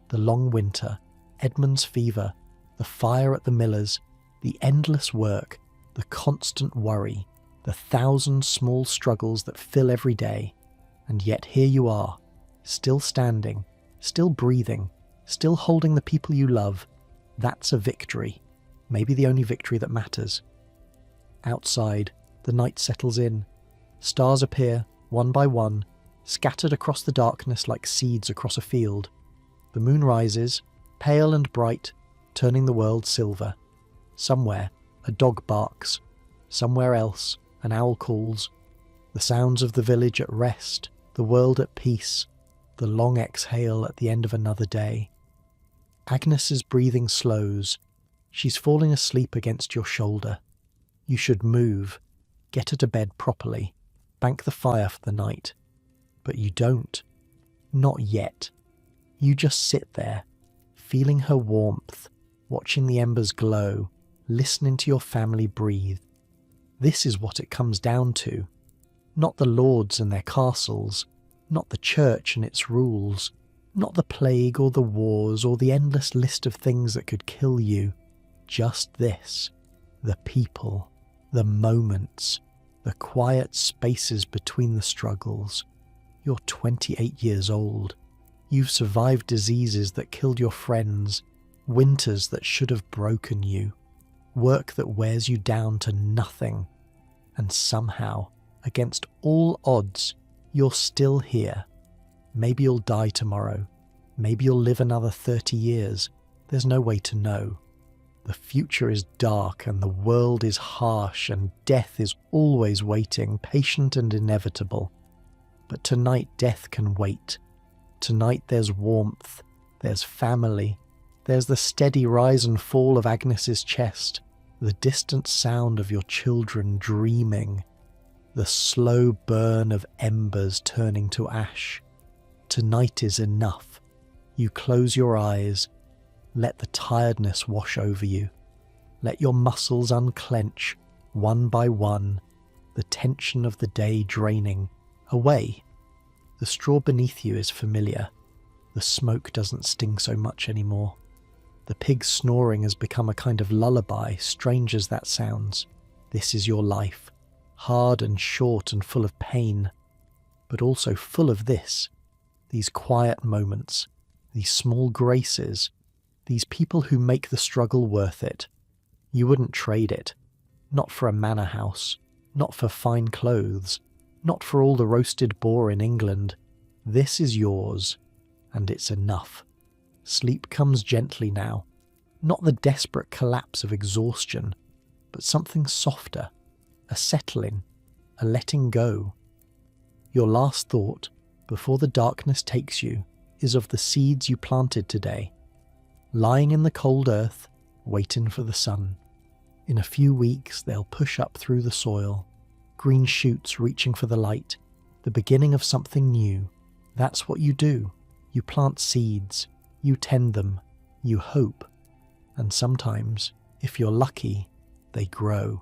The long winter, Edmund's fever, the fire at the miller's, the endless work, the constant worry, the 1,000 small struggles that fill every day. And yet here you are, still standing, still breathing, still holding the people you love, that's a victory. Maybe the only victory that matters. Outside, the night settles in. Stars appear, one by one, scattered across the darkness like seeds across a field. The moon rises, pale and bright, turning the world silver. Somewhere, a dog barks. Somewhere else, an owl calls. The sounds of the village at rest, the world at peace, the long exhale at the end of another day. Agnes's breathing slows. She's falling asleep against your shoulder. You should move, get her to bed properly, bank the fire for the night. But you don't. Not yet. You just sit there, feeling her warmth, watching the embers glow, listening to your family breathe. This is what it comes down to. Not the lords and their castles, not the church and its rules, not the plague or the wars or the endless list of things that could kill you. Just this. The people, the moments, the quiet spaces between the struggles. You're 28 years old. You've survived diseases that killed your friends, winters that should have broken you, work that wears you down to nothing. And somehow, against all odds, you're still here. Maybe you'll die tomorrow. Maybe you'll live another 30 years. There's no way to know. The future is dark and the world is harsh and death is always waiting, patient and inevitable. But tonight death can wait. Tonight there's warmth, there's family, there's the steady rise and fall of Agnes's chest, the distant sound of your children dreaming, the slow burn of embers turning to ash. Tonight is enough. You close your eyes, let the tiredness wash over you. Let your muscles unclench, one by one, the tension of the day draining away. The straw beneath you is familiar. The smoke doesn't sting so much anymore. The pig's snoring has become a kind of lullaby, strange as that sounds. This is your life, hard and short and full of pain, but also full of this, these quiet moments, these small graces, these people who make the struggle worth it. You wouldn't trade it. Not for a manor house, not for fine clothes, not for all the roasted boar in England. This is yours, and it's enough. Sleep comes gently now, not the desperate collapse of exhaustion, but something softer, a settling, a letting go. Your last thought, before the darkness takes you, is of the seeds you planted today, lying in the cold earth, waiting for the sun. In a few weeks they'll push up through the soil, green shoots reaching for the light, the beginning of something new. That's what you do. You plant seeds, you tend them, you hope, and sometimes, if you're lucky, they grow.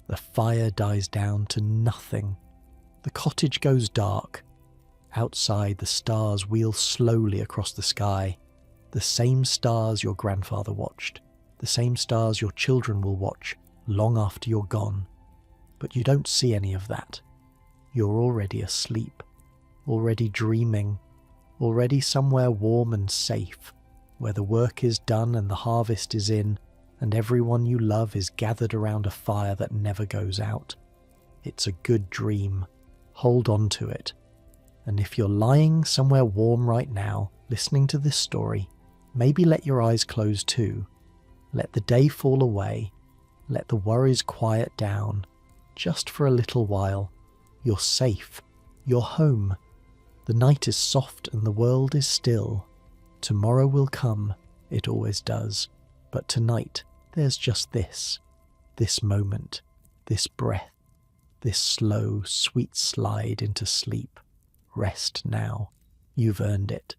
The fire dies down to nothing. The cottage goes dark. Outside, the stars wheel slowly across the sky, the same stars your grandfather watched, the same stars your children will watch long after you're gone. But you don't see any of that. You're already asleep, already dreaming, already somewhere warm and safe, where the work is done and the harvest is in, and everyone you love is gathered around a fire that never goes out. It's a good dream. Hold on to it. And if you're lying somewhere warm right now, listening to this story, maybe let your eyes close too. Let the day fall away. Let the worries quiet down. Just for a little while. You're safe. You're home. The night is soft and the world is still. Tomorrow will come. It always does. But tonight, there's just this moment, this breath, this slow, sweet slide into sleep. Rest now. You've earned it.